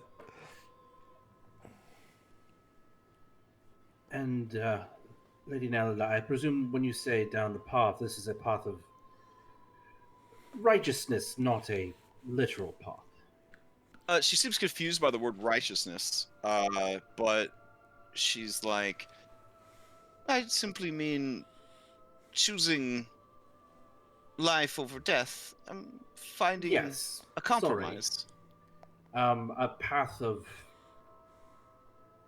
And, Lady Nalala, I presume when you say down the path, this is a path of righteousness, not a literal path. She seems confused by the word righteousness, but she's like, I simply mean choosing life over death. I'm finding Yes. a compromise. A path of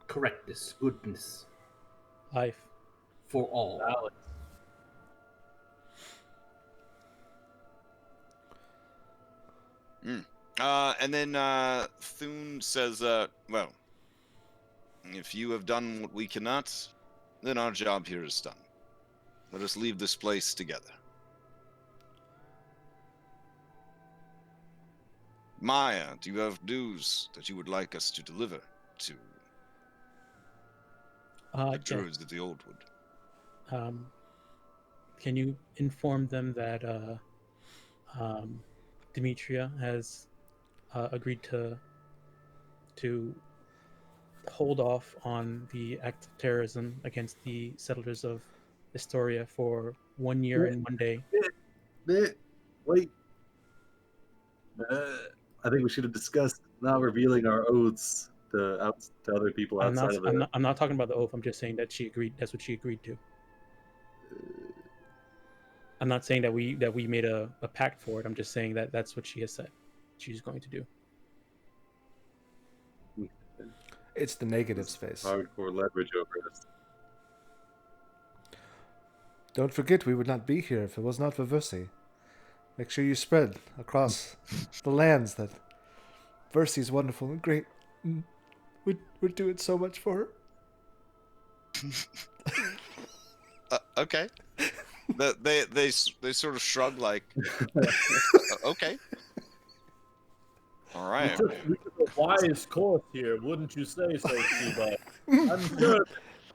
correctness, goodness Life. for all. Alex. And then Thune says, well, if you have done what we cannot, then our job here is done. Let us leave this place together. Maya, do you have news that you would like us to deliver to the Yeah. druids of the Old Wood? Can you inform them that Demetria has agreed to hold off on the act of terrorism against the settlers of Astoria for 1 year and 1 day? Wait. I think we should have discussed not revealing our oaths to other people outside of the. I'm not talking about the oath. I'm just saying that she agreed. That's what she agreed to. I'm not saying that we made a pact for it. I'm just saying that that's what she has said she's going to do. It's the negative space. Hardcore leverage over us. Don't forget, we would not be here if it was not for Versi. Make sure you spread across the lands that Versi's wonderful and great. We're doing so much for her. Okay. They sort of shrug like, okay. All right. We took a wise course here, wouldn't you say so, Shiba? I'm sure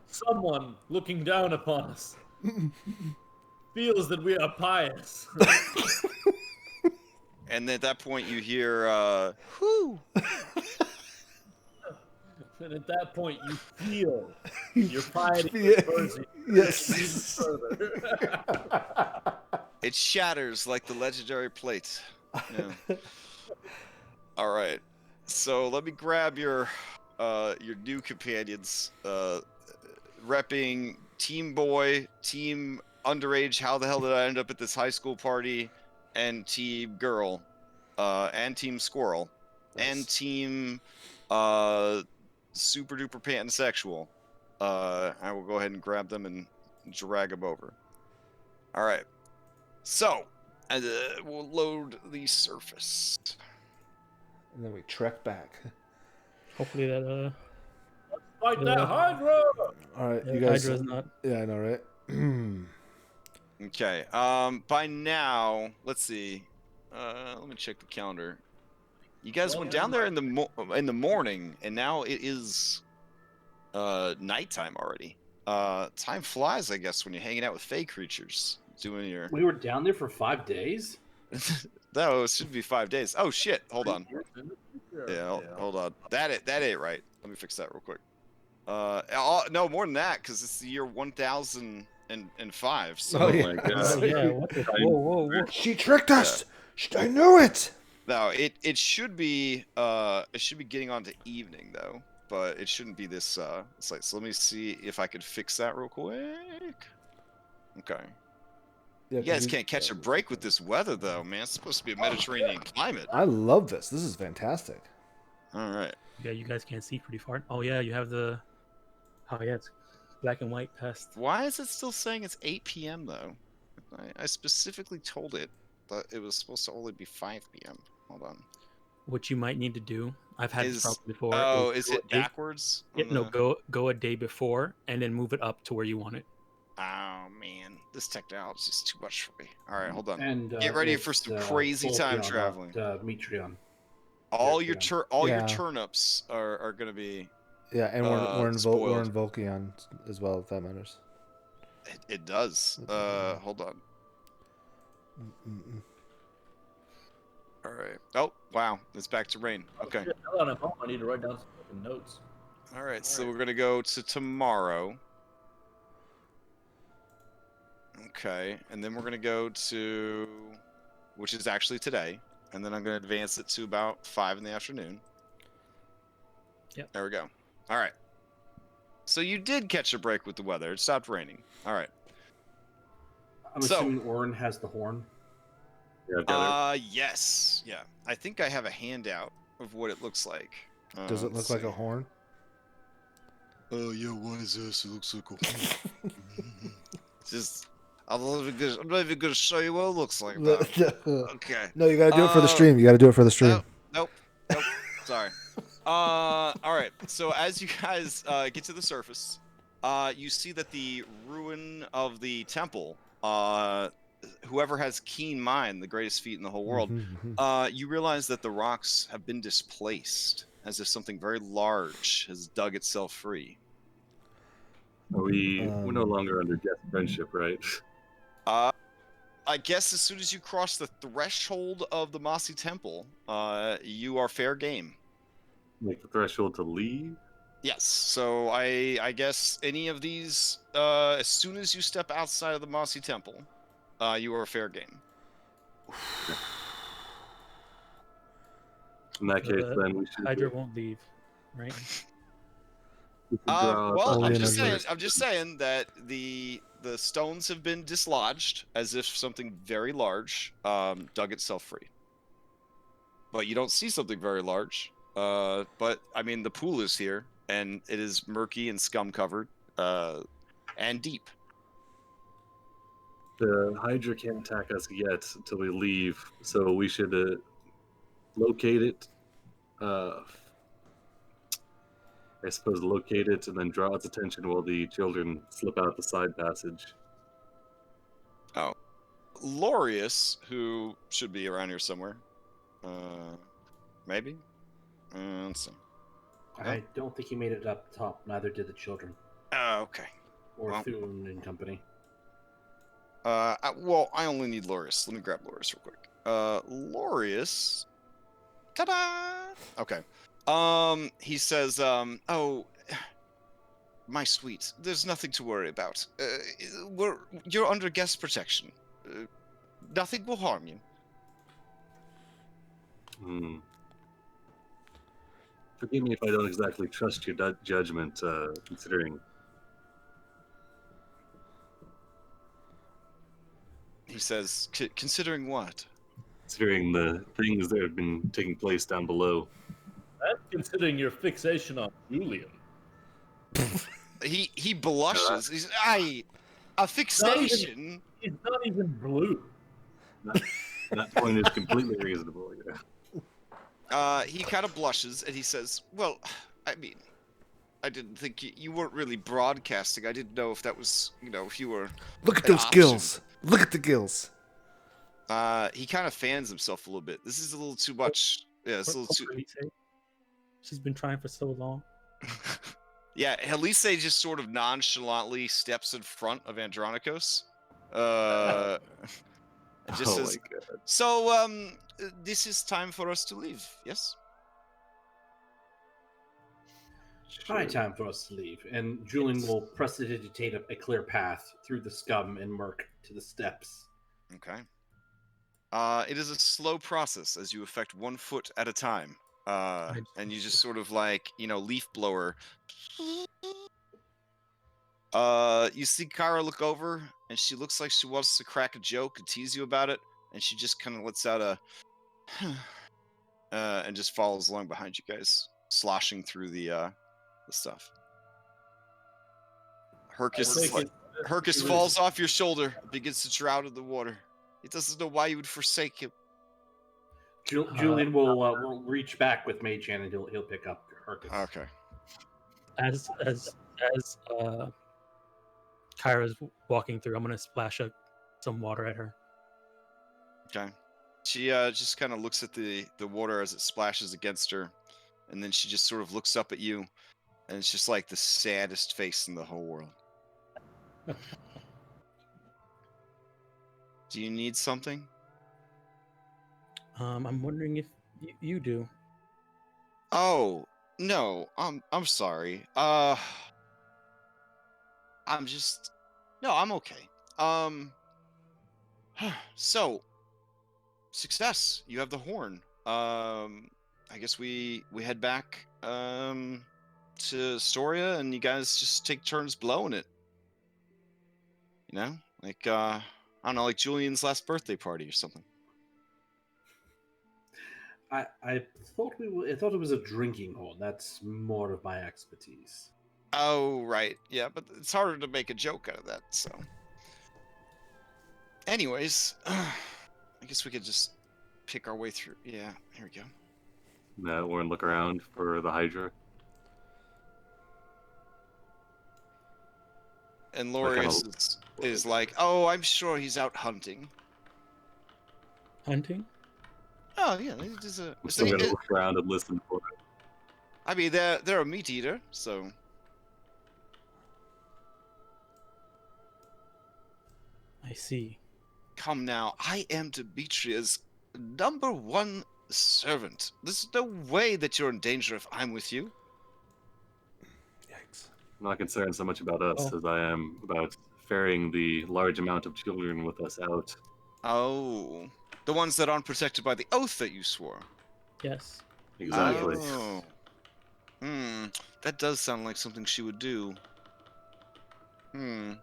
someone looking down upon us feels that we are pious. And at that point, you hear, whoo. And at that point, you feel your piety yes. even further. It shatters like the legendary plate. Yeah. All right. So let me grab your new companions, repping Team Boy, Team Underage. How the hell did I end up at this high school party? And Team Girl, and Team Squirrel, and Team Super Duper Pansexual. I will go ahead and grab them and drag them over. All right. So, we'll load the surface. And then we trek back. Hopefully that Let's fight that Hydra! All right, you guys. Hydra's not. Yeah, I know, right? Okay. By now, let's see. Let me check the calendar. You guys went down there in the morning, and now it is nighttime already. Time flies, I guess, when you're hanging out with fey creatures, doing your. We were down there for 5 days? No, it should be 5 days. Oh shit! Hold on. Yeah, hold on. That ain't right. Let me fix that real quick. No, more than that, because it's the year 1005. So. Oh my God. Yeah. What the, whoa. She tricked us. I knew it. No, it should be getting on to evening though, but it shouldn't be this site. So let me see if I could fix that real quick. Okay. Yeah, You guys can't catch a break with this weather though, man. It's supposed to be a Mediterranean climate. I love this. This is fantastic. All right. Yeah, you guys can't see pretty far. Oh yeah, you have the. Oh yeah, it's black and white past. Why is it still saying it's 8 p.m. though? I specifically told it that it was supposed to only be 5 p.m. Hold on. What you might need to do, I've had this problem before. Oh, is go it a day- backwards? Yeah, no, go a day before and then move it up to where you want it. Oh man, this technology is too much for me. All right, hold on. And Get ready for some crazy time traveling. Metreon. All your Yeah. turnips are gonna be. Yeah, and we're in spoiled. Volkion as well, if that matters. It does. Hold on. All right. Oh, wow. It's back to rain. Okay. Shit, now that I'm home, I need to write down some fucking notes. All right. So we're gonna go to tomorrow. Okay, and then we're gonna go to, which is actually today, and then I'm gonna advance it to about 5 in the afternoon. Yep. There we go. All right. So you did catch a break with the weather. It stopped raining. All right. I'm So- assuming Orin has the horn. Yeah, I've got Yes. Yeah. I think I have a handout of what it looks like. Does it let's look like see. a horn? Oh yeah, what is this? It looks like a horn. Just, I'm not even gonna show you what it looks like. Though. Okay. No, you gotta do it for the stream. You gotta do it for the stream. Nope. Sorry. All right. So as you guys get to the surface, you see that the ruin of the temple. Whoever has keen mind, the greatest feat in the whole world, you realize that the rocks have been displaced, as if something very large has dug itself free. we're no longer under guest friendship, right? I guess as soon as you cross the threshold of the Mossy Temple, you are fair game. Like the threshold to leave. Yes. So I guess any of these, as soon as you step outside of the Mossy Temple, you are fair game. In that case, The then we should. Hydra won't leave, right? we should draw Well, only I'm in just a- saying. I'm just saying that the stones have been dislodged, as if something very large dug itself free. But you don't see something very large. But I mean, the pool is here, and it is murky and scum covered, and deep. The Hydra can't attack us yet until we leave, so we should locate it. I suppose locate it and then draw its attention while the children slip out the side passage. Lorius, who should be around here somewhere, maybe. Let's see. I don't think he made it up top. Neither did the children Okay. or Well. Thune and company. Well, I only need Lorius. Let me grab Lorius real quick. Lorius. Ta-da! Okay. He says, oh, my sweet, there's nothing to worry about. You're under guest protection. Nothing will harm you. Forgive me if I don't exactly trust your judgment, considering He says, considering what? the things that have been taking place down below. That's considering your fixation on Julian. He blushes. He's a fixation. He's not even blue. That point is completely reasonable. Yeah. He kind of blushes and he says, well, I mean, I didn't think you weren't really broadcasting. I didn't know if that was, if you were. Look at an those option." gills. Look at the gills. He kind of fans himself a little bit. This is a little too much. Yeah, it's a little too. She's been trying for so long. Yeah, Helise just sort of nonchalantly steps in front of Andronikos. Just says, my God. so, this is time for us to leave, yes? High time for us to leave, and Julian will prestidigitate a clear path through the scum and murk to the steps. Okay. It is a slow process as you effect 1 foot at a time. And you just sort of like, leaf blower. You see Kyra look over, and she looks like she wants to crack a joke and tease you about it, and she just kind of lets out a and just follows along behind you guys, sloshing through the stuff. Hercus falls off your shoulder, begins to drown in the water. He doesn't know why you would forsake him. Julian will reach back with Mage Hand and he'll pick up Hercus. Okay. As Kyra's walking through, I'm gonna splash some water at her. Okay. She just kind of looks at the water as it splashes against her, and then she just sort of looks up at you, and it's just like the saddest face in the whole world. Do you need something? I'm wondering if you do. Oh, no. I'm sorry. I'm just No, I'm okay. Um so, success. You have the horn. I guess we head back to Storia and you guys just take turns blowing it. You know? Like I don't know, like Julian's last birthday party or something. I thought I thought it was a drinking horn. That's more of my expertise. Oh, right. Yeah, but it's harder to make a joke out of that, so. Anyways, I guess we could just pick our way through. Yeah, here we go. Orin look around for the Hydra. And kinda- Lorius is like, oh, I'm sure he's out hunting. Hunting? Oh, yeah, he's a. I'm still gonna look around and listen for it. I mean, they're a meat eater, so. I see. Come now, I am Demetria's #1 servant. There's no way that you're in danger if I'm with you. Yikes. I'm not concerned so much about us Oh. as I am about ferrying the large amount of children with us out. Oh, the ones that aren't protected by the oath that you swore. Yes. Exactly. Oh. That does sound like something she would do. We didn't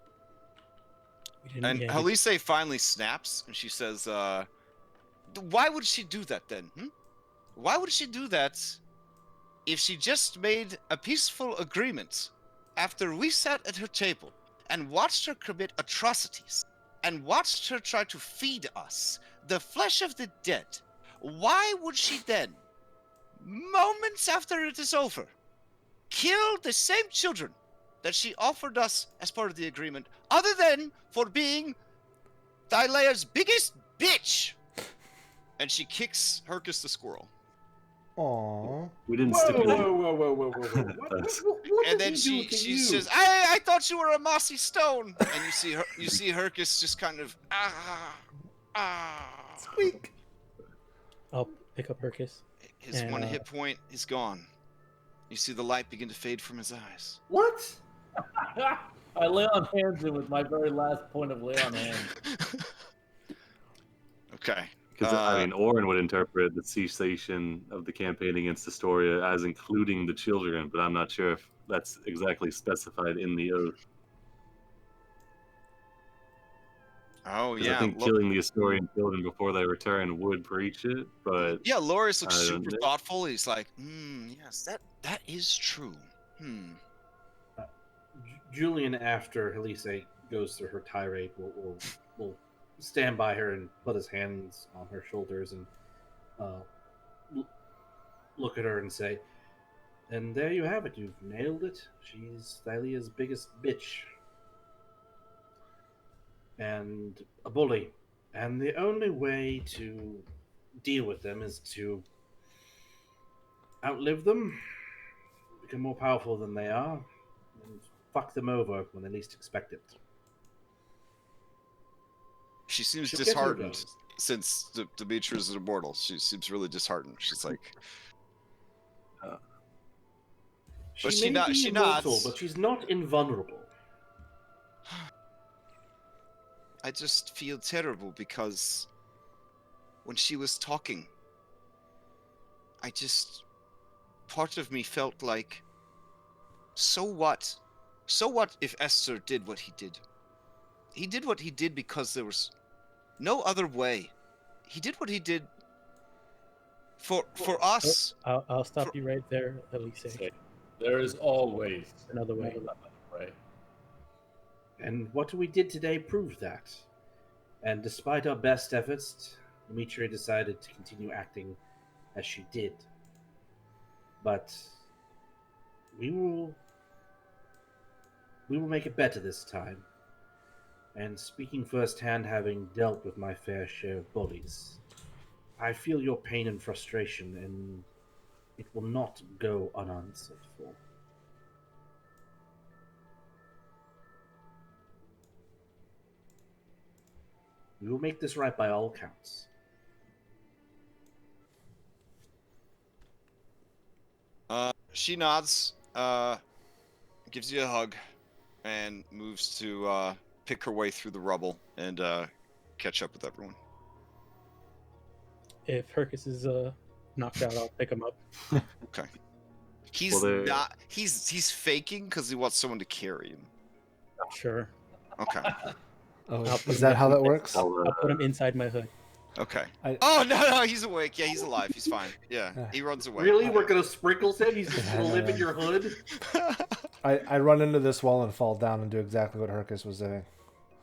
And get it. Halise finally snaps and she says, why would she do that then? Why would she do that if she just made a peaceful agreement after we sat at her table and watched her commit atrocities and watched her try to feed us the flesh of the dead? Why would she then, moments after it is over, kill the same children that she offered us as part of the agreement, other than for being Thylea's biggest bitch? And she kicks Hercus the squirrel. Aww. We didn't Whoa, stipulate. whoa! What And did then he do to she you? says, I thought you were a mossy stone. And you see Hercus just kind of Squeak. I'll pick up Hercus. His And, one hit point is gone. You see the light begin to fade from his eyes. What? I lay on hands him with my very last point of lay on hands. Okay. Because I mean, Orin would interpret the cessation of the campaign against Astoria as including the children, but I'm not sure if that's exactly specified in the oath. Oh, 'Cause yeah. I think killing the Astorian children before they return would breach it, but Yeah, Loris looks I don't super know. thoughtful. He's like, yes, that is true. Julian, after Halise goes through her tirade, will stand by her and put his hands on her shoulders and look at her and say, and there you have it. You've nailed it. She's Thylea's biggest bitch. And a bully. And the only way to deal with them is to outlive them, become more powerful than they are, and fuck them over when they least expect it. She seems She'll get her disheartened goals. since Demetria is immortal. She seems really disheartened. She's like, But She may be she immortal, nods. but she's not invulnerable. I just feel terrible because when she was talking, part of me felt like, so what? So what if Esther did what he did? He did what he did because there was no other way. He did what he did for us. I'll stop you right there, Elise. Say, there is always Another way. another way. And what we did today proved that. And despite our best efforts, Demetria decided to continue acting as she did. But we will make it better this time. And speaking firsthand, having dealt with my fair share of bullies, I feel your pain and frustration, and it will not go unanswered for. We will make this right by all counts. She nods, gives you a hug, and moves to pick her way through the rubble and catch up with everyone. If Hercus is knocked out, I'll pick him up. Okay. He's Well, not. He's faking because he wants someone to carry him. Sure. Okay. Oh, I'll put is him that in- how that works? I'll put him inside my hood. Okay. I- Oh no, he's awake. Yeah, he's alive. He's fine. Yeah, he runs away. Really? We're gonna sprinkle him? He's just gonna live in your hood? I run into this wall and fall down and do exactly what Hercus was doing.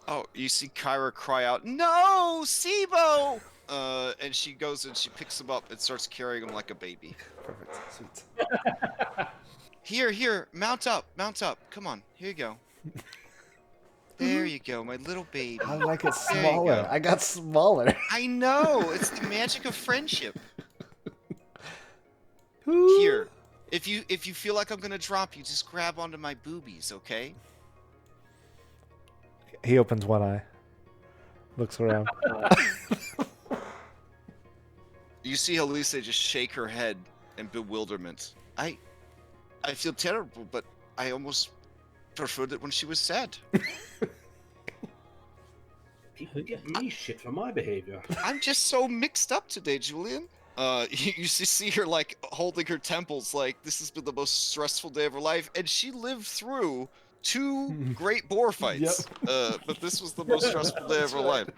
Oh, you see Kyra cry out, "No, Sibo!" And she goes and she picks him up and starts carrying him like a baby. Perfect. Sweet. Here, mount up. Come on, here you go. There you go, my little baby. How did I get There you smaller? go. I got smaller. I know, it's the magic of friendship. Here, if you feel like I'm gonna drop you, just grab onto my boobies, okay? He opens one eye. Looks around. You see Elise just shake her head in bewilderment. I feel terrible, but I almost preferred it when she was sad. People give me shit for my behavior. I'm just so mixed up today, Julian. You see her like holding her temples, like this has been the most stressful day of her life, and she lived through 2 great boar fights. But this was the most stressful day of her life.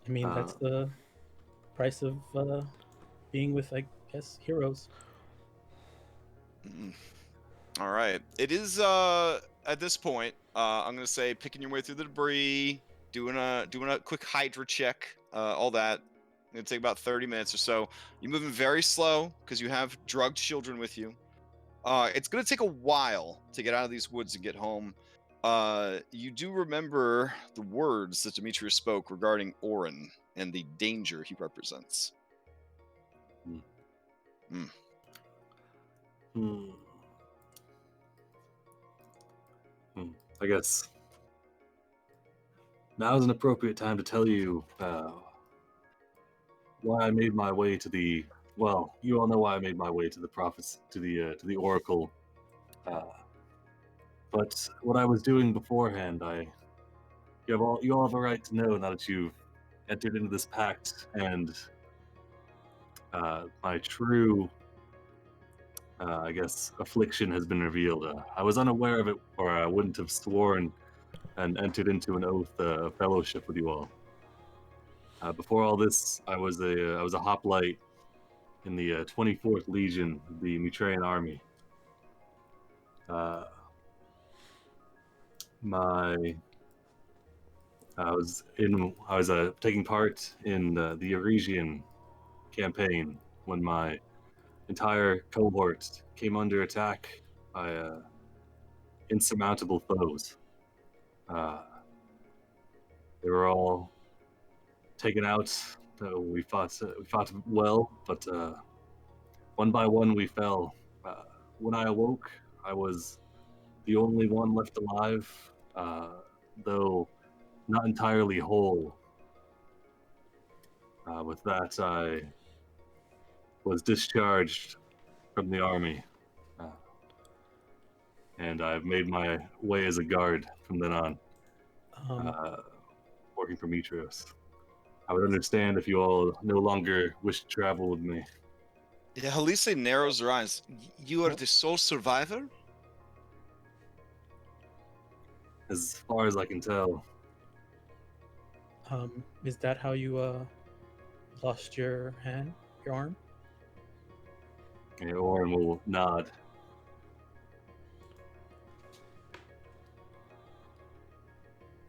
I mean, that's the price of being with, I guess, heroes. All right. It is at this point, I'm gonna say picking your way through the debris, doing a quick Hydra check, all that. Gonna take about 30 minutes or so. You're moving very slow because you have drugged children with you. It's gonna take a while to get out of these woods and get home. You do remember the words that Demetria spoke regarding Ohlen and the danger he represents. I guess now is an appropriate time to tell you why I made my way to the. Well, you all know why I made my way to the prophets, to the oracle. But what I was doing beforehand, you all have a right to know now that you've entered into this pact, and my true, I guess, affliction has been revealed. I was unaware of it, or I wouldn't have sworn and entered into an oath of fellowship with you all. Before all this, I was a hoplite in the 24th Legion, the Mitraean army. I was taking part in the Eurasian campaign when my entire cohort came under attack by insurmountable foes. They were all taken out. We fought well, but one by one we fell. When I awoke, I was the only one left alive, though not entirely whole. With that, I was discharged from the army, and I've made my way as a guard from then on, working for Mitros. I would understand if you all no longer wish to travel with me. Yeah, Halise narrows her eyes. You are the sole survivor? As far as I can tell. Is that how you lost your hand, your arm? Yeah, Oren will nod.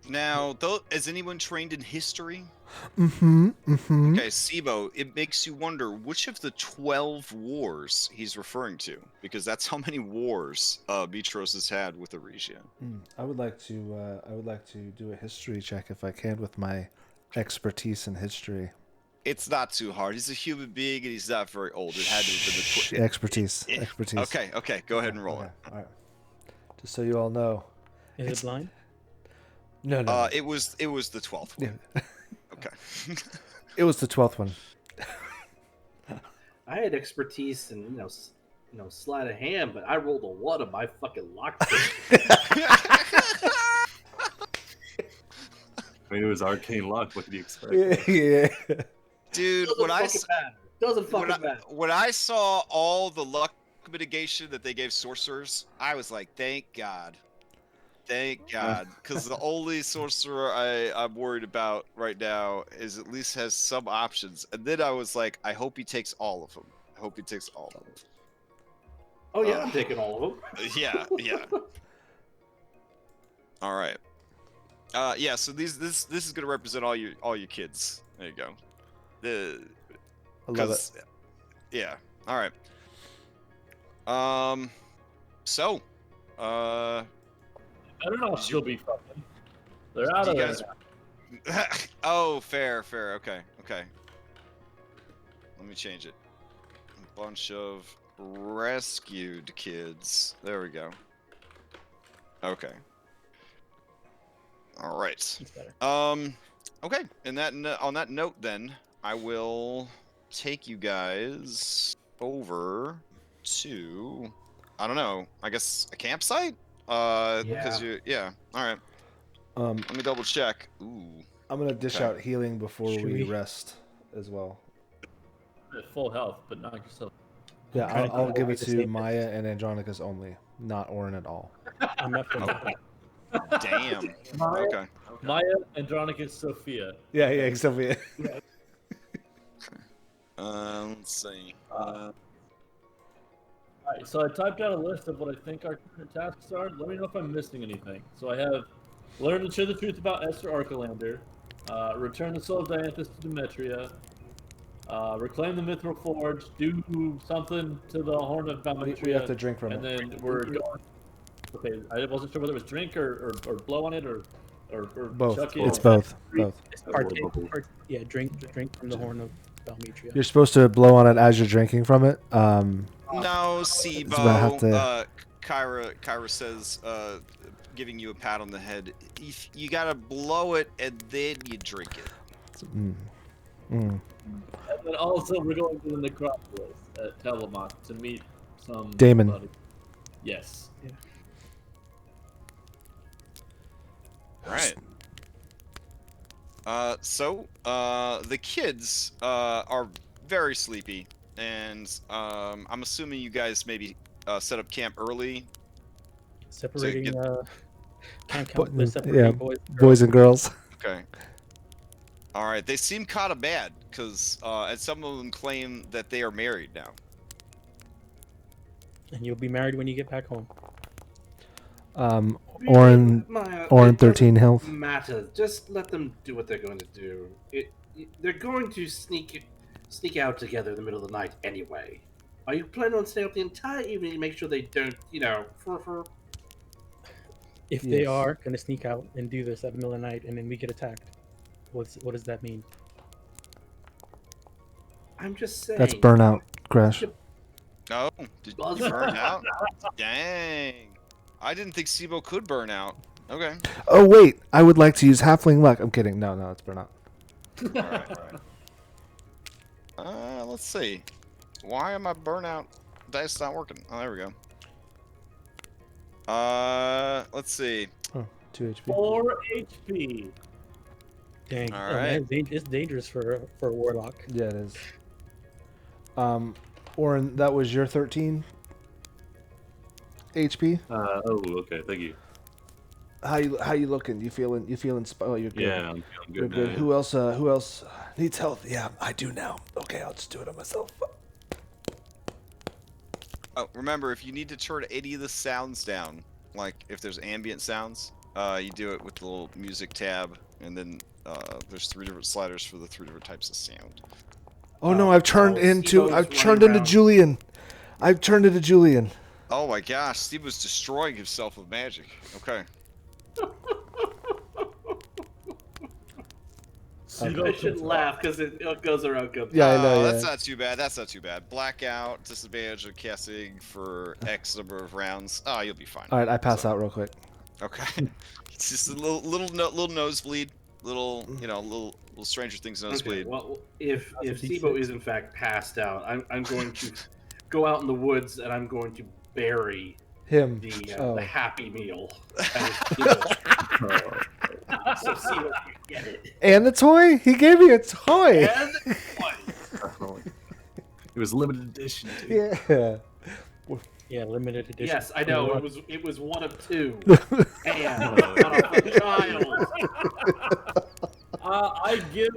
Now, is anyone trained in history? Mm-hmm. Okay, Sibo, it makes you wonder which of the 12 wars he's referring to, because that's how many wars Mitros has had with Eresia. I would like to do a history check if I can with my expertise in history. It's not too hard. He's a human being and he's not very old. It had to have been the Expertise. Okay, go ahead and roll it. All right. Just so you all know. Is it blind? No. It was the 12th one. Yeah. Okay. It was the 12th one. I had expertise in sleight of hand, but I rolled a 1 on my fucking lockpick. I mean, it was arcane luck. What did you expect? Yeah. Dude, Doesn't fucking matter. when I saw all the luck mitigation that they gave sorcerers, I was like, thank God. Thank God. Because the only sorcerer I'm worried about right now is at least has some options. And then I was like, I hope he takes all of them. I hope he takes all of them. Oh yeah, I'm taking all of them. Yeah. All right. Yeah. So this is gonna represent all your kids. There you go. I love it. Yeah. All right. So. I don't know if she'll be fucking. They're out of there. Oh, fair. Okay. Let me change it. A bunch of rescued kids. There we go. Okay. All right. It's better. Okay. On that note, then I will take you guys over to, I don't know, I guess a campsite. Because yeah. All right. Let me double check. Ooh. I'm gonna dish out healing before we rest as well. At full health, but not yourself. Yeah, I'll give it to same Maya and Andronicus only, not Orin at all. I'm not from Damn. Maya, Okay. Maya, Andronicus, Sophia. Yeah, except for Let's see. Alright, so I typed out a list of what I think our current tasks are. Let me know if I'm missing anything. So I have learn and share the truth about Esther Archelander, return the soul of Dianthus to Demetria, reclaim the Mithril Forge, do something to the Horn of Demetria. We have to drink from and it. then we're going. Okay, I wasn't sure whether it was drink or blow on it or Both. chuck it. It's both. It's yeah, drink from the horn of Demetria. You're supposed to blow on it as you're drinking from it. No, Sibo. about to- Kyra says, giving you a pat on the head. You gotta blow it and then you drink it. And then also we're going to the necropolis at Telemach to meet some Damon. buddy. Yes. Yeah. All right. So the kids are very sleepy, and I'm assuming you guys maybe set up camp early. Separating can't But- count the separating yeah, boys and girls. Okay. All right. They seem kind of bad because and some of them claim that they are married now. and you'll be married when you get back home. Orin, Maya, Orin, it doesn't 13 health. matter. Just let them do what they're going to do. They're going to sneak out together in the middle of the night anyway. Are you planning on staying up the entire evening to make sure they don't, If they Yes. are gonna sneak out and do this at the middle of the night, and then we get attacked, what does that mean? I'm just saying. That's burnout, Crash. Oh, did you burn out? Dang. I didn't think Sibo could burn out. Okay. Oh wait, I would like to use halfling luck. I'm kidding. No, it's burnout. All right. Let's see. Why am I burnout dice not working? Oh, there we go. Let's see. Oh, 2 HP. 4 HP. Dang, All oh, man, right. it's dangerous for a warlock. Yeah, it is. Orin, that was your 13 HP. Oh, okay. Thank you. How you looking? You feeling? Oh, you're good. Yeah, I'm feeling You're good. good. now, Who else needs help? Yeah, I do now. Okay, I'll just do it on myself. Oh, remember, if you need to turn any of the sounds down, like if there's ambient sounds, you do it with the little music tab, and then there's 3 different sliders for the 3 different types of sound. Oh no, I've turned into around. Julian. I've turned into Julian. Oh my gosh, Steve was destroying himself with magic. Okay. I should laugh because it goes around. Yeah, I know. That's Yeah. not too bad. That's not too bad. Blackout, disadvantage of casting for X number of rounds. Oh, you'll be fine. All right, I pass out real quick. Okay. It's just a little nosebleed, little little Stranger Things Okay, nosebleed. well, if That's a Sibo D6. is in fact passed out, I'm going to go out in the woods and I'm going to bury Him. the Happy Meal at his table. So Sibo can get it. And the toy? He gave me a toy. And Definitely. It was limited edition, dude. Yeah. Yeah, limited edition. yes, I know it was one of two. And Oh, not a child. I give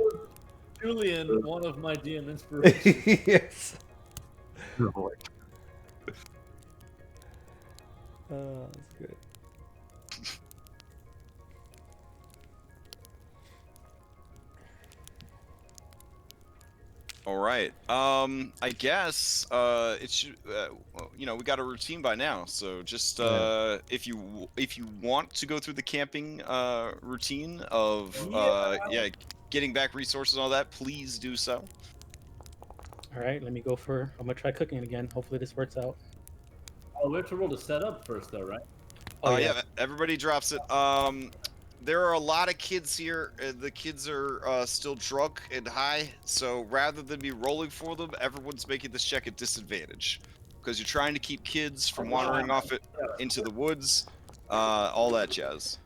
Julian one of my DM inspirations. Yes. Oh, That's good. All right. I guess it should. You know, we got a routine by now. So just if you want to go through the camping routine of getting back resources and all that, please do so. All right, let me go for. I'm gonna try cooking again. Hopefully this works out. Oh, we have to roll to set up first, though, right? Oh, Yeah, everybody drops it. There are a lot of kids here. The kids are still drunk and high, so rather than be rolling for them, everyone's making this check at disadvantage because you're trying to keep kids from wandering off it into the woods, all that jazz.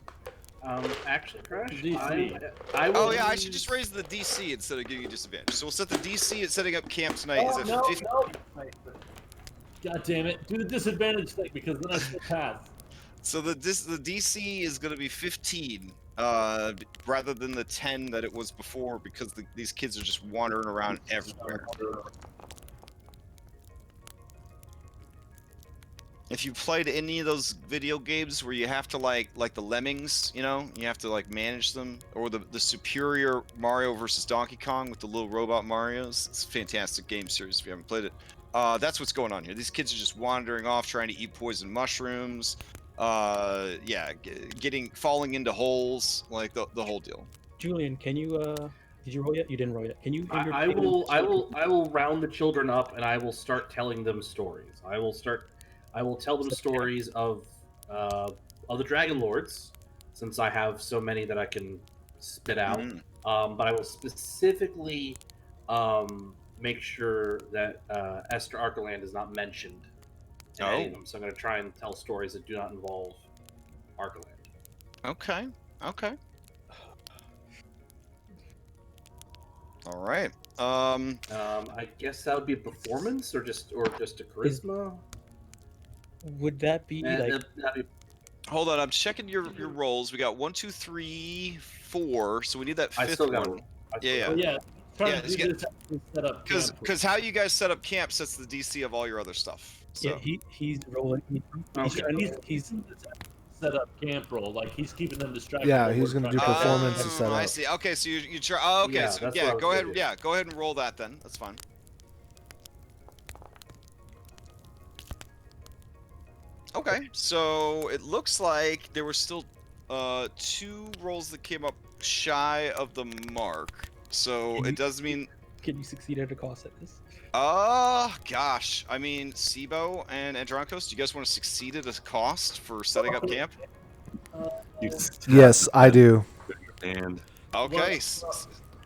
Actually, Crash, DC. I will Oh yeah, I use- should just raise the DC instead of giving you disadvantage. So we'll set the DC at setting up camp tonight is at no, 50. no. God damn it. Do the disadvantage thing because then I still pass. So the DC is going to be 15, rather than the 10 that it was before because these kids are just wandering around everywhere. If you played any of those video games where you have to like the Lemmings, you know, you have to like manage them, or the superior Mario versus Donkey Kong with the little robot Marios, it's a fantastic game series if you haven't played it. That's what's going on here. These kids are just wandering off trying to eat poison mushrooms. Falling into holes, like the whole deal. Julian, can you did you roll yet? You didn't roll yet. Can you? I will round the children up and I will start telling them stories. I will tell them stories of the Dragonlords, since I have so many that I can spit out. But I will specifically make sure that Esther Arkaland is not mentioned in any of them. So I'm going to try and tell stories that do not involve Arkaland. Okay. All right. I guess that would be a performance or just a charisma. Would that be like? That'd be Hold on, I'm checking your rolls. We got 1, 2, 3, 4. So we need that fifth I still got one. one. Yeah. Oh, yeah. Trying Yeah, to it's do this to set up camp. Because how you guys set up camp sets the DC of all your other stuff. So. Yeah, he's rolling. He's set up camp roll. Like he's keeping them distracted. Yeah, while he's we're gonna do trying to- performance to set I up. see. Okay, so you try. Oh, okay. Yeah, so that's yeah, what I was go ahead. thinking. Yeah, go ahead and roll that then. That's fine. Okay, so it looks like there were still 2 rolls that came up shy of the mark. So it does mean. Can you succeed at a cost at this? Gosh. I mean, Sibo and Andronikos, do you guys want to succeed at a cost for setting up camp? Yes, I do. And Okay.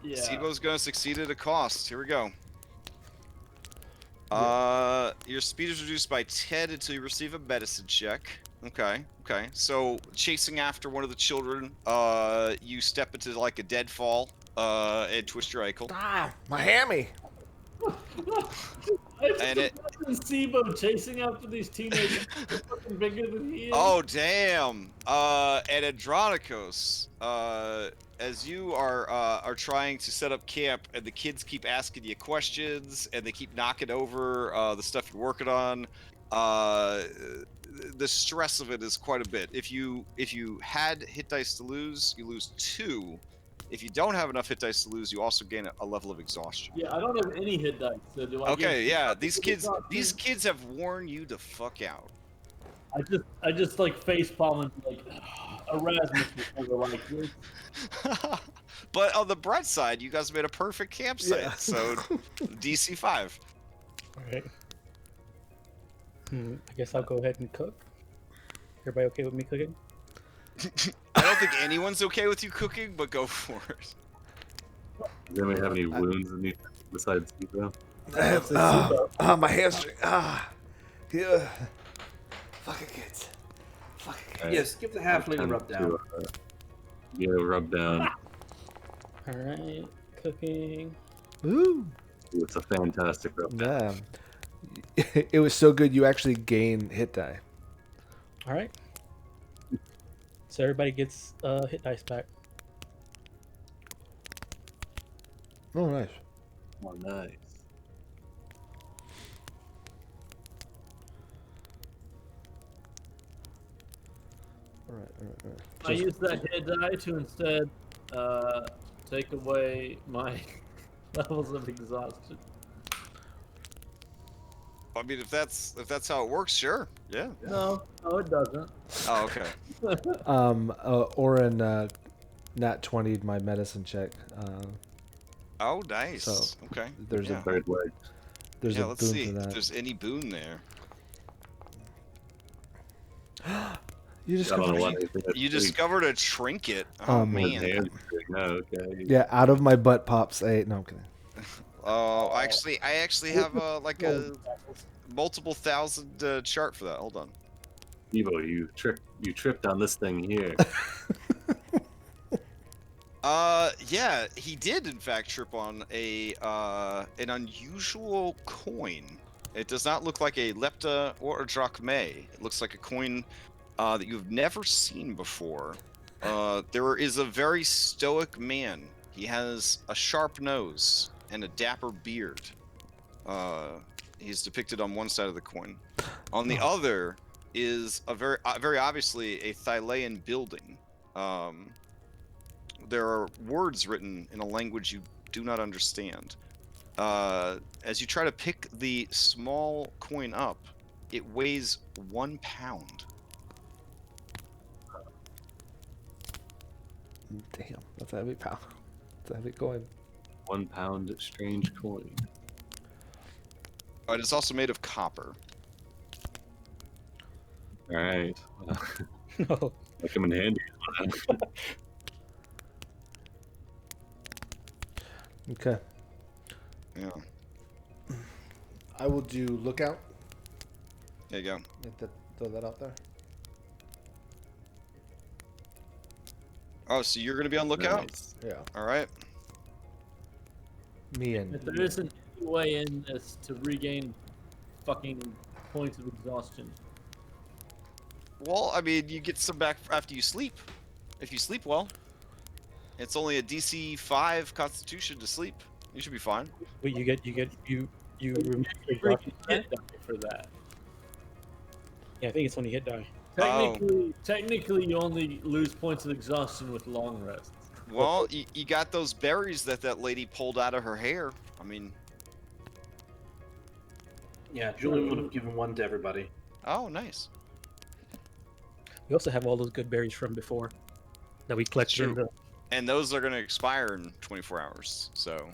Yeah. Sibo's gonna succeed at a cost. Here we go. Your speed is reduced by 10 until you receive a medicine check. Okay. So chasing after one of the children, you step into like a deadfall, and twist your ankle. Ah, my hammy. I just And it- imagine Sibo chasing after these teenagers fucking bigger than he is. Oh damn! And Andronikos, as you are trying to set up camp, and the kids keep asking you questions, and they keep knocking over the stuff you're working on. The stress of it is quite a bit. If you had hit dice to lose, you lose 2. If you don't have enough hit dice to lose, you also gain a level of exhaustion. Yeah, I don't have any hit dice. So do I Okay, get- yeah, these kids have worn you the fuck out. I just like face palm and like Erasmus was never like this. But on the bright side, you guys made a perfect campsite. Yeah. So DC 5. All right. I guess I'll go ahead and cook. Everybody okay with me cooking? I don't think anyone's okay with you cooking, but go for it. Does anybody have any wounds in these besides you, though? My hamstring. Yeah. Fucking kids. Fucking kids. Alright, Yes, give the halfling a time rub down. to, rub down. All right, cooking. Ooh. Ooh, it's a fantastic rub down. Yeah. It was so good you actually gain hit die. All right. So everybody gets hit dice back. Oh, nice. Oh, nice. All right. I use that hit die to instead take away my levels of exhaustion. I mean, if that's how it works, sure. Yeah. No, it doesn't. Oh, okay. Oren nat 20'd my medicine check. Oh, nice. So, okay. There's Yeah. a Third leg. there's Yeah, a let's boon see for if that. there's any boon there. You I don't know discovered what anything that's You big. discovered a trinket. Oh Um, His man. hamstring. Oh, okay. Yeah, out of my butt pops a. No, I'm kidding. Oh, actually, I actually have a multiple thousand chart for that. Hold on. Evo, you tripped on this thing here. Yeah, he did in fact trip on an unusual coin. It does not look like a lepta or a drachme. It looks like a coin that you've never seen before. There is a very stoic man. He has a sharp nose and a dapper beard. He's depicted on one side of the coin. On the other is a very obviously a Thylean building. There are words written in a language you do not understand. As you try to pick the small coin up, it weighs 1 pound. Damn, that's a heavy pound. That's a heavy coin. 1 pound strange coin. But it's also made of copper. All right. No. I come in handy. Okay. Yeah. I will do lookout. There you go. Throw that out there. Oh, so you're gonna be on lookout? Nice. Yeah. All right. Me and. If there isn't any way in this to regain fucking points of exhaustion. Well, I mean, you get some back after you sleep. If you sleep well, it's only a DC 5 Constitution to sleep. You should be fine. Wait, you remove You freaking hit die for that. Yeah, I think it's only hit die. Technically, you only lose points of exhaustion with long rests. Well, you got those berries that lady pulled out of her hair. I mean, Yeah, Julian would have given one to everybody. oh, nice. We also have all those good berries from before that we collected. In True. the, And those are going to expire in 24 hours. So,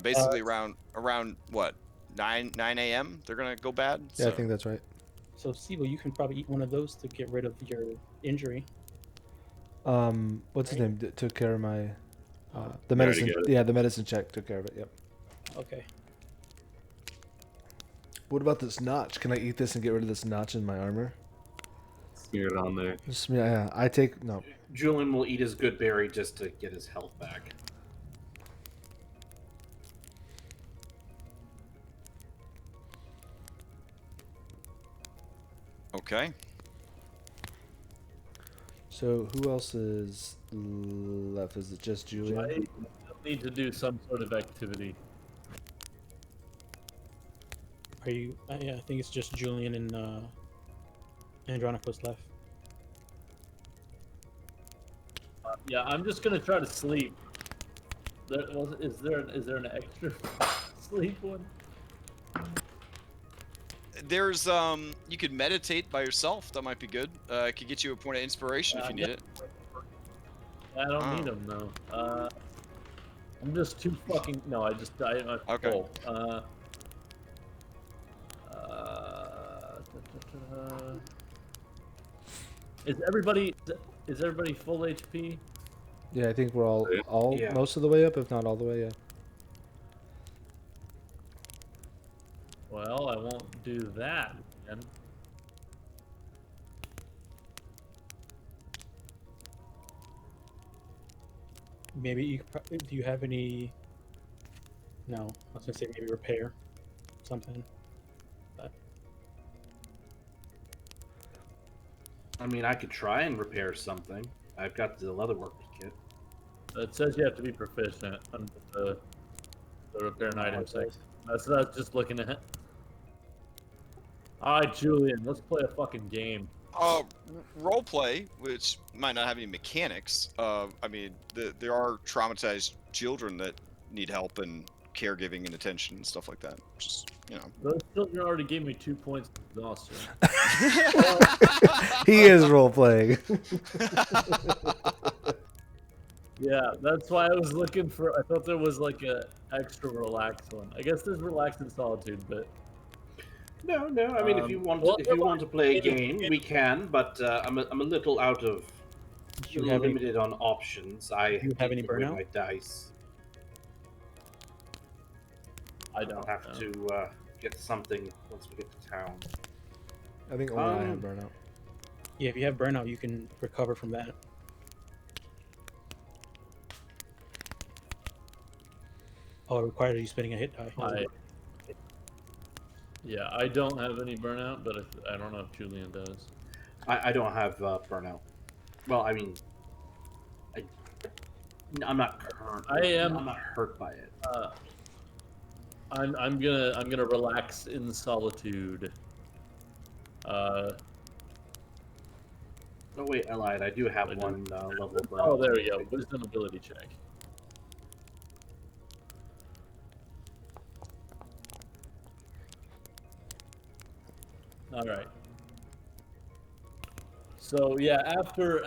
basically around what 9 a.m. they're going to go bad. Yeah, So. I think that's right. so, Sibo, you can probably eat one of those to get rid of your injury. What's his name? Took care of my. The already medicine. got it. Yeah, the medicine check took care of it. Yep. Okay. What about this notch? Can I eat this and get rid of this notch in my armor? Smear it on there. Yeah, I take no. Julian will eat his good berry just to get his health back. Okay. So who else is left? Is it just Julian? I need to do some sort of activity. Are you? Yeah, I think it's just Julian and Andronicus left. Yeah, I'm just gonna try to sleep. Is there an extra sleep one? There's you could meditate by yourself. That might be good. It could get you a point of inspiration if you need it. I don't Oh. need them though. I'm just too fucking. No, I just died. Okay. Full. Is everybody full HP? Yeah, I think we're all Yeah. most of the way up, if not all the way up. Well, I won't do that, man. Maybe you could do you have any? No, I was gonna say maybe repair something. But I mean, I could try and repair something. I've got the leatherwork kit. It says you have to be proficient under the repair an item section. That's what I was just looking at. All right, Julian, let's play a fucking game. Role play, which might not have any mechanics. I mean, there are traumatized children that need help and caregiving and attention and stuff like that. Just, you know. Those children already gave me 2 points of exhaustion. He is role playing. Yeah, that's why I was looking for. I thought there was like a extra relaxed one. I guess there's relaxed in solitude, but No. I mean, if you want to play a game, we can. But I'm a little out of. Do you have any, limited on options. I you have any to bring burnout? my dice. I I'll don't have to get something once we get to town. I think only I have burnout. yeah, if you have burnout, you can recover from that. Oh, it requires you spending a hit die. Yeah, I don't have any burnout, but I don't know if Julian does. I don't have burnout. Well, I mean, I'm not hurt. I'm not hurt by it. I'm gonna relax in solitude. Oh wait, I lied. I do have one level of burnout. Oh, there we go. Wisdom ability check. All right. So yeah, after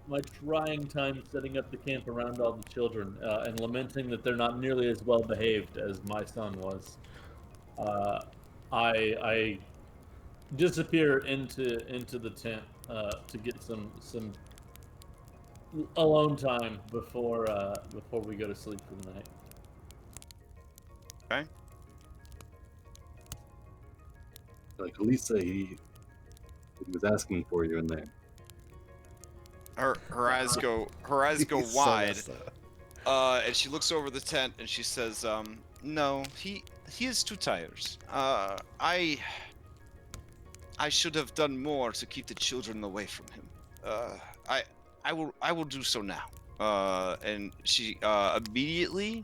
my trying time setting up the camp around all the children and lamenting that they're not nearly as well behaved as my son was, I disappear into the tent to get some alone time before we go to sleep for the night. Okay. Like Lisa, he was asking for you in there. Her eyes go So wide, messed up. and she looks over the tent and she says, "No, he is too tired. I should have done more to keep the children away from him. I will do so now." And she immediately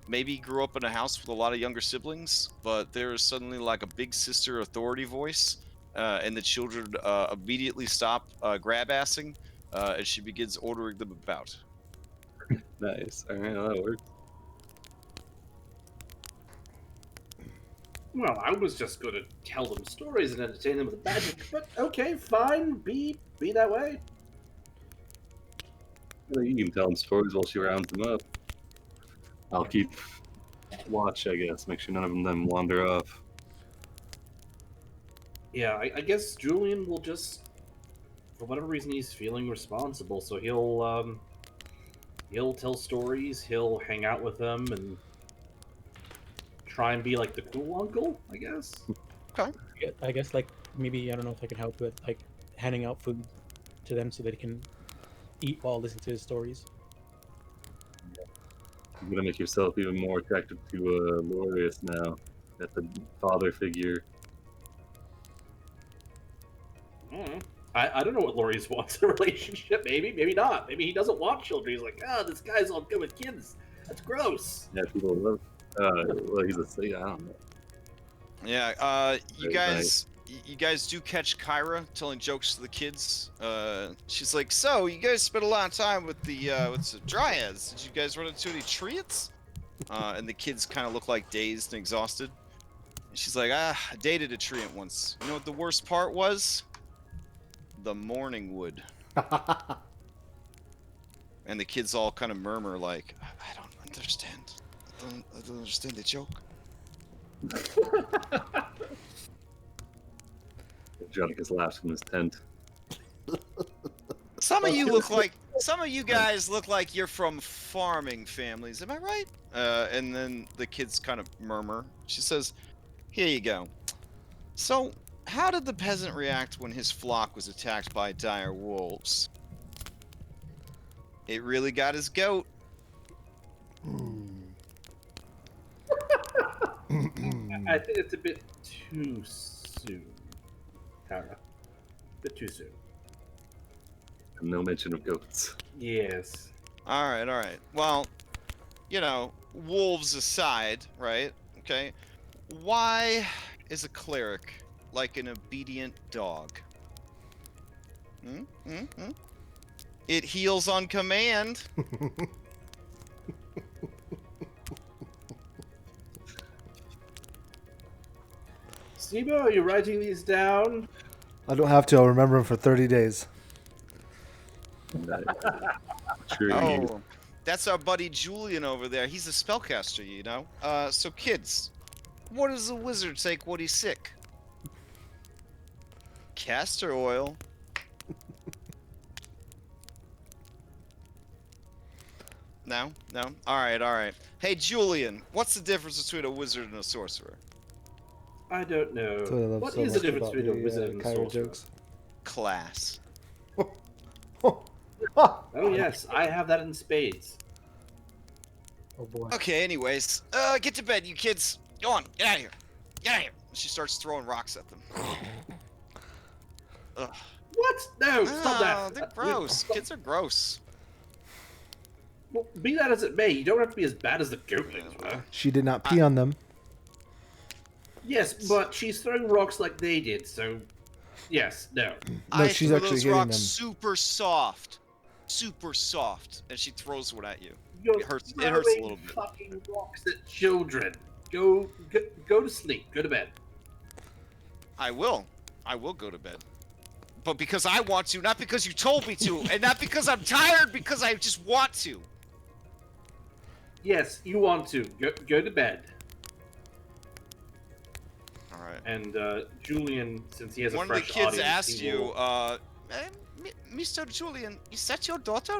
maybe grew up in a house with a lot of younger siblings, but there is suddenly like a big sister authority voice, and the children immediately stop grab-assing, and she begins ordering them about. Nice. All right, well, that works. Well, I was just going to tell them stories and entertain them with magic, but okay, fine. Be that way. Well, you can tell them stories while she rounds them up. I'll keep watch, I guess. Make sure none of them wander off. Yeah, I guess Julian will just, for whatever reason, he's feeling responsible, so he'll tell stories. He'll hang out with them and try and be like the cool uncle, I guess. Okay. I guess like maybe I don't know if I can help with like handing out food to them so they can eat while listening to his stories. You're gonna make yourself even more attractive to Lorius now. At the father figure. I don't know what Lorius wants in a relationship. Maybe not. Maybe he doesn't want children. He's like, this guy's all good with kids. That's gross. Yeah, people love. Well, he's a I don't know. Yeah. You Very guys. You guys do catch Kyra telling jokes to the kids. She's like, "So you guys spent a lot of time with the dryads. Did you guys run into any treants?" And the kids kind of look like dazed and exhausted. And she's like, "I dated a treant once. You know what the worst part was? The morning wood." And the kids all kind of murmur like, "I don't understand. I don't understand the joke." Jonicus laughs from his tent. Some of you look like some of you guys look like you're from farming families. Am I right? And then the kids kind of murmur. She says, "Here you go. So, how did the peasant react when his flock was attacked by dire wolves? It really got his goat." I think it's a bit too soon, Tara. A bit too soon. No mention of goats. Yes. All right. Well, wolves aside, right? Okay. Why is a cleric like an obedient dog? It heals on command. Sibo, are you writing these down? I don't have to. I'll remember them for 30 days. Sure you Oh, that's our buddy Julian over there. He's a spellcaster, So kids, what does a wizard take when he's sick? Castor oil. No? All right. Hey, Julian, what's the difference between a wizard and a sorcerer? I don't know. That's what I love What so is the much difference about between a the, wizard and a Kyra sorcerer? jokes. Class. Oh yes, I have that in spades. Oh boy. Okay, anyways, get to bed, you kids. Go on, get out of here. Get out of here. She starts throwing rocks at them. Ugh. What? No, stop that. Oh, they're gross. Kids are gross. Well, be that as it may, you don't have to be as bad as the goatlings were. She did not pee on them. Yes, but she's throwing rocks like they did, so yes, no. No, I she's threw actually those hitting rocks them. super soft, and she throws one at you. You're It hurts a throwing little bit. fucking rocks at children. Go to sleep. Go to bed. I will go to bed. But because I want to, not because you told me to, and not because I'm tired, because I just want to. Yes, you want to. Go to bed. All right. And Julian, since he has One a of the fresh kids audience, asked he you, will- Mr. Julian, is that your daughter?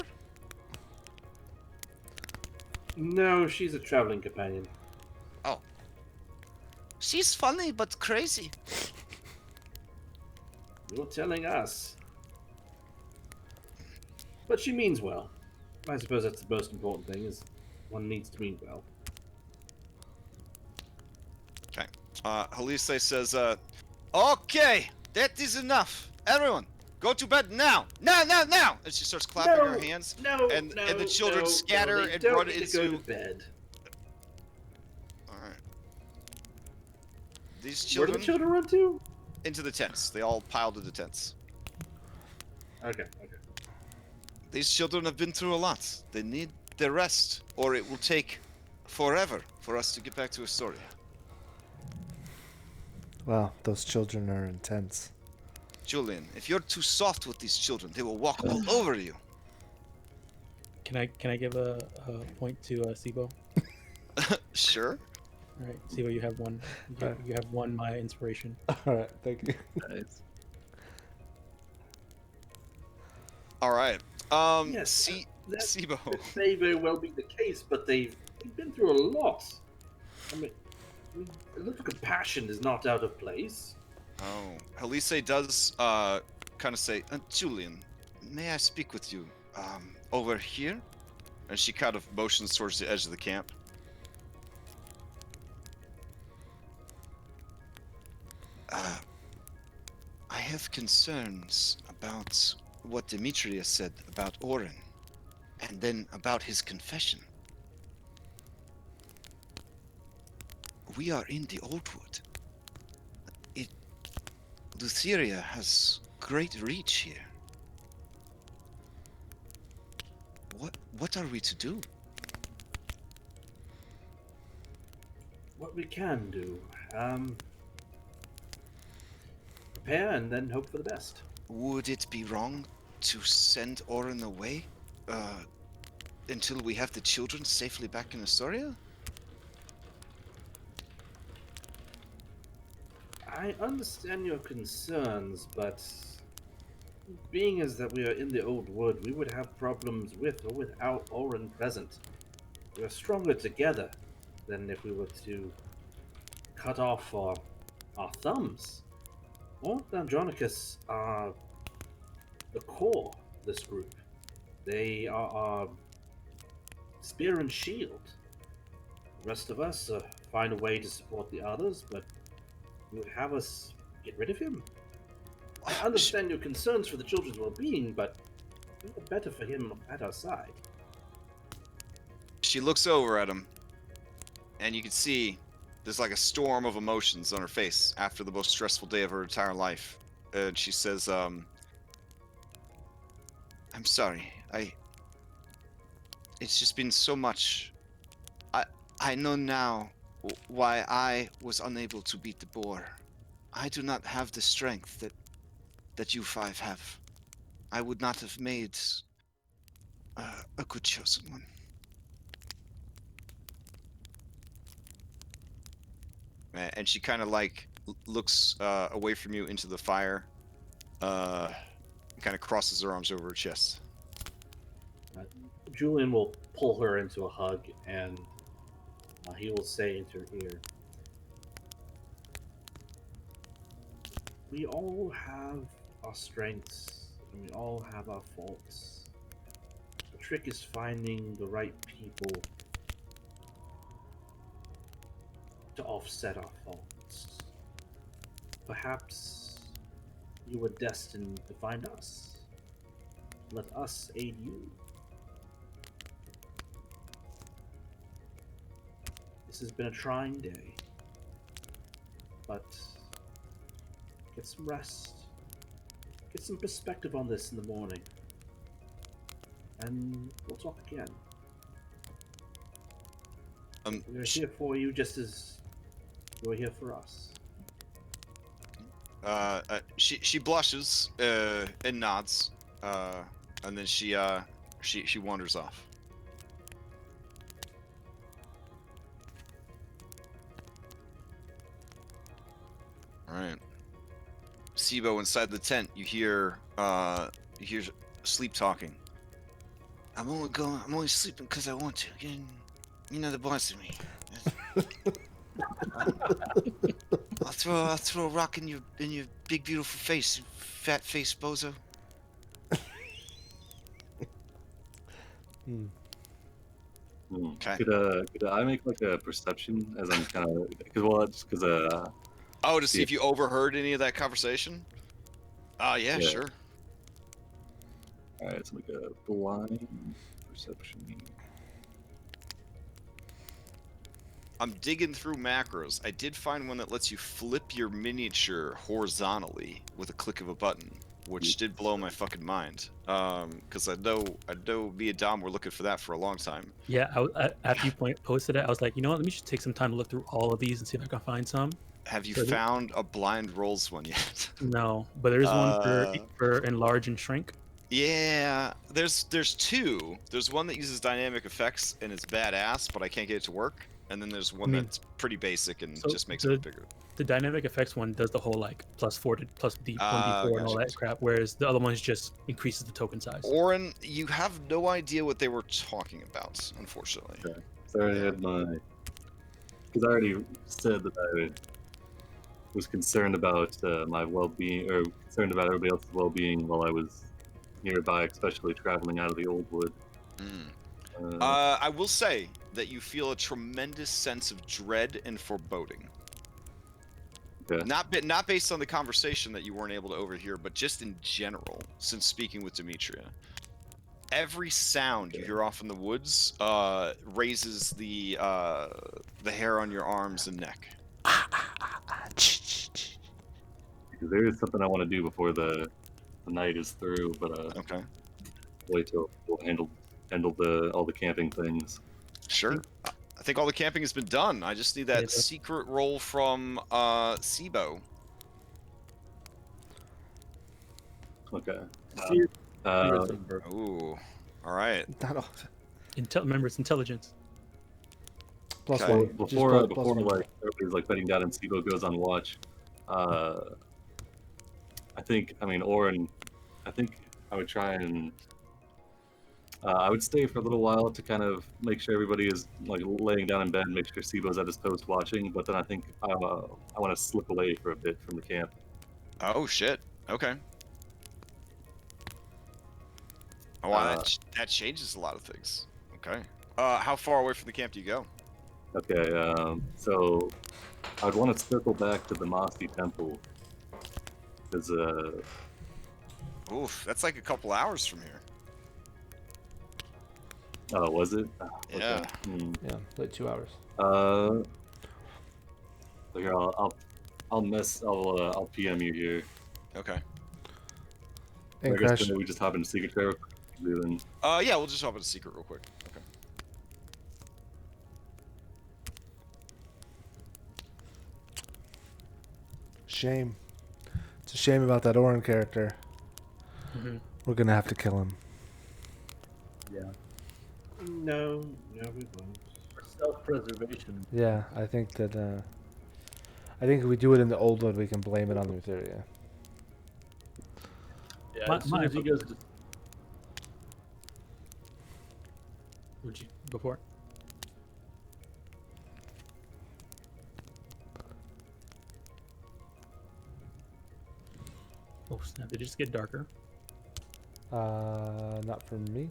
No, she's a traveling companion. Oh. She's funny but crazy. You're telling us. But she means well. I suppose that's the most important thing, is one needs to mean well. Okay. Halise says, okay, that is enough. Everyone, go to bed now. Now. And she starts clapping her hands. And the children scatter they and don't run need to into... go to bed. Alright. These Where do children... the children run to? Into the tents. They all piled into tents. Okay. These children have been through a lot. They need their rest, or it will take forever for us to get back to Astoria. Wow, those children are intense. Julian, if you're too soft with these children, they will walk all over you. Can I give a point to Sibo? Sure. All right, Sibo, you have one. You have one. My inspiration. All right, thank you. Nice. All right. Yes, that Sibo. may very well be the case, but they've been through a lot. I mean, a little compassion is not out of place. Oh, Halise does kind of say, Julian, may I speak with you over here? And she kind of motions towards the edge of the camp. I have concerns about what Demetria said about Oren, and then about his confession. We are in the Oldwood. Lutheria has great reach here. What are we to do? What we can do, prepare and then hope for the best. Would it be wrong to send Oren away until we have the children safely back in Astoria? I understand your concerns, but being as that we are in the old wood, we would have problems with or without Oren present. We are stronger together than if we were to cut off our thumbs. All Andronicus are the core of this group. They are our spear and shield. The rest of us find a way to support the others, but you would have us get rid of him? I understand your concerns for the children's well-being, but we are better for him at our side. She looks over at him, and you can see there's like a storm of emotions on her face after the most stressful day of her entire life. And she says, I'm sorry. It's just been so much. I know now why I was unable to beat the boar. I do not have the strength that you five have. I would not have made a good chosen one. And she kind of like looks away from you into the fire, kind of crosses her arms over her chest. Julian will pull her into a hug, and he will say into her ear, we all have our strengths, and we all have our faults. The trick is finding the right people to offset our faults. Perhaps you were destined to find us. Let us aid you. This has been a trying day, but get some rest. Get some perspective on this in the morning, and we'll talk again. We're here for you just as you're here for us. She blushes and nods, and then she wanders off. All right. Sibo, inside the tent, you hear sleep talking. I'm only sleeping because I want to. You know the boss of me. I'll throw a rock in your big beautiful face, you fat face bozo. Okay. Could I make like a perception as I'm kind of because Oh, to see if you overheard any of that conversation? Yeah, sure. Alright, let's make a blind perception. I'm digging through macros. I did find one that lets you flip your miniature horizontally with a click of a button, which did blow my fucking mind. Because I know me and Dom were looking for that for a long time. Yeah, after you posted it, I was like, you know what? Let me just take some time to look through all of these and see if I can find some. Have you found a blind rolls one yet? No, but there is one for enlarge and shrink. Yeah, there's two. There's one that uses dynamic effects and it's badass, but I can't get it to work. And then there's one that's pretty basic and just makes it bigger. The dynamic effects one does the whole like +4 to +1d4 and all that crap, whereas the other one just increases the token size. Oren, you have no idea what they were talking about, unfortunately. Okay. Sorry, I had because I already said that I was concerned about my well-being, or concerned about everybody else's well-being while I was nearby, especially traveling out of the old wood. I will say that you feel a tremendous sense of dread and foreboding. Okay. Not based on the conversation that you weren't able to overhear, but just in general, since speaking with Demetria. Every sound you hear off in the woods raises the hair on your arms and neck. Because there is something I want to do before the night is through, but okay. Wait till we'll handle all the camping things. Sure. I think all the camping has been done. I just need that secret roll from Sibo. Okay. Ooh. All right. Remember, it's intelligence. +1. Before like everybody's like bedding down and Sibo goes on watch, I mean Oren I think I would try and I would stay for a little while to kind of make sure everybody is like laying down in bed, make sure Sibo's at his post watching. But then I think I want to slip away for a bit from the camp. Oh shit. Okay. Oh, wow, that changes a lot of things. Okay. How far away from the camp do you go? Okay. So I would want to circle back to the Mossy Temple because Oof, that's like a couple hours from here. oh, was it? Yeah. Yeah, like 2 hours. Here, I'll PM you here. Okay. And I guess Crash, then we just hop into secret trailer. Then Yeah, we'll just hop into secret real quick. Okay. shame. It's a shame about that Orin character. Mhm. We're gonna have to kill him. No, we won't. For self-preservation. Yeah, I think that. I think if we do it in the old one, we can blame it on Lutheria. Yeah, as soon as he goes to Would you before? Oh snap! Did it just get darker? Not for me.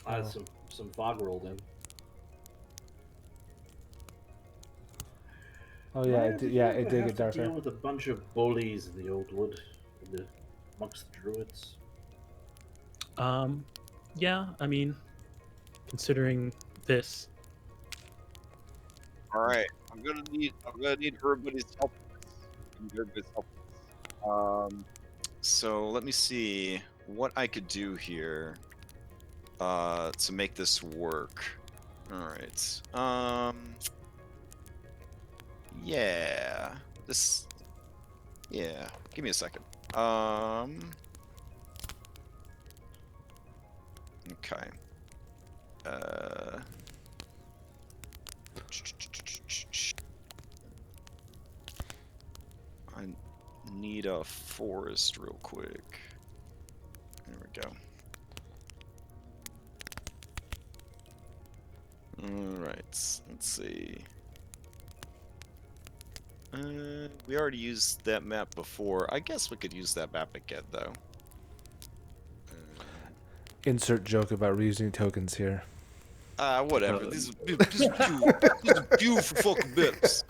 I had some fog rolled in. Oh yeah, it did Have get to darker. deal with a bunch of bullies in the old wood, amongst the druids. Yeah. I mean, considering this, All right. I'm gonna need everybody's help. So let me see what I could do here to make this work. All right. Yeah. Yeah. Give me a second. Okay. I need a forest real quick. There we go. Alright, let's see. We already used that map before. I guess we could use that map again, though. Insert joke about reusing tokens here. Whatever. These are beautiful fucking bits.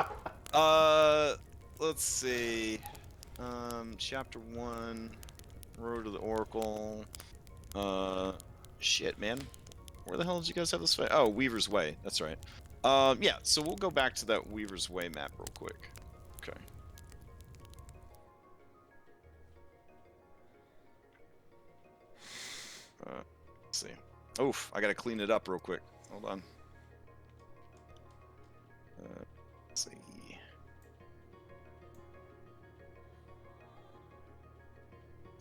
Let's see. Chapter 1, Road to the Oracle. Shit, man. Where the hell did you guys have this fight? Oh, Weaver's Way. That's right. Yeah, so we'll go back to that Weaver's Way map real quick. Okay. Let's see. Oof, I gotta clean it up real quick. Hold on. Let's see.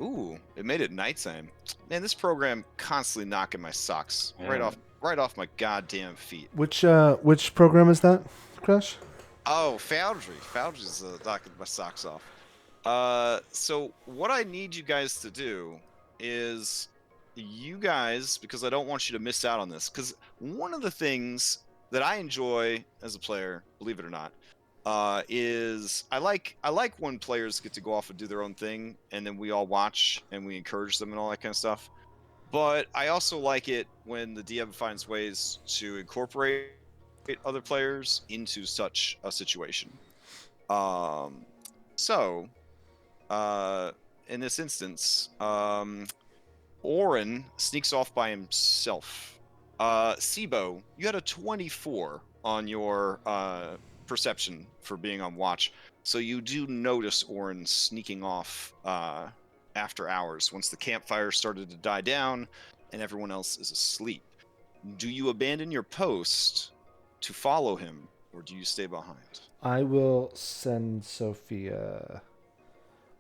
Ooh, it made it nighttime. Man, this program constantly knocking my socks right off my goddamn feet. Which program is that, Crash? Oh, Foundry. Foundry's knocking my socks off. So what I need you guys to do is you guys, because I don't want you to miss out on this, because one of the things that I enjoy as a player, believe it or not, is I like when players get to go off and do their own thing, and then we all watch and we encourage them and all that kind of stuff. But I also like it when the DM finds ways to incorporate other players into such a situation. So, in this instance, Orin sneaks off by himself. Sibo, you had a 24 on your perception for being on watch, so you do notice Orin sneaking off after hours once the campfire started to die down and everyone else is asleep. Do you abandon your post to follow him, or do you stay behind? I will send Sophia.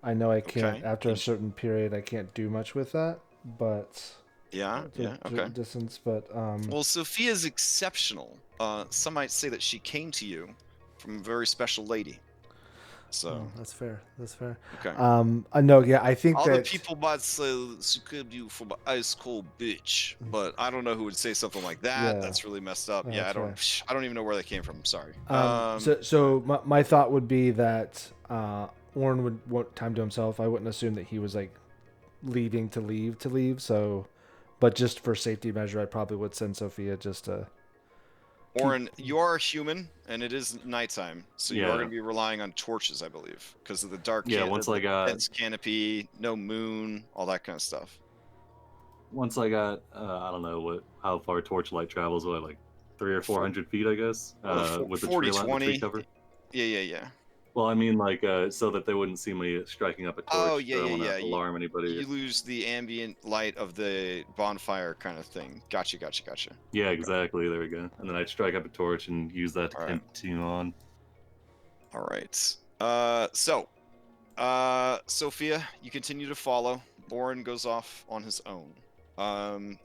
I know I can't, Okay. after a certain period, I can't do much with that, but... Okay. Distance, but... Well, Sophia's exceptional. Some might say that she came to you from a very special lady. So That's fair. That's fair. okay. No, yeah, I think All that the people might say "Succumb you from an ice cold bitch," but I don't know who would say something like that. Yeah. That's really messed up. Yeah, That's I don't even know where that came from. Sorry. So my thought would be that Orn would want time to himself. I wouldn't assume that he was like leaving to leave. So, but just for safety measure, I probably would send Sophia just to. Oren, you are a human, and it is nighttime, so you are Yeah. going to be relying on torches, I believe, because of the dark. Yeah, once I got- dense canopy, no moon, all that kind of stuff. Once I got, I don't know how far torchlight travels, like 300 or 400 feet, I guess, with the 40, tree line, the 20. tree cover. Yeah. Well, I mean, like, so that they wouldn't see me striking up a torch. Oh, so I don't wanna yeah. alarm anybody. You lose the ambient light of the bonfire kind of thing. Gotcha. Yeah, exactly. There we go. And then I'd strike up a torch and use that to All right. continue on. All right. Sophia, you continue to follow. Boren goes off on his own.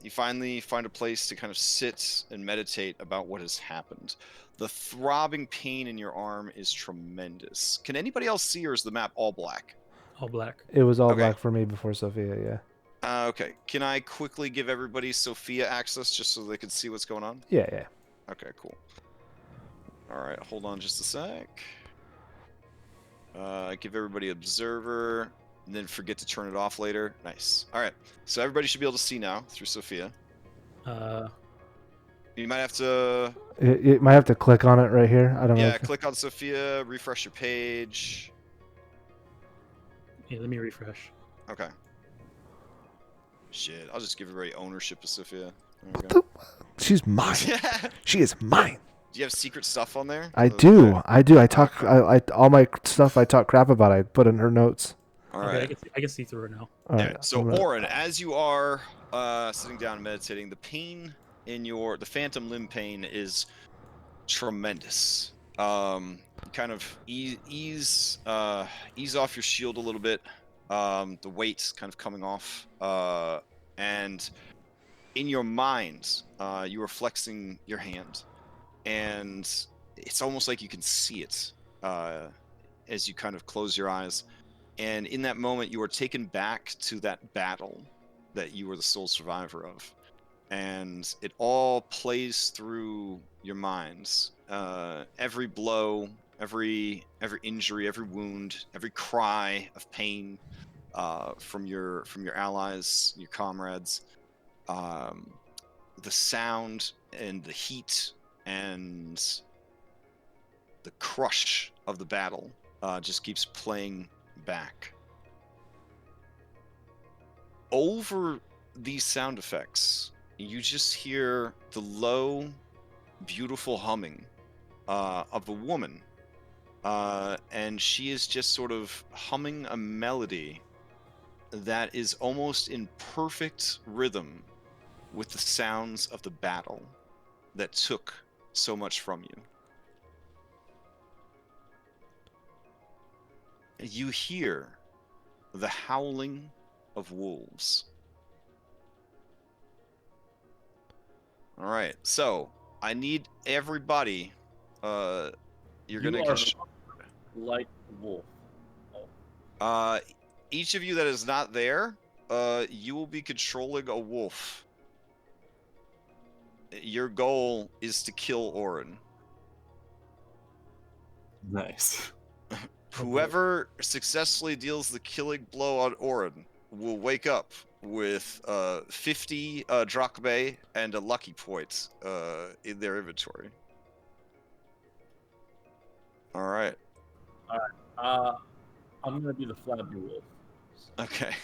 You finally find a place to kind of sit and meditate about what has happened. The throbbing pain in your arm is tremendous. Can anybody else see, or is the map all black? All black. It was all Okay. black for me before Sophia. Yeah. Okay. Can I quickly give everybody Sophia access just so they can see what's going on? Yeah. Okay, cool. All right, hold on just a sec. Give everybody observer, and then forget to turn it off later. Nice. All right, so everybody should be able to see now through Sophia. You might have to. You might have to click on it right here. I don't know. Yeah, click on Sophia, refresh your page. Yeah, let me refresh. Okay. Shit, I'll just give everybody ownership of Sophia. There we What go. She's mine. She is mine. Do you have secret stuff on there? I do. I talk. I all my stuff I talk crap about. I put in her notes. All Okay, right. I can see through it now. All Yeah, right. so I'm gonna- Oren, as you are sitting down and meditating, the pain in the phantom limb pain is tremendous. Kind of ease off your shield a little bit. The weight kind of coming off, and in your mind, you are flexing your hand, and it's almost like you can see it as you kind of close your eyes. And in that moment, you are taken back to that battle that you were the sole survivor of. And it all plays through your minds. Every blow, every injury, every wound, every cry of pain from your allies, your comrades, the sound and the heat and the crush of the battle just keeps playing back. Over these sound effects, you just hear the low, beautiful humming of a woman. And she is just sort of humming a melody that is almost in perfect rhythm with the sounds of the battle that took so much from you. You hear the howling of wolves. All right, so I need everybody. You're gonna like wolf. each of you that is not there, you will be controlling a wolf. Your goal is to kill Oren. Nice. Whoever successfully deals the killing blow on Oren will wake up with 50 drachmae and a lucky point in their inventory. All right. I'm gonna be the flabby wolf. Okay.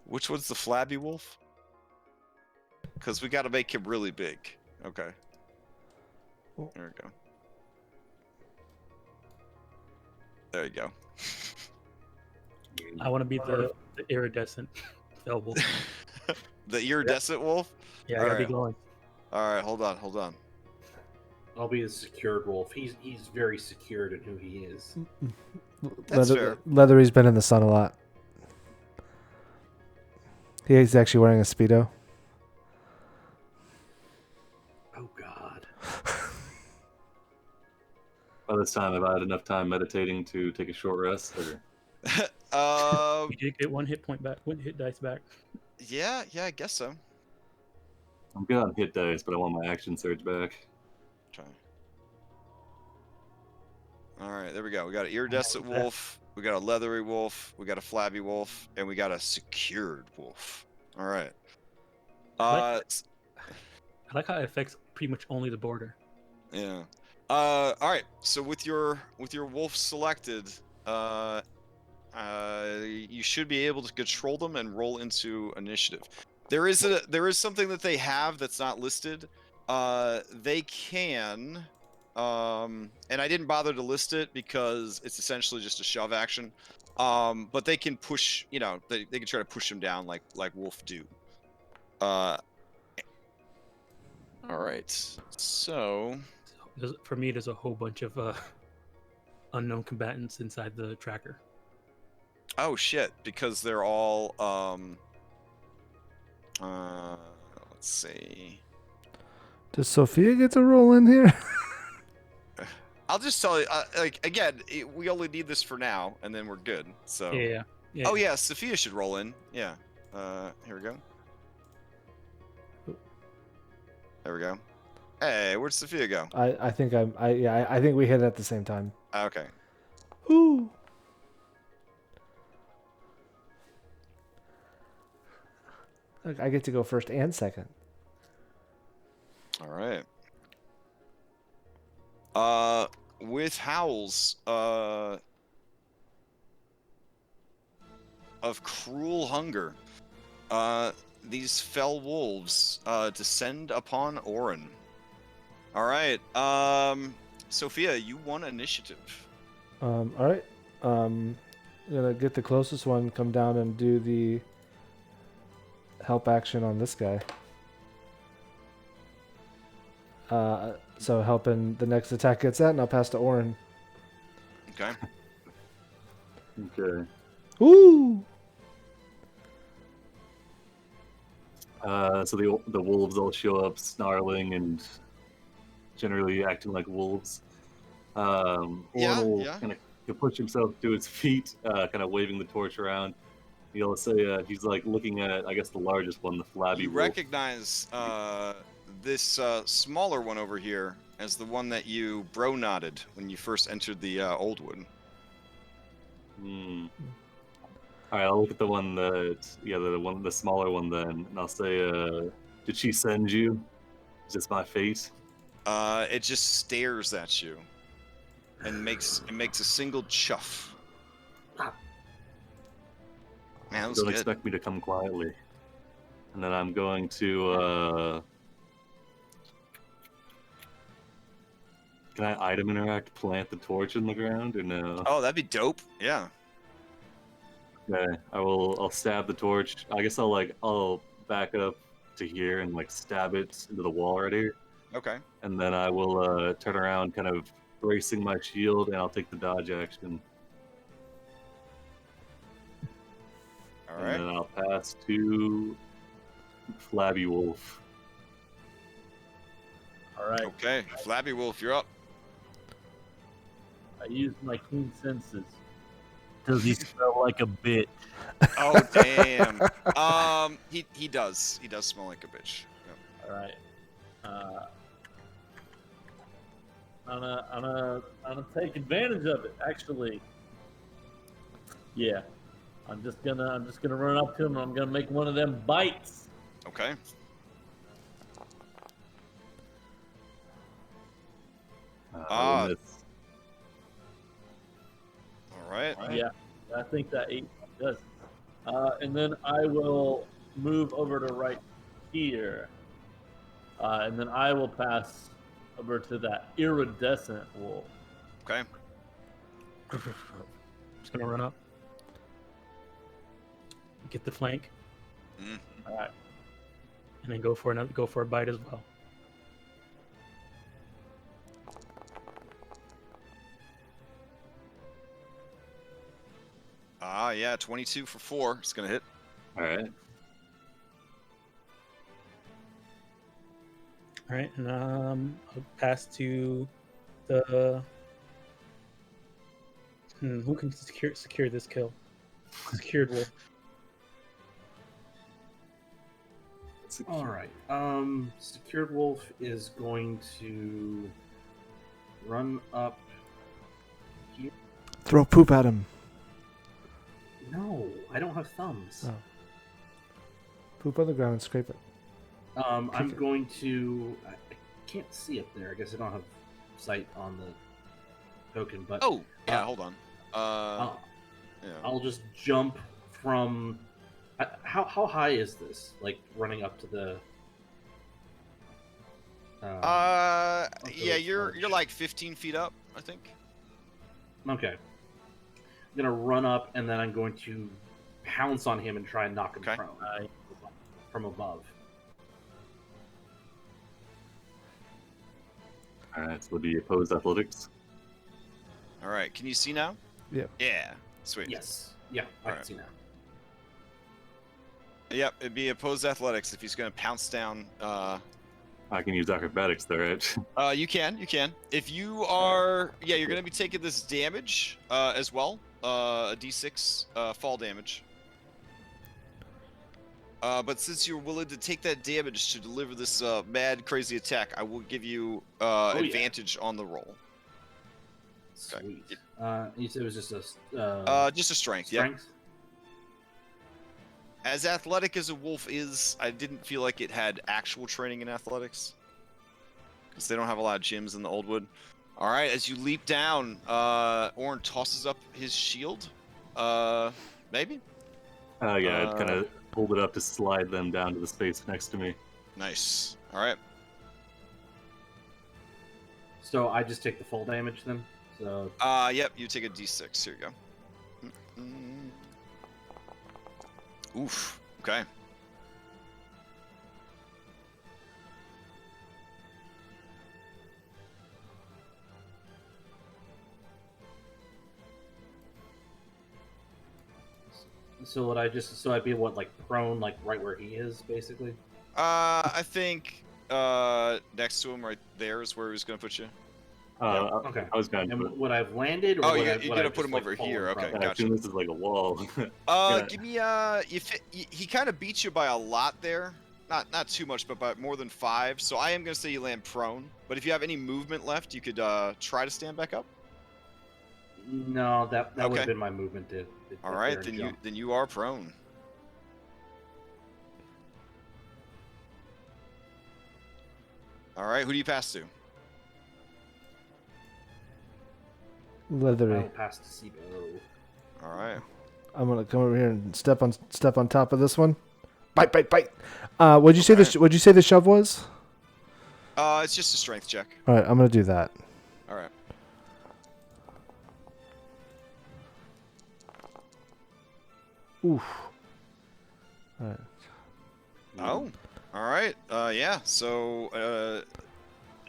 Which one's the flabby wolf? Because we got to make him really big. Okay. There we go. There you go. I want to be the iridescent Fel wolf. The iridescent wolf? Yeah, I gotta be Alright. glowing. All right, hold on. I'll be the secured wolf. He's very secured in who he is. That's fair. Leathery's been in the sun a lot. He's actually wearing a Speedo. Oh God. By this time, have I had enough time meditating to take a short rest? Or... You did get 1 hit point back, 1 hit dice back. Yeah, I guess so. I'm good on hit dice, but I want my action surge back. Try. All right, there we go. We got an iridescent wolf, we got a leathery wolf, we got a flabby wolf, and we got a secured wolf. All right. I like how it affects pretty much only the border. Yeah. All right. So with your wolf selected, you should be able to control them and roll into initiative. There is something that they have that's not listed. They can, and I didn't bother to list it because it's essentially just a shove action. But they can push. You know, they can try to push them down like wolf do. All right. So. For me, there's a whole bunch of unknown combatants inside the tracker. Oh shit! Because they're all let's see. Does Sophia get to roll in here? I'll just tell you. Like again, we only need this for now, and then we're good. So. Yeah. Oh yeah, Sophia should roll in. Yeah. Here we go. There we go. Hey, where'd Sophia go? I think I think we hit it at the same time. Okay. Ooh. Look, I get to go first and second. All right. With howls, of cruel hunger, these fell wolves, descend upon Oren. All right. Sophia, you won initiative. All right. I'm gonna get the closest one, come down and do the help action on this guy. So helping the next attack gets that, and I'll pass to Oren. Okay. Okay. Ooh. So the wolves all show up snarling and generally acting like wolves. Oren will kind of he'll push himself to his feet, kind of waving the torch around. He'll say he's like looking at, I guess, the largest one, the flabby You wolf. recognize this smaller one over here as the one that you bro-nodded when you first entered the old wood. All right, I'll look at the one the smaller one then, and I'll say, "Did she send you? Is this my fate?" It just stares at you, and makes a single chuff. Man, that was Don't good. expect me to come quietly. And then I'm going to. Can I item interact, plant the torch in the ground, or no? Oh, that'd be dope. Yeah. Okay, I'll stab the torch. I guess I'll back up to here and like stab it into the wall right here. Okay. And then I will turn around, kind of bracing my shield, and I'll take the dodge action. All right. And then I'll pass to Flabby Wolf. All right. Okay, Flabby Wolf, you're up. I used my keen senses. Does he smell like a bitch? Oh damn. He does. He does smell like a bitch. Yep. All right. I'm gonna take advantage of it. Actually, yeah. I'm just gonna run up to him. And I'm gonna make one of them bites. Okay. I will miss. All right. Yeah, I think that 8 does. And then I will move over to right here. And then I will pass over to that iridescent wolf. Okay. Just gonna run up, get the flank, All right. and then go for a bite as well. Yeah, 22 for 4. It's gonna hit. All right. All right, and I'll pass to the Who can secure this kill? Secured wolf. All right. Secured wolf is going to run up here. Throw poop at him. No, I don't have thumbs. Oh. Poop on the ground and scrape it. I'm going to. I can't see up there. I guess I don't have sight on the token, but Oh, yeah. Hold on. Yeah. I'll just jump from. How high is this? Like running up to the. Yeah, you're like 15 feet up, I think. Okay. I'm gonna run up and then I'm going to pounce on him and try and knock him Okay. prone from above. All right, so the opposed athletics. All right. Can you see now? Yeah. Yeah. Sweet. Yes. Yeah, I can Alright. see now. Yep. It'd be opposed athletics if he's gonna pounce down. I can use acrobatics there, right? You can. If you are, yeah, you're gonna be taking this damage as well. A D6 fall damage. But since you're willing to take that damage to deliver this mad, crazy attack, I will give you yeah. advantage on the roll. Sweet. You said it was just a Just a strength. Yeah. strength? As athletic as a wolf is, I didn't feel like it had actual training in athletics. Because they don't have a lot of gyms in the Old Wood. Alright, as you leap down, Orin tosses up his shield. Maybe? Yeah, I'd kind of hold it up to slide them down to the space next to me. Nice. Alright. So I just take the full damage then? So Yep, you take a D6. Here you go. Oof. Okay. so would I just so I'd be what, like prone, like right where he is, basically? I think next to him right there is where he was gonna put you. Okay. I was going And to. would I have landed? Or Oh, would you're I, would gonna I put just, him like, over fall here. in front Okay, of I gotcha. assume this is like a wall. Yeah. Give me he kind of beat you by a lot there. Not too much, but by more than 5. So I am gonna say you land prone. But if you have any movement left, you could try to stand back up. No, that would Okay. have been my movement to All get right, there and jump. then you are prone. All right, who do you pass to? Leathery. I'll pass to Sibo. All right. I'm gonna come over here and step on top of this one. Bite. What'd you say Okay. what'd you say the shove was? It's just a strength check. All right, I'm gonna do that. All right. Oof. All right. Oh, all right. Yeah. So,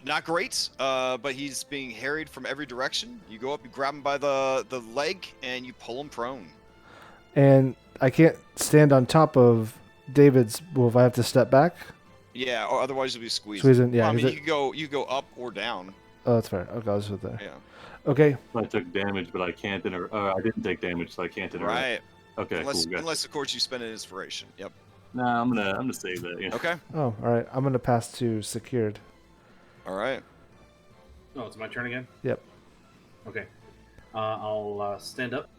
not great. But he's being harried from every direction. You go up, you grab him by the leg, and you pull him prone. And I can't stand on top of David's wolf. I have to step back. Yeah, or otherwise you'll be squeezed. Squeezing, yeah. I mean, 'cause you could go up or down. oh, that's fair. Okay, I'll just put there. Yeah. Okay. I took damage, but I can't interact. I didn't take damage, so I can't interact. Right. Okay, Unless, cool. Gotcha. unless of course you spend an inspiration. Yep. Nah, I'm gonna save that. Yeah. Okay. Oh, all right. I'm gonna pass to secured. All right. Oh, it's my turn again? Yep. Okay. I'll stand up.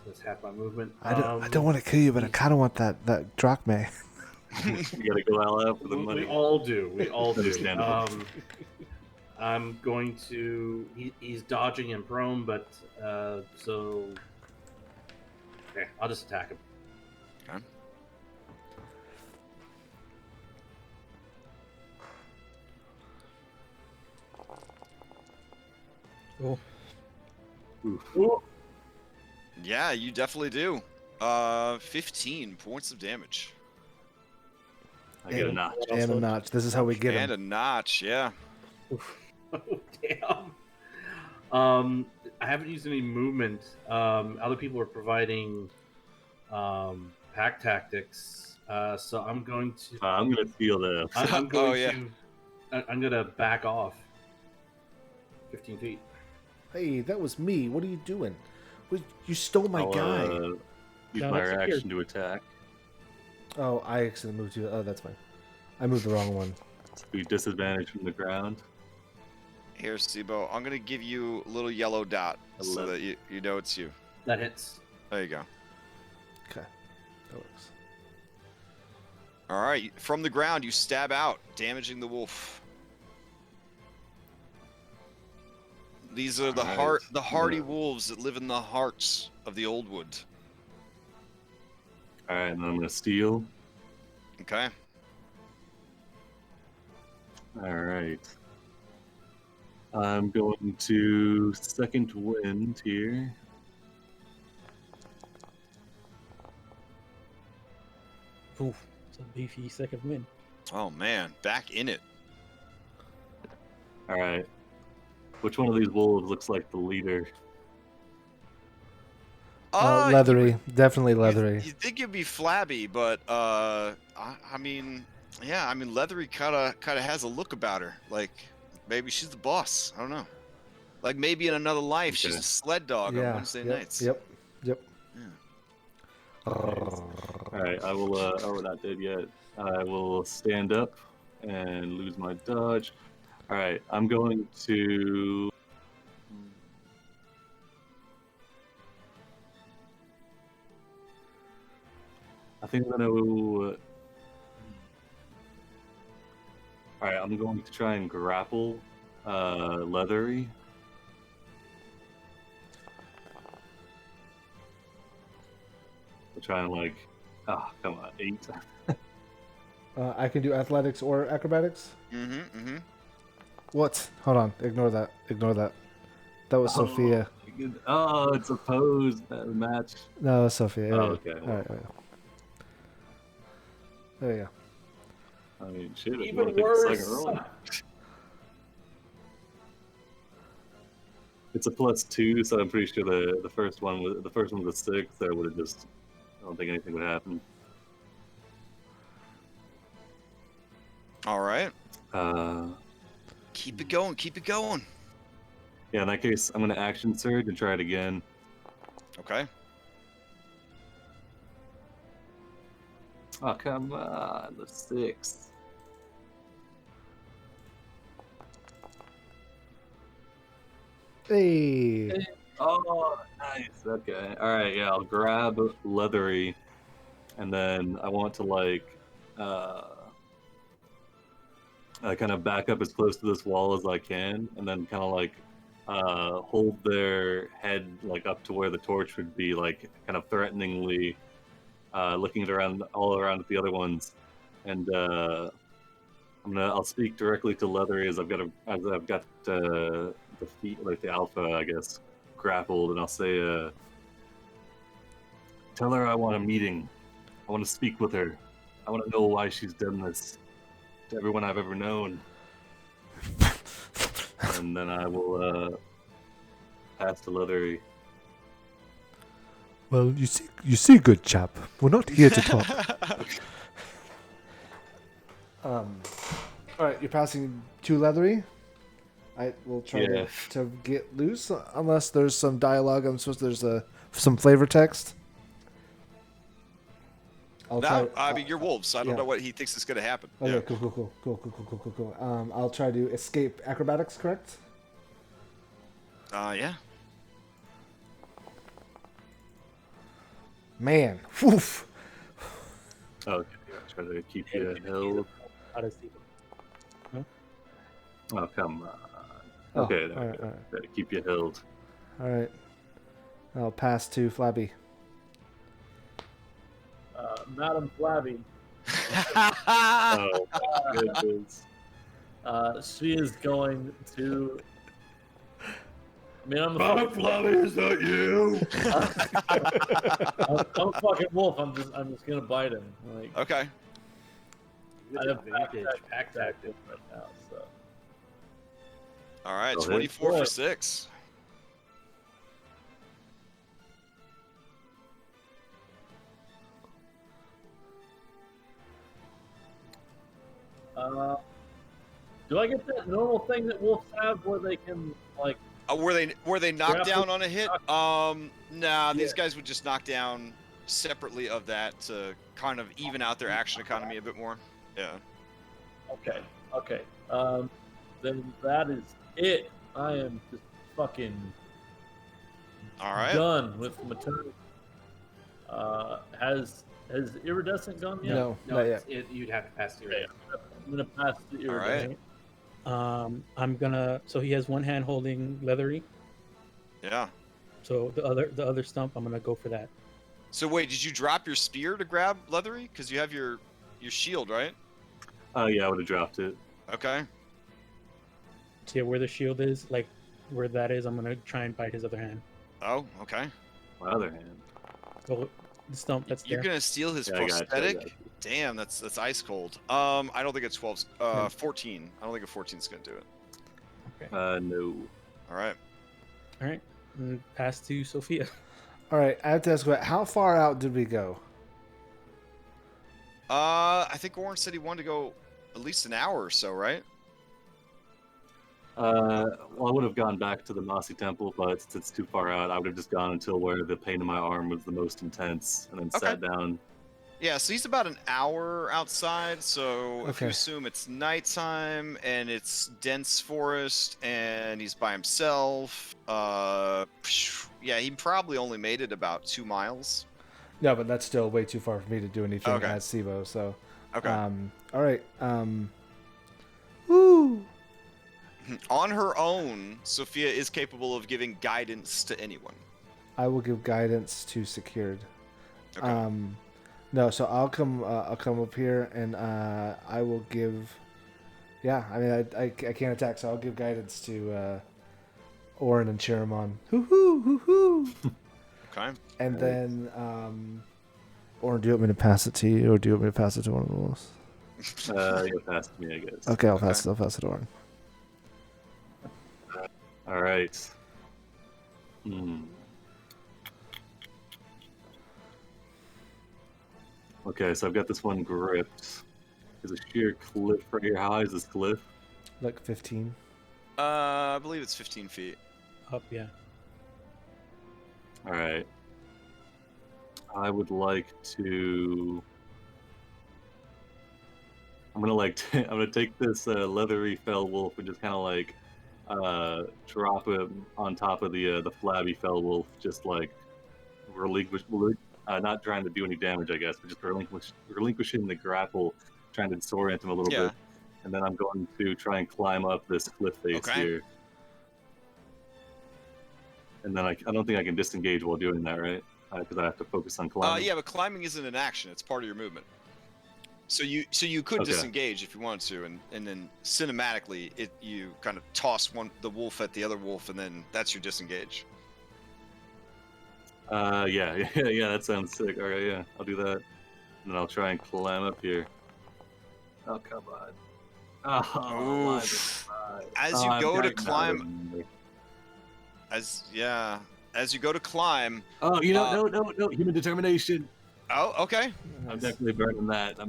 So that's half my movement. I don't want to kill you, but I kind of want that drachma. You gotta go all out for the We money. all do. We all do. Understandable. I'm going to. He's dodging and prone, but so. Okay, I'll just attack him. Okay. Oh, Yeah, you definitely do. 15 points of damage. I get a notch. And a notch. This is how we get And him. a notch, yeah. Oh damn. I haven't used any movement. Other people are providing pack tactics. So I'm going to. I'm gonna steal this. I'm going Oh, yeah. to. I'm gonna back off. 15 feet. Hey, that was me. What are you doing? You stole my I'll, guy. Use No, my that's weird. reaction to attack. Oh, I accidentally moved you. Oh, that's fine. I moved the wrong one. So be disadvantaged from the ground. Here, Sibo, I'm gonna give you a little yellow dot so 11. that you know it's you. That hits. There you go. Okay, that works. All right, from the ground, you stab out, damaging the wolf. These are the Alright. hardy Yeah. wolves that live in the hearts of the old wood. All right, and then I'm gonna steal. Okay. All right. I'm going to second wind here. Oof, it's a beefy second win. Oh man, back in it. All right. Which one of these wolves looks like the leader? Leathery, definitely You leathery. think it'd be flabby, but I mean, yeah, I mean, leathery kind of has a look about her. Like maybe she's the boss. I don't know. Like maybe in another life she's Okay. a sled dog on Wednesday yep, nights. Yep. All right, I will. Oh, we're not dead yet. I will stand up and lose my dodge. All right, I'm going to. I think I'm gonna. All right, I'm going to try and grapple Leathery. I'll try and like. Ah, come on, 8. I can do athletics or acrobatics. Mm-hmm. What? Hold on. Ignore that. Ignore that. That was Sophia. Oh, it's opposed match. No, that's Sophia. Yeah, Oh, yeah. okay. All right. There you go. I mean, shit. If you Even want to take a second worse. roll. It's a +2, so I'm pretty sure the first one was a 6. There would have just. I don't think anything would happen. All right. Uh, Keep it going. Keep it going. yeah. In that case, I'm gonna action surge and try it again. Okay. Oh come on, the 6. Hey. Oh, nice. Okay. All right. Yeah, I'll grab Leathery, and then I want to like, kind of back up as close to this wall as I can, and then kind of like, hold their head like up to where the torch would be, like kind of threateningly, looking around all around at the other ones, and I'll speak directly to Leathery as I've got the feet, like the alpha, I guess, grappled, and I'll say, tell her I want a meeting. I want to speak with her. I want to know why she's done this to everyone I've ever known. And then I will pass to Leathery. Well, you see, good chap. We're not here to talk. All right, you're passing to Leathery. I will try Yeah. to get loose, unless there's some dialogue. I'm supposed there's some flavor text. I'll No, I mean, you're wolves, so I don't yeah. know what he thinks is going to happen. Okay, Yeah. cool. I'll try to escape acrobatics, correct? Yeah. Man, woof. Okay, try to keep you held. Odyssey. Oh, come on. Oh, Okay, there all we right, go. all right. Try to keep you held. All right. I'll pass to Flabby. Madam Flabby. Oh, my goodness. She is going to. I mean, I'm is that you? I'm a fucking wolf. I'm just gonna bite him. Like Okay. I have Pack tactic right now, so. All right. Go ahead. 24 for Boy. 6. Do I get that normal thing that wolves have where they can like? Were they knocked Grapple- down on a hit? Nah, these guys would just knock down separately of that to kind of even out their action economy a bit more. Yeah. Okay. Okay. Then that is it. I am just fucking All right. done with maternity. Has iridescent gone yet? No, No, not yet. you'd have to pass the Okay, I'm gonna pass the All right. iridescent. I'm gonna. So he has one hand holding leathery. Yeah. So the other stump, I'm gonna go for that. So wait, did you drop your spear to grab leathery? Because you have your shield, right? Yeah, I would have dropped it. Okay. See where the shield is, like where that is. I'm gonna try and bite his other hand. Oh, okay. My other hand. So the stump that's You're there. gonna steal his Yeah, I got you, I prosthetic? got you. Damn, that's ice cold. I don't think it's 12. 14. I don't think a 14 is gonna do it. No. All right. All right. And pass to Sophia. All right, I have to ask, how far out did we go? I think Orange said he wanted to go at least an hour or so, right? Well, I would have gone back to the Mossy Temple, but since it's too far out, I would have just gone until where the pain in my arm was the most intense, and then Okay. sat down. Yeah, so he's about an hour outside. So if you Okay. assume it's nighttime and it's dense forest and he's by himself, yeah, he probably only made it about 2 miles. No, but that's still way too far for me to do anything Okay. as Sivo. So, Okay. all right. Woo. On her own, Sophia is capable of giving guidance to anyone. I will give guidance to secured. Okay. No, so I'll come up here and I will give. Yeah, I mean I can't attack, so I'll give guidance to Orin and Chiramon. Hoo hoo hoo hoo. Okay. And then Orin, do you want me to pass it to you, or do you want me to pass it to one of the wolves? You passed me, I guess. Okay, I'll pass it. I'll pass it to Orin. All right. Okay, so I've got this one gripped. There's a sheer cliff right here. How high is this cliff? Like 15. I believe it's 15 feet. Up, yeah. All right. I would like to. I'm gonna take this leathery fell wolf and just kind of like drop it on top of the flabby fell wolf, just like not trying to do any damage, I guess, but just relinquishing the grapple, trying to disorient him a little Yeah. bit, and then I'm going to try and climb up this cliff face Okay. here. And then I don't think I can disengage while doing that, right? Because I have to focus on climbing. Yeah, but climbing isn't an action; it's part of your movement. So you could Okay. disengage if you wanted to, and then cinematically you kind of toss the wolf at the other wolf, and then that's your disengage. Yeah, that sounds sick. All right, yeah, I'll do that. And then I'll try and climb up here. Oh, come on. Oh, why Oof. the- As Oh, you I'm go to getting climb, as you go to climb. Oh, no, human determination. Oh, okay. I'm definitely burning that.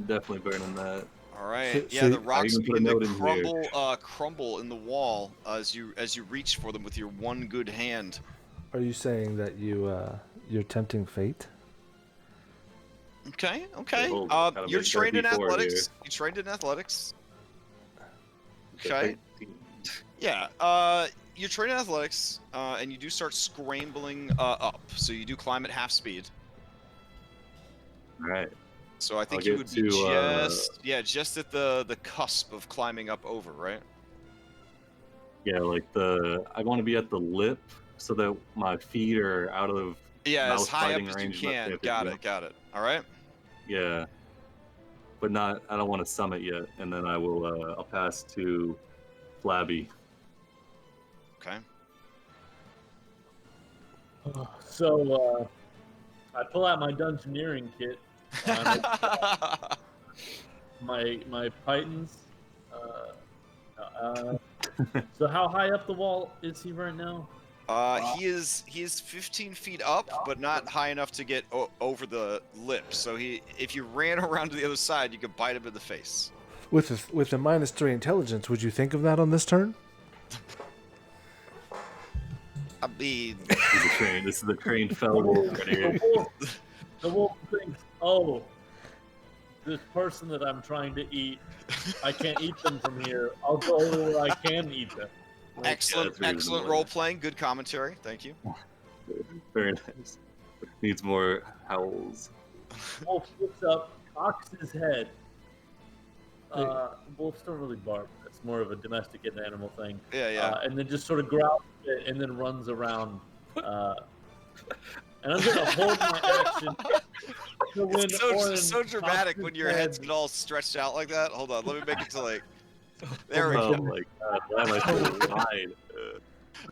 All right. So- Yeah, so- the rocks even put a begin to note in here. crumble in the wall as you reach for them with your one good hand. Are you saying that you're tempting fate? Okay. hold on. Gotta You're make trained in that D4 athletics. You trained in athletics. Okay. 13. Yeah. You're trained in athletics, and you do start scrambling up. So you do climb at half speed. All right. So I think I'll you get would be to, just at the cusp of climbing up over, right? Yeah, like I want to be at the lip so that my feet are out of Yeah, as mouse high up biting as you range. Not can. safe, Got yeah. it. Got it. All right. Yeah, but not. I don't want to summit yet, and then I will. I'll pass to Flabby. Okay. So I pull out my dungeoneering kit. My pythons. So how high up the wall is he right now? He is 15 feet up, but not high enough to get over the lip. So if you ran around to the other side, you could bite him in the face. With a -3 intelligence, would you think of that on this turn? I mean, This is the trained Fel Wolf right here. The wolf thinks, oh, this person that I'm trying to eat, I can't eat them from here. I'll go where I can eat them. excellent, that's reasonable, excellent yeah. role playing. Good commentary. Thank you. Very nice. Needs more howls. Wolf looks up, cocks his head. Wolves don't really bark. That's more of a domesticated animal thing. Yeah, yeah. And then just sort of growls a bit and then runs around. And I'm going to hold my action. To when It's so Oren dramatic cocks when his your head's head. all stretched out like that. Hold on, let me make it to like. There we Oh go. my god, why am I so blind?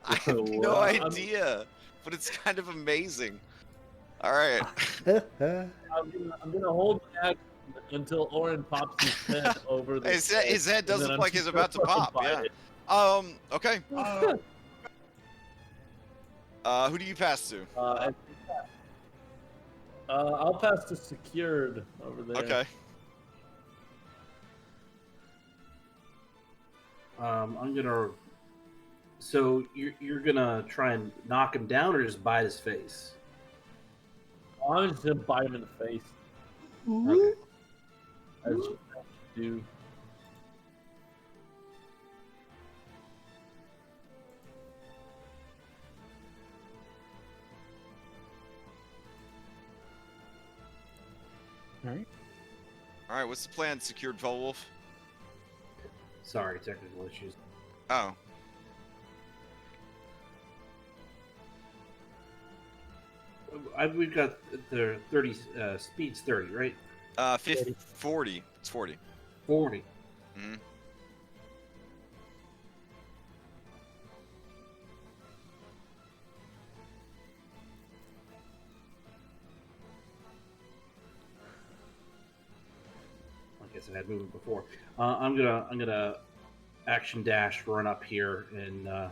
I have no Wow. idea, but it's kind of amazing. All right. I'm gonna hold my action until Oren pops his head over the. His head does and then look I'm like he's just about to gonna pop. fucking Yeah. bite it. Okay. Who do you pass to? I'll pass to secured over there. Okay. I'm gonna. So you're gonna try and knock him down, or just bite his face? I'm just gonna bite him in the face. Okay. As you do. Alright. All right. What's the plan, secured Fel Wolf? Sorry, technical issues. Oh. We've got the 30 speed's 30, right? 40. It's 40. 40. Mm-hmm. I guess I had movement before. I'm gonna action dash, run up here, and All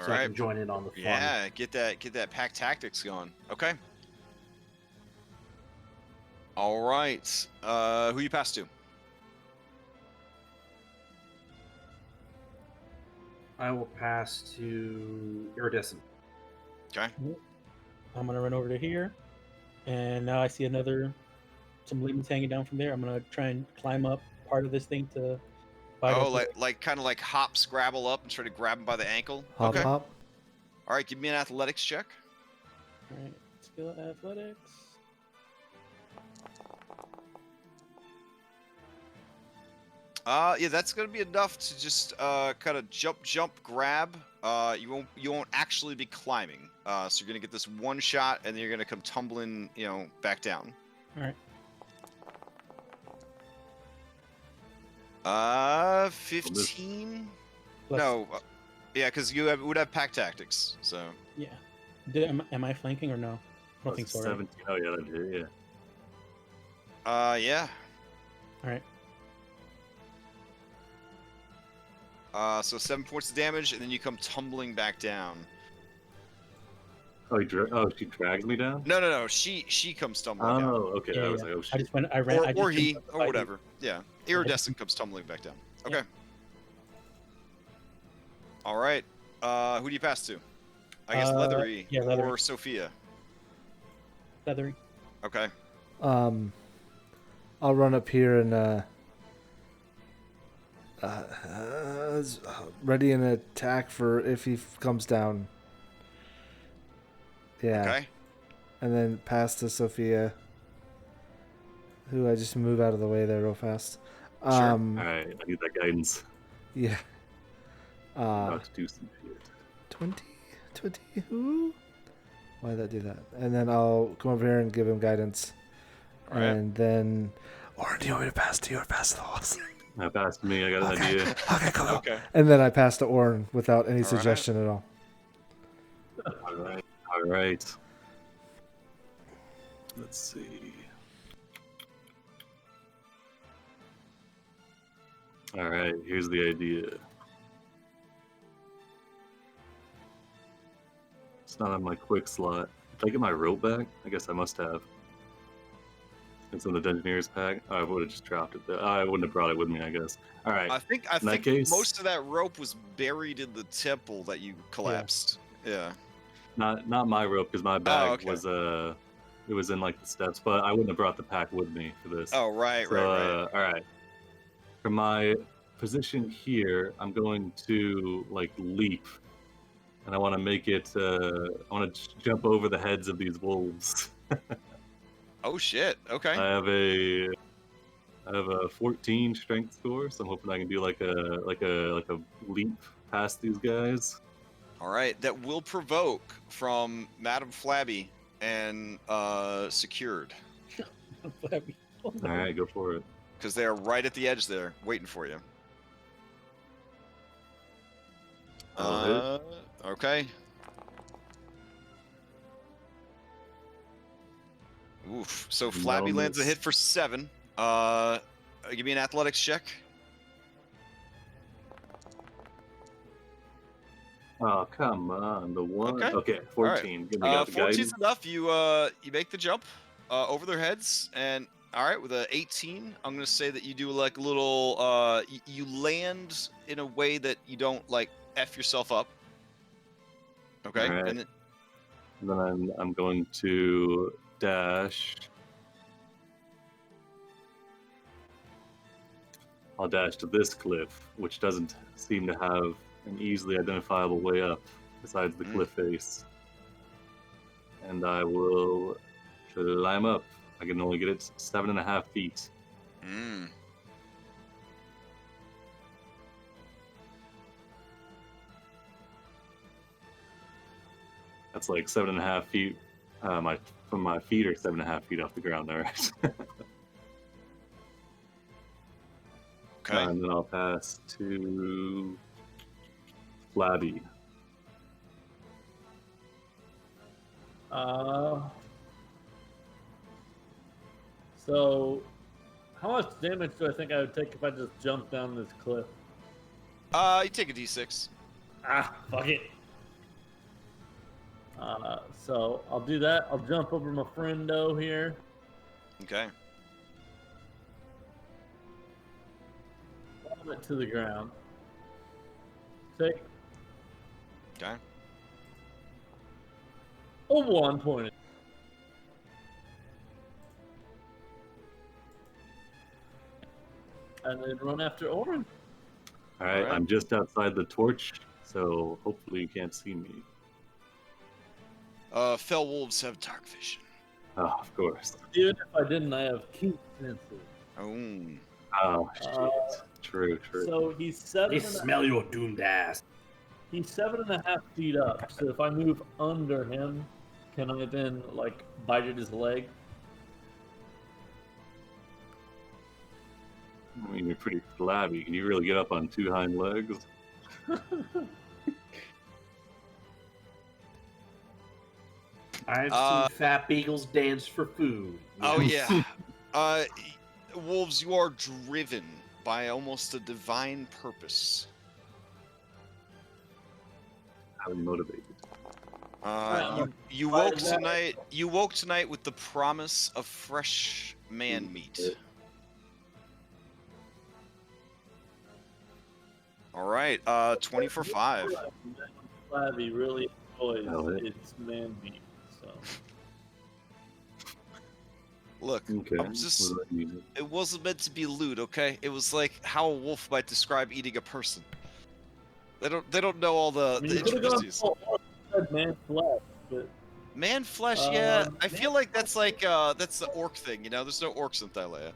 so I right. can join in on the fun. Yeah, get that pack tactics going. Okay. All right. Who you pass to? I will pass to Iridescent. Okay. I'm gonna run over to here, and now I see some limbs hanging down from there. I'm gonna try and climb up part of this thing to. bite Oh, off like kind of like hop, scrabble up, and try to grab him by the ankle. Hop Okay. hop. All right. Give me an athletics check. All right, skill athletics. Yeah, that's gonna be enough to just kind of jump, grab. You won't actually be climbing. So you're gonna get this one shot, and then you're gonna come tumbling, back down. All right. 15. Plus- No, yeah, because would have pack tactics. So Yeah. Am I flanking or no? I don't think so. Right? 17. Oh yeah, that did, yeah. yeah. All right. So 7 points of damage, and then you come tumbling back down. Oh, she drags me down? No. She comes tumbling Oh, down. okay. Yeah, I was yeah. like, oh I shit. just went. I ran. I just Or he, jumped up or by whatever. Yeah. Iridescent comes tumbling back down. Okay. All right. Who do you pass to? I guess Leathery, yeah, Leathery. or Sophia. Leathery. Okay. I'll run up here and ready an attack for if he comes down. Yeah. Okay. And then pass to Sophia, who I just move out of the way there real fast. Sure. All right, I need that guidance. Yeah. About to do some shit. 20? Who? Why did I do that? And then I'll come over here and give him guidance. All right. And then... Or do you want me to pass to you or pass to the walls? Pass to me, I got an idea. Okay, go. Okay. And then I pass to Orin without any All right. suggestion at all. All right. Let's see. All right, here's the idea. It's not on my quick slot. Did I get my rope back? I guess I must have. It's in the Dungeoneer's pack. I would have just dropped it. I wouldn't have brought it with me, I guess. All right. I think that case- most of that rope was buried in the temple that you collapsed. Yeah. Not my rope because my bag okay. was it was in like the steps, but I wouldn't have brought the pack with me for this. Oh right, So, right. all right. For my position here, I'm going to like leap, and I want to make it. I want to jump over the heads of these wolves. Oh shit. Okay. I have a 14 strength score, so I'm hoping I can do like a leap past these guys. All right. That will provoke from Madame Flabby and secured All right, go for it. because they are right at the edge there, waiting for you. I'll Okay. Oof. So Flabby No lands a miss. hit for 7. Give me an athletics check. Oh, come on, the one. Okay, 14. All right. Give me the 14's guidance. enough. You make the jump over their heads, and all right, with a 18, I'm gonna say that you do like a little. You land in a way that you don't like f yourself up. Okay, All right. and then, And then I'm going to dash. I'll dash to this cliff, which doesn't seem to have an easily identifiable way up besides the cliff face. And I will climb up. I can only get it 7.5 feet. mm, That's like 7.5 feet. My feet are 7.5 feet off the ground there. okay. And then I'll pass to Flabby. So, how much damage do I think I would take if I just jumped down this cliff? You take a d6. Fuck it. So I'll do that. I'll jump over my friendo here. Okay. Plummet to the ground. Take Okay. a 1 point. And then run after Oren. All right, Alright. I'm just outside the torch, so hopefully you can't see me. Fell wolves have dark vision. Oh, of course. Even if I didn't, I have keen senses. Oh. Oh, shit. True. So he's They smell your doomed ass. He's 7.5 feet up. So if I move under him, can I then like bite at his leg? I mean, you're pretty flabby. Can you really get up on 2 hind legs? I've Uh, seen fat beagles dance for food. Oh yeah. Wolves, you are driven by almost a divine purpose. How are you motivated? You woke tonight. You woke tonight with the promise of fresh man meat. All right. 20 for 5. Flabby really enjoys Oh, it- its man meat. So Look, Okay. I'm just. what do I need? It wasn't meant to be loot, okay? It was like how a wolf might describe eating a person. They don't know all the you could've gone intricacies. full on and said man flesh, but Man flesh, yeah. I man feel like that's like that's the orc thing, you know. There's no orcs in Thylea.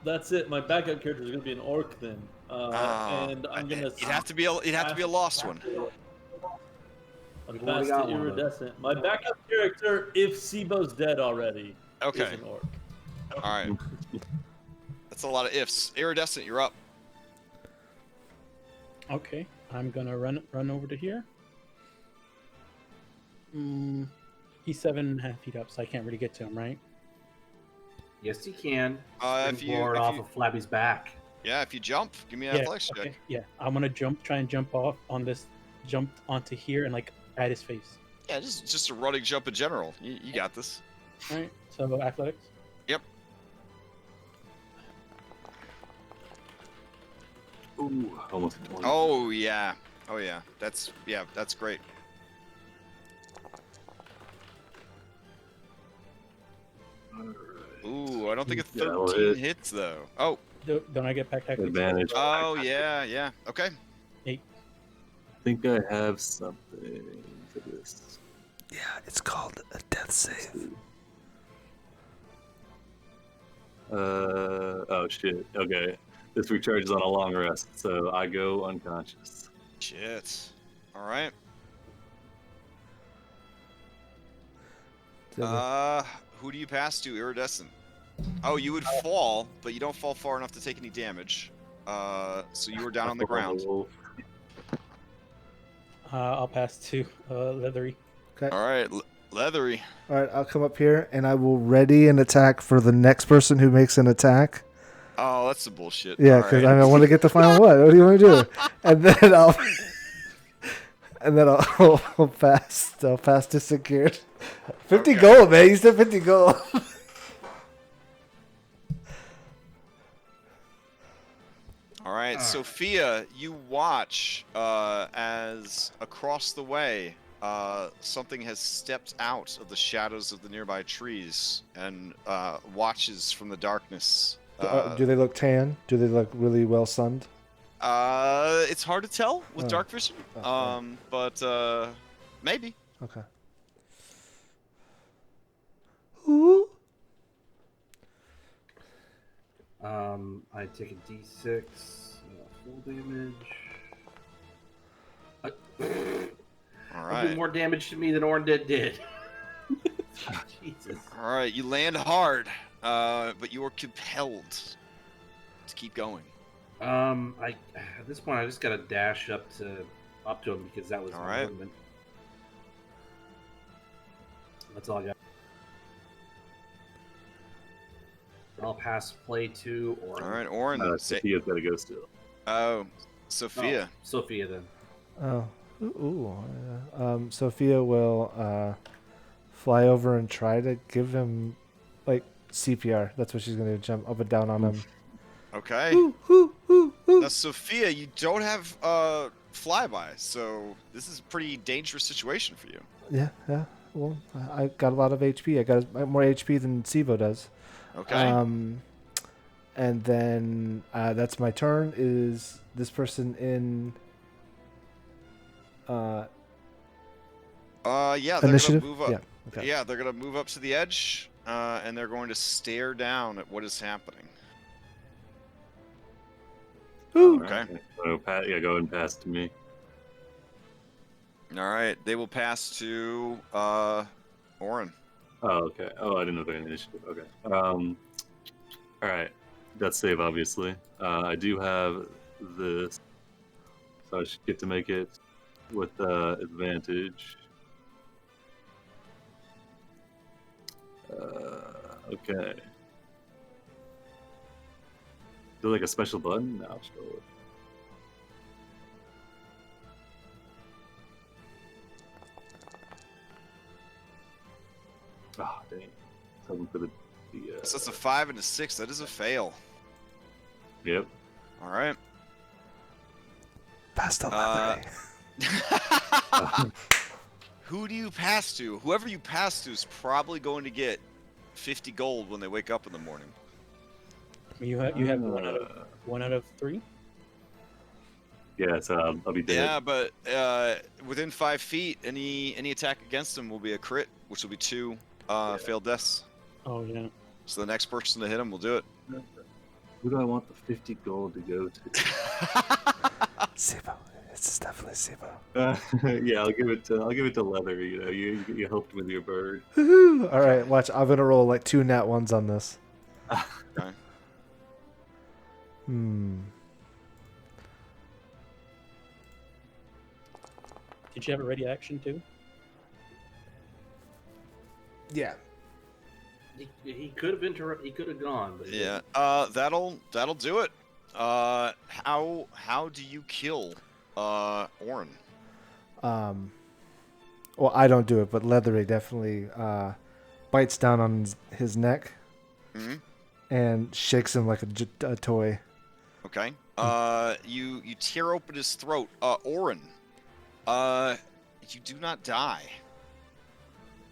that's it. My backup character is gonna be an orc then, and I'm gonna. It'd have to be a lost one. I'm We've already fast got to one of them. iridescent. My backup character, if Sibo's dead already, is Okay. an orc. All right. That's a lot of ifs. Iridescent, you're up. Okay, I'm gonna run over to here. He's 7.5 feet up, so I can't really get to him, right? Yes, you can. If you- Springboard if off you- of Flabby's back. Yeah, if you jump, give me an athletics check. Yeah, I'm gonna try and jump off on this, jump onto here and like at his face. Yeah, just a running jump in general. You got this. All right. So athletics. Yep. Ooh, almost a 20. Oh yeah. Oh yeah. That's great. Ooh, I don't think a Yeah, 13 hits though. Oh. Don't I get pack tactics? Advantage. Oh yeah. Okay. 8. I think I have something for this. Yeah, it's called a death save. Oh shit. Okay. This recharges on a long rest, so I go unconscious. Shit. All right. Who do you pass to? Iridescent. Oh, you would fall, but you don't fall far enough to take any damage. So you were down on the ground. I'll pass to Leathery. Okay. All right, Leathery. All right, I'll come up here and I will ready an attack for the next person who makes an attack. Oh, that's some bullshit. Yeah, All because right. I want to get the final one. What do you want to do? And then I'll pass. I'll pass to secured. 50 Okay. gold, man. You said 50 gold. All right, Sophia, you watch as across the way, something has stepped out of the shadows of the nearby trees and watches from the darkness. Do they look tan? Do they look really well sunned? It's hard to tell with Oh. dark vision, Okay. but maybe. Okay. Ooh. I take a d6, full damage. All I'll right. do more damage to me than Ornded did. Jesus. All right, you land hard, but you are compelled to keep going. At this point I just gotta dash up to him because that was All my right. movement. That's all I got. I'll pass play to Orin. All right, Orin. Sophia's gotta go still. Oh, Sophia. Oh, Sophia then. Oh. Ooh. Sophia will fly over and try to give him like CPR. That's what she's gonna do. Jump up and down on him. Okay. Now, Sophia, you don't have flyby, so this is a pretty dangerous situation for you. Yeah. Well, I got a lot of HP. I got more HP than Sivo does. Okay. And then that's my turn. Is this person in? Yeah, they're Initiative? gonna move up. Yeah, okay. Yeah, they're gonna move up to the edge, and they're going to stare down at what is happening. Ooh. Okay. So, go ahead and pass to me. All right, they will pass to Orin. Oh, okay. Oh, I didn't know they had initiative. Okay. All right. Death save, obviously. I do have this, so I should get to make it with advantage. Okay. Is there like a special button? No, sure. Ah, dang. Something for the So that's a 5 and a 6. That is a fail. Yep. All right. Pass to Leathery. Who do you pass to? Whoever you pass to is probably going to get 50 gold when they wake up in the morning. You have one out of 3. Yeah, so I'll be dead. Yeah, but within 5 feet, any attack against them will be a crit, which will be 2 failed deaths. Oh yeah. So the next person to hit him will do it. Who do I want the 50 gold to go to? Sivo. It's definitely Sivo. Yeah, I'll give it to Leather. You know, you helped with your bird. Woohoo! All right, watch. I'm gonna roll like 2 nat ones on this. Okay. Did you have a ready action too? Yeah. He could have He could have gone. But he Yeah. That'll do it. How do you kill Orin? well, I don't do it, but Leathery definitely bites down on his neck Hmm. and shakes him like a toy. Okay. You tear open his throat. Orin. You do not die.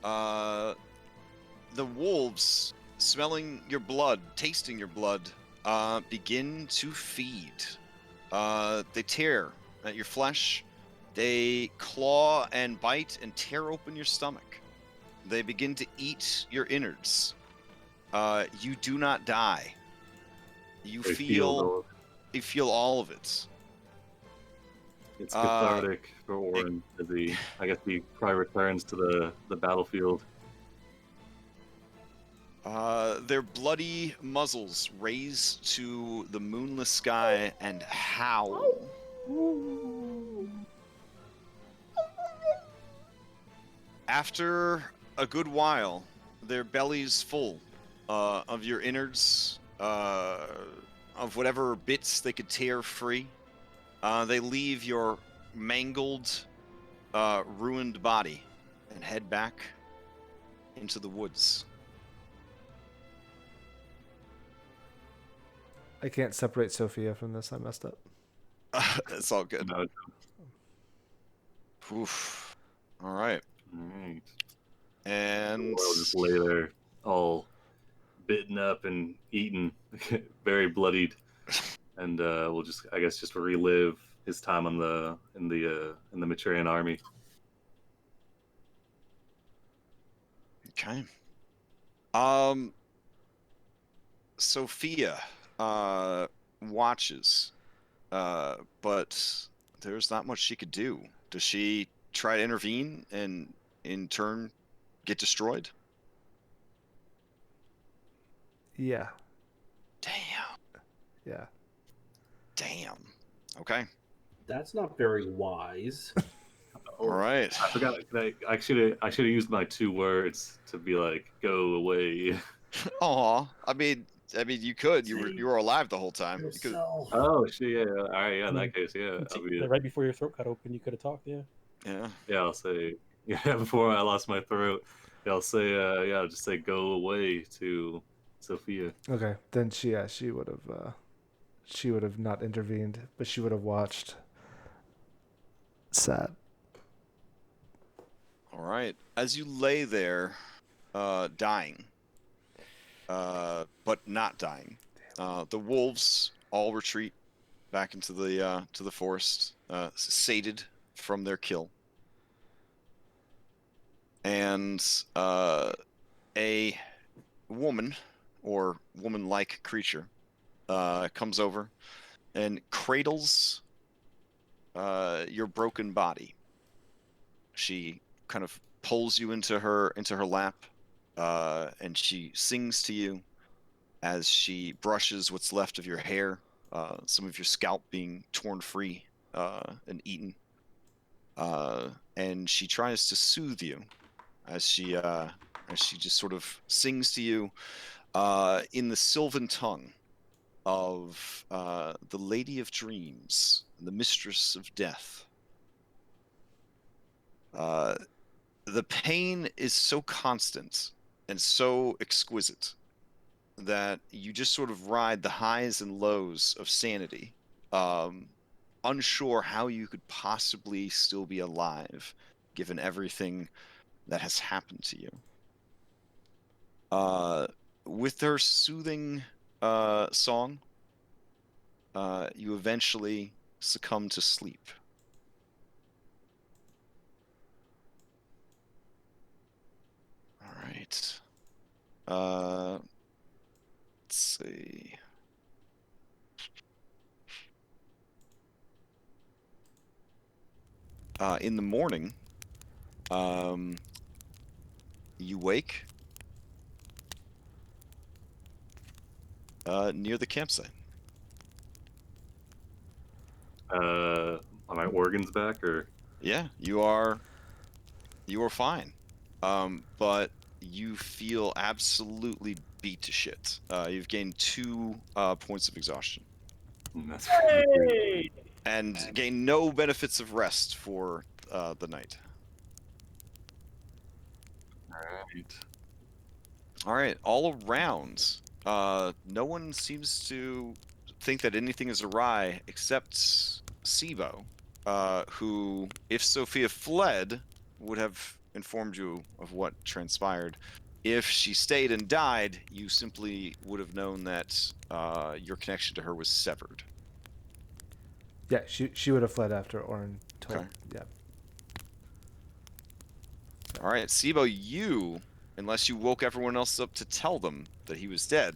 The wolves, smelling your blood, tasting your blood, begin to feed. They tear at your flesh. They claw and bite and tear open your stomach. They begin to eat your innards. You do not die. You I feel all of it. It's cathartic for Orin as he probably returns to the battlefield. Their bloody muzzles raise to the moonless sky and howl. After a good while, their bellies full of your innards, of whatever bits they could tear free. They leave your mangled, ruined body and head back into the woods. I can't separate Sophia from this. I messed up. It's all good. No, Oof. All right. alright. And We'll just lay there all bitten up and eaten, very bloodied, and we'll just relive his time in the Matrian army. okay. Sophia watches, but there's not much she could do. Does she try to intervene and in turn get destroyed? Yeah. Damn. Yeah. Okay. That's not very wise. All right. I forgot. I should have used my 2 words to be like, "Go away." Aw. I mean, you could. You were alive the whole time. You could. Yourself. Oh shit! Yeah. All right. Yeah. In that case, yeah. I'll be, Right before your throat cut open, you could have talked. Yeah. Yeah. yeah. I'll say. Yeah. Before I lost my throat, yeah, I'll say. Yeah. I'll just say, "Go away" to Sophia. Okay. Then she would have not intervened, but she would have watched. Sad. All right. As you lay there, dying, but not dying, the wolves all retreat back into the forest, sated from their kill, and a woman or woman-like creature comes over and cradles your broken body. She kind of pulls you into her lap, and she sings to you as she brushes what's left of your hair, some of your scalp being torn free and eaten. And she tries to soothe you as she just sort of sings to you in the Sylvan tongue of the Lady of Dreams, the Mistress of Death. The pain is so constant and so exquisite that you just sort of ride the highs and lows of sanity, unsure how you could possibly still be alive given everything that has happened to you. With her soothing song, you eventually succumb to sleep. All right. Let's see. In the morning, you wake near the campsite. Are my organs back, or? Yeah, you are fine. But you feel absolutely beat to shit. You've gained 2 points of exhaustion. That's pretty great. Hey! And gain no benefits of rest for the night. All right, all around, no one seems to think that anything is awry except Sibo, who, if Sophia fled, would have informed you of what transpired. If she stayed and died, you simply would have known that your connection to her was severed. Yeah, she would have fled after Orin told. Okay. Yeah. All right, Sibo, you, unless you woke everyone else up to tell them that he was dead,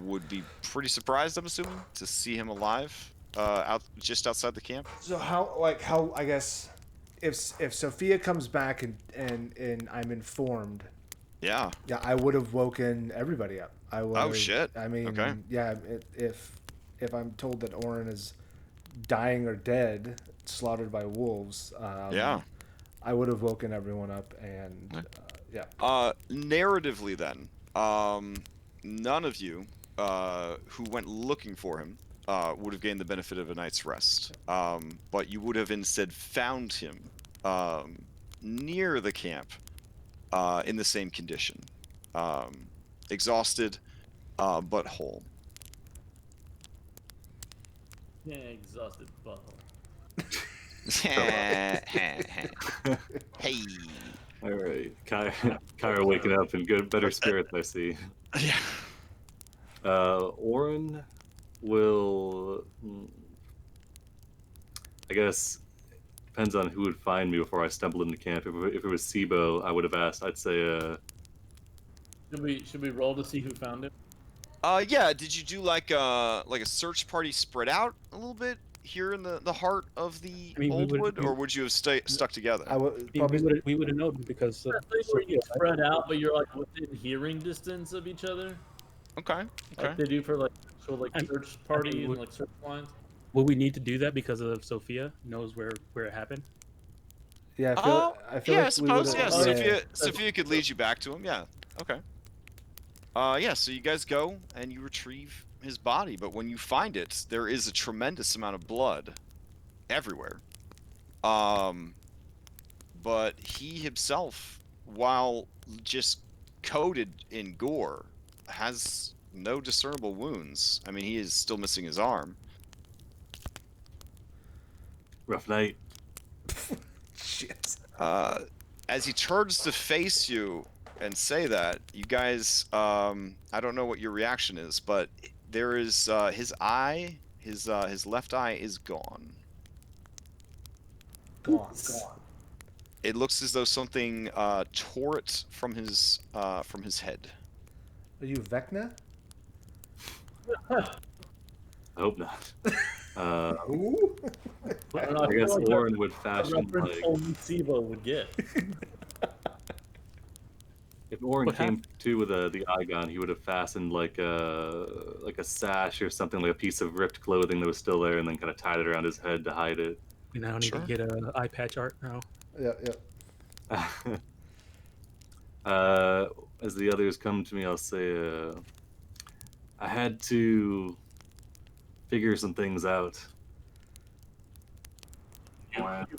would be pretty surprised, I'm assuming, to see him alive just outside the camp. So how I guess if Sophia comes back and I'm informed, Yeah. yeah, I would have woken everybody up. I would. Oh, shit. I mean, Okay. yeah, if I'm told that Orin is dying or dead, slaughtered by wolves, Yeah. I would have woken everyone up and yeah. Narratively, then, none of you who went looking for him would have gained the benefit of a night's rest. But you would have instead found him near the camp in the same condition, exhausted but whole. Yeah, exhausted butthole. Hey. All right, Kyra waking up in better spirits, I see. Yeah. Orin will, I guess, depends on who would find me before I stumbled into camp. If it was Sibo, I would have asked. I'd say, Should we roll to see who found him? Yeah. Did you do like a search party spread out a little bit here in the heart of the old wood, or would you have stuck together? I would We probably. would have known because I think where you spread out, but you're like within hearing distance of each other. Okay. Okay. Like they do for like actual like I'm- search party I mean, and would- like search lines. will we need to do that because of Sophia knows where it happened? Yeah, I feel Yeah, I like we suppose. would've- Yeah, Sophia could lead you back to him. Yeah. Okay. Yeah. So you guys go and you retrieve his body, but when you find it, there is a tremendous amount of blood everywhere. But he himself, while just coated in gore, has no discernible wounds. I mean, he is still missing his arm. rough night. Shit. As he turns to face you and say that, you guys, I don't know what your reaction is, but there is his eye, his left eye is gone. Gone. It looks as though something tore it from his head. Are you Vecna? I hope not. Ooh. I don't know. I guess feel like Orin would that's a fashion reference like only Sivo would get. if Orin What came to with the eye gone, he would have fastened like a sash or something, like a piece of ripped clothing that was still there, and then kind of tied it around his head to hide it. We now need Sure. to get a eye patch art now. Yeah. As the others come to me, I'll say, I had to figure some things out.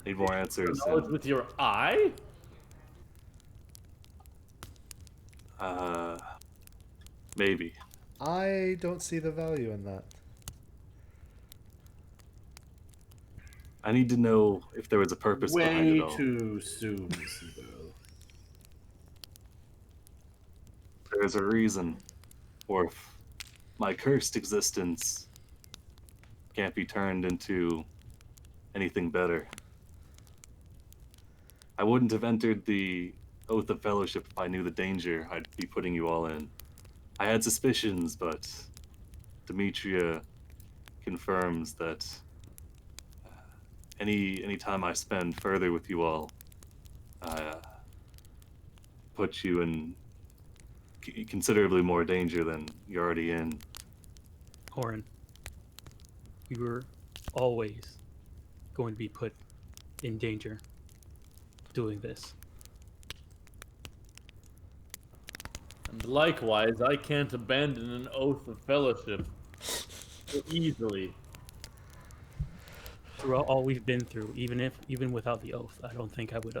Need more answers. Knowledge with your eye? Maybe. I don't see the value in that. I need to know if there was a purpose behind Way it all. too soon, Sibo. There's a reason, or if my cursed existence can't be turned into anything better. I wouldn't have entered the Oath of Fellowship if I knew the danger I'd be putting you all in. I had suspicions, but Demetria confirms that any time I spend further with you all, put you in considerably more danger than you're already in. Orin, we were always going to be put in danger doing this. And likewise, I can't abandon an oath of fellowship so easily. Throughout all we've been through, even without the oath, I don't think I would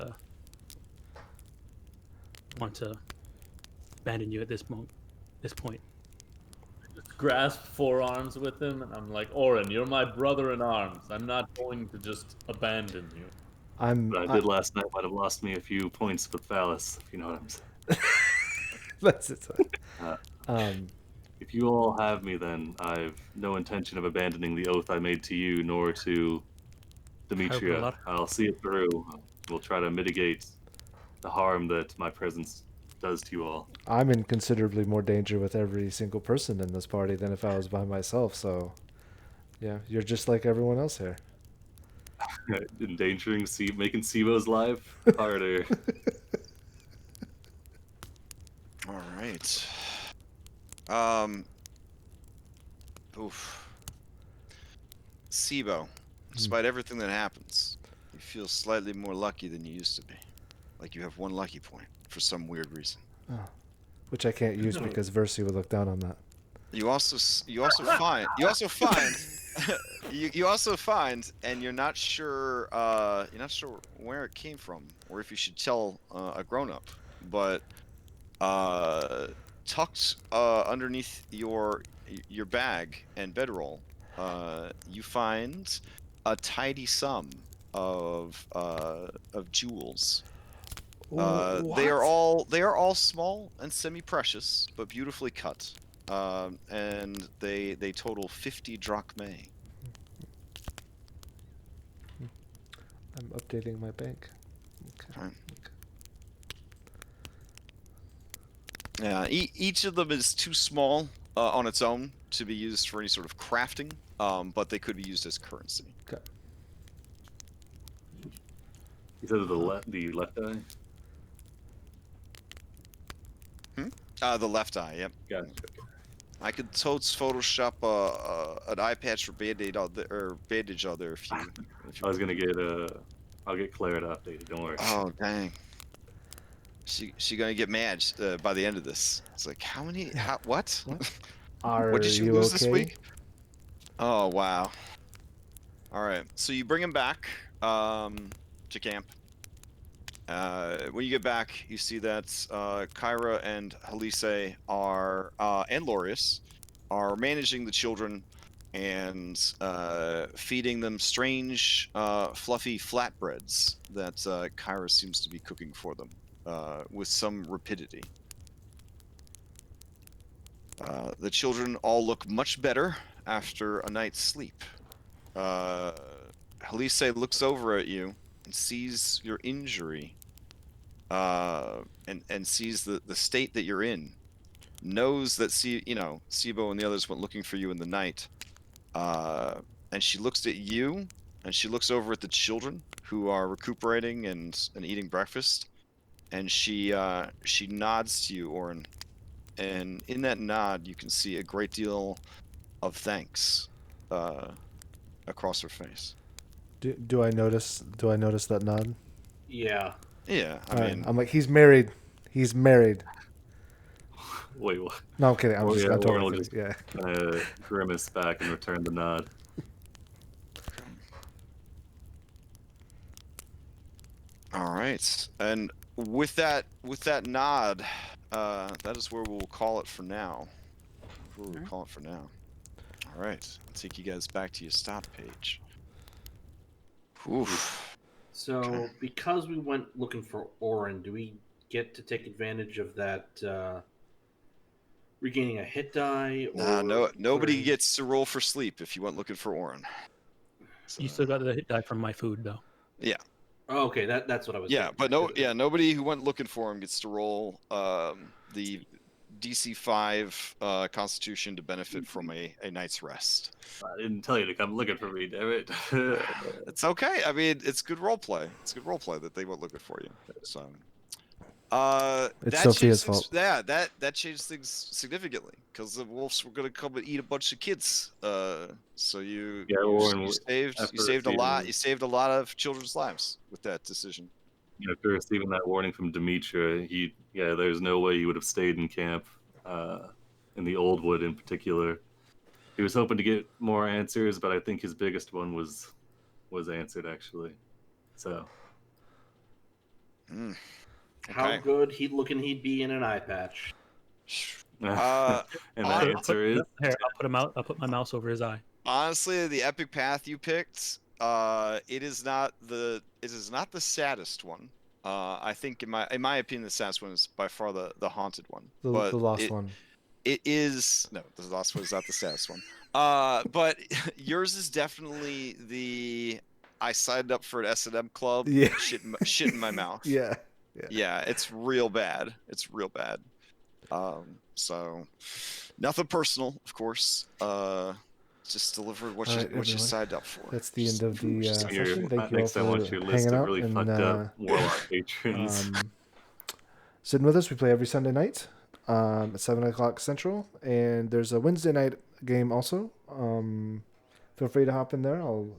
want to abandon you at this point. Grasp forearms with him, and I'm like, Oren, you're my brother in arms. I'm not going to just abandon you. What I did last night might have lost me a few points with Phallus, if you know what I'm saying. That's it. If you all have me, then I've no intention of abandoning the oath I made to you, nor to Demetria. I'll see it through. We'll try to mitigate the harm that my presence does to you all. I'm in considerably more danger with every single person in this party than if I was by myself, so yeah, you're just like everyone else here. Endangering making SIBO's life harder. All right. Oof. SIBO, despite everything that happens, you feel slightly more lucky than you used to be. Like you have 1 lucky point for some weird reason. Oh. Which I can't use because Versi would look down on that. You also find, and you're not sure where it came from, or if you should tell a grown-up, but tucked underneath your bag and bedroll, you find a tidy sum of jewels. They are all small and semi-precious, but beautifully cut, and they total 50 drachmae. I'm updating my bank. Okay. Right. Yeah, each of them is too small on its own to be used for any sort of crafting, but they could be used as currency. Okay. You said the left eye? The left eye, yep. Got it. I could totes Photoshop an eye patch or bandage out there if you. I was gonna get I'll get Claire to update it. Don't worry. Oh dang. She gonna get mad by the end of this. It's like what? What did you lose this week? Oh wow. All right, so you bring him back to camp. When you get back, you see that Kyra and Halise are and Lorius are managing the children and feeding them strange, fluffy flatbreads that Kyra seems to be cooking for them with some rapidity. The children all look much better after a night's sleep. Halise looks over at you and sees your injury, and sees the state that you're in, knows that Sibo and the others went looking for you in the night, and she looks at you, and she looks over at the children who are recuperating and eating breakfast, and she nods to you, Oren, and in that nod you can see a great deal of thanks across her face. Do I notice that nod? Yeah. Yeah, I mean, I'm like, he's married. He's married. Wait, what? No, I'm kidding. I'm Oren will just yeah. Grimace back and return the nod. All right, and with that nod, that is where we'll call it for now. All right, I'll take you guys back to your stop page. Oof. So, because we went looking for Oren, do we get to take advantage of that regaining a hit die? Or nobody gets to roll for sleep if you went looking for Oren. So, You still got the hit die from my food, though. yeah. Oh, okay, that's what I was. Yeah, thinking. but nobody who went looking for him gets to roll the DC 5 Constitution to benefit from a night's rest. I didn't tell you to come looking for me, damn it. It's okay. I mean, it's good role play. It's good role play that they went looking for you. So, it's Sophia's fault. Yeah, that changed things significantly because the wolves were gonna come and eat a bunch of kids. So you saved a lot. You saved a lot of children's lives with that decision. After receiving that warning from Demetria, there's no way he would have stayed in camp, in the Old Wood in particular. He was hoping to get more answers, but I think his biggest one was answered, actually. So. How Okay. good he'd be in an eye patch. Uh, And I- the answer is Here, I'll put my mouse over his eye. Honestly, the epic path you picked, it is not the saddest one. I think in my opinion, the saddest one is by far the haunted one. The But lost one. It is no, the last one is not the saddest one. But yours is definitely the I signed up for an S&M club. Yeah. Shit in my mouth. Yeah. Yeah, it's real bad. It's real bad. So nothing personal, of course. Just deliver what All you right, what you everyone. signed up for. That's the end of the Just Here, session. Thank you all next I want for you a list hanging of out really and fucked up Warlock patrons. sitting with us. We play every Sunday night at 7 o'clock Central, and there's a Wednesday night game also. Feel free to hop in there. I'll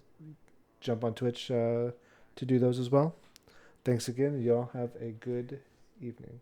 jump on Twitch to do those as well. Thanks again. Y'all have a good evening.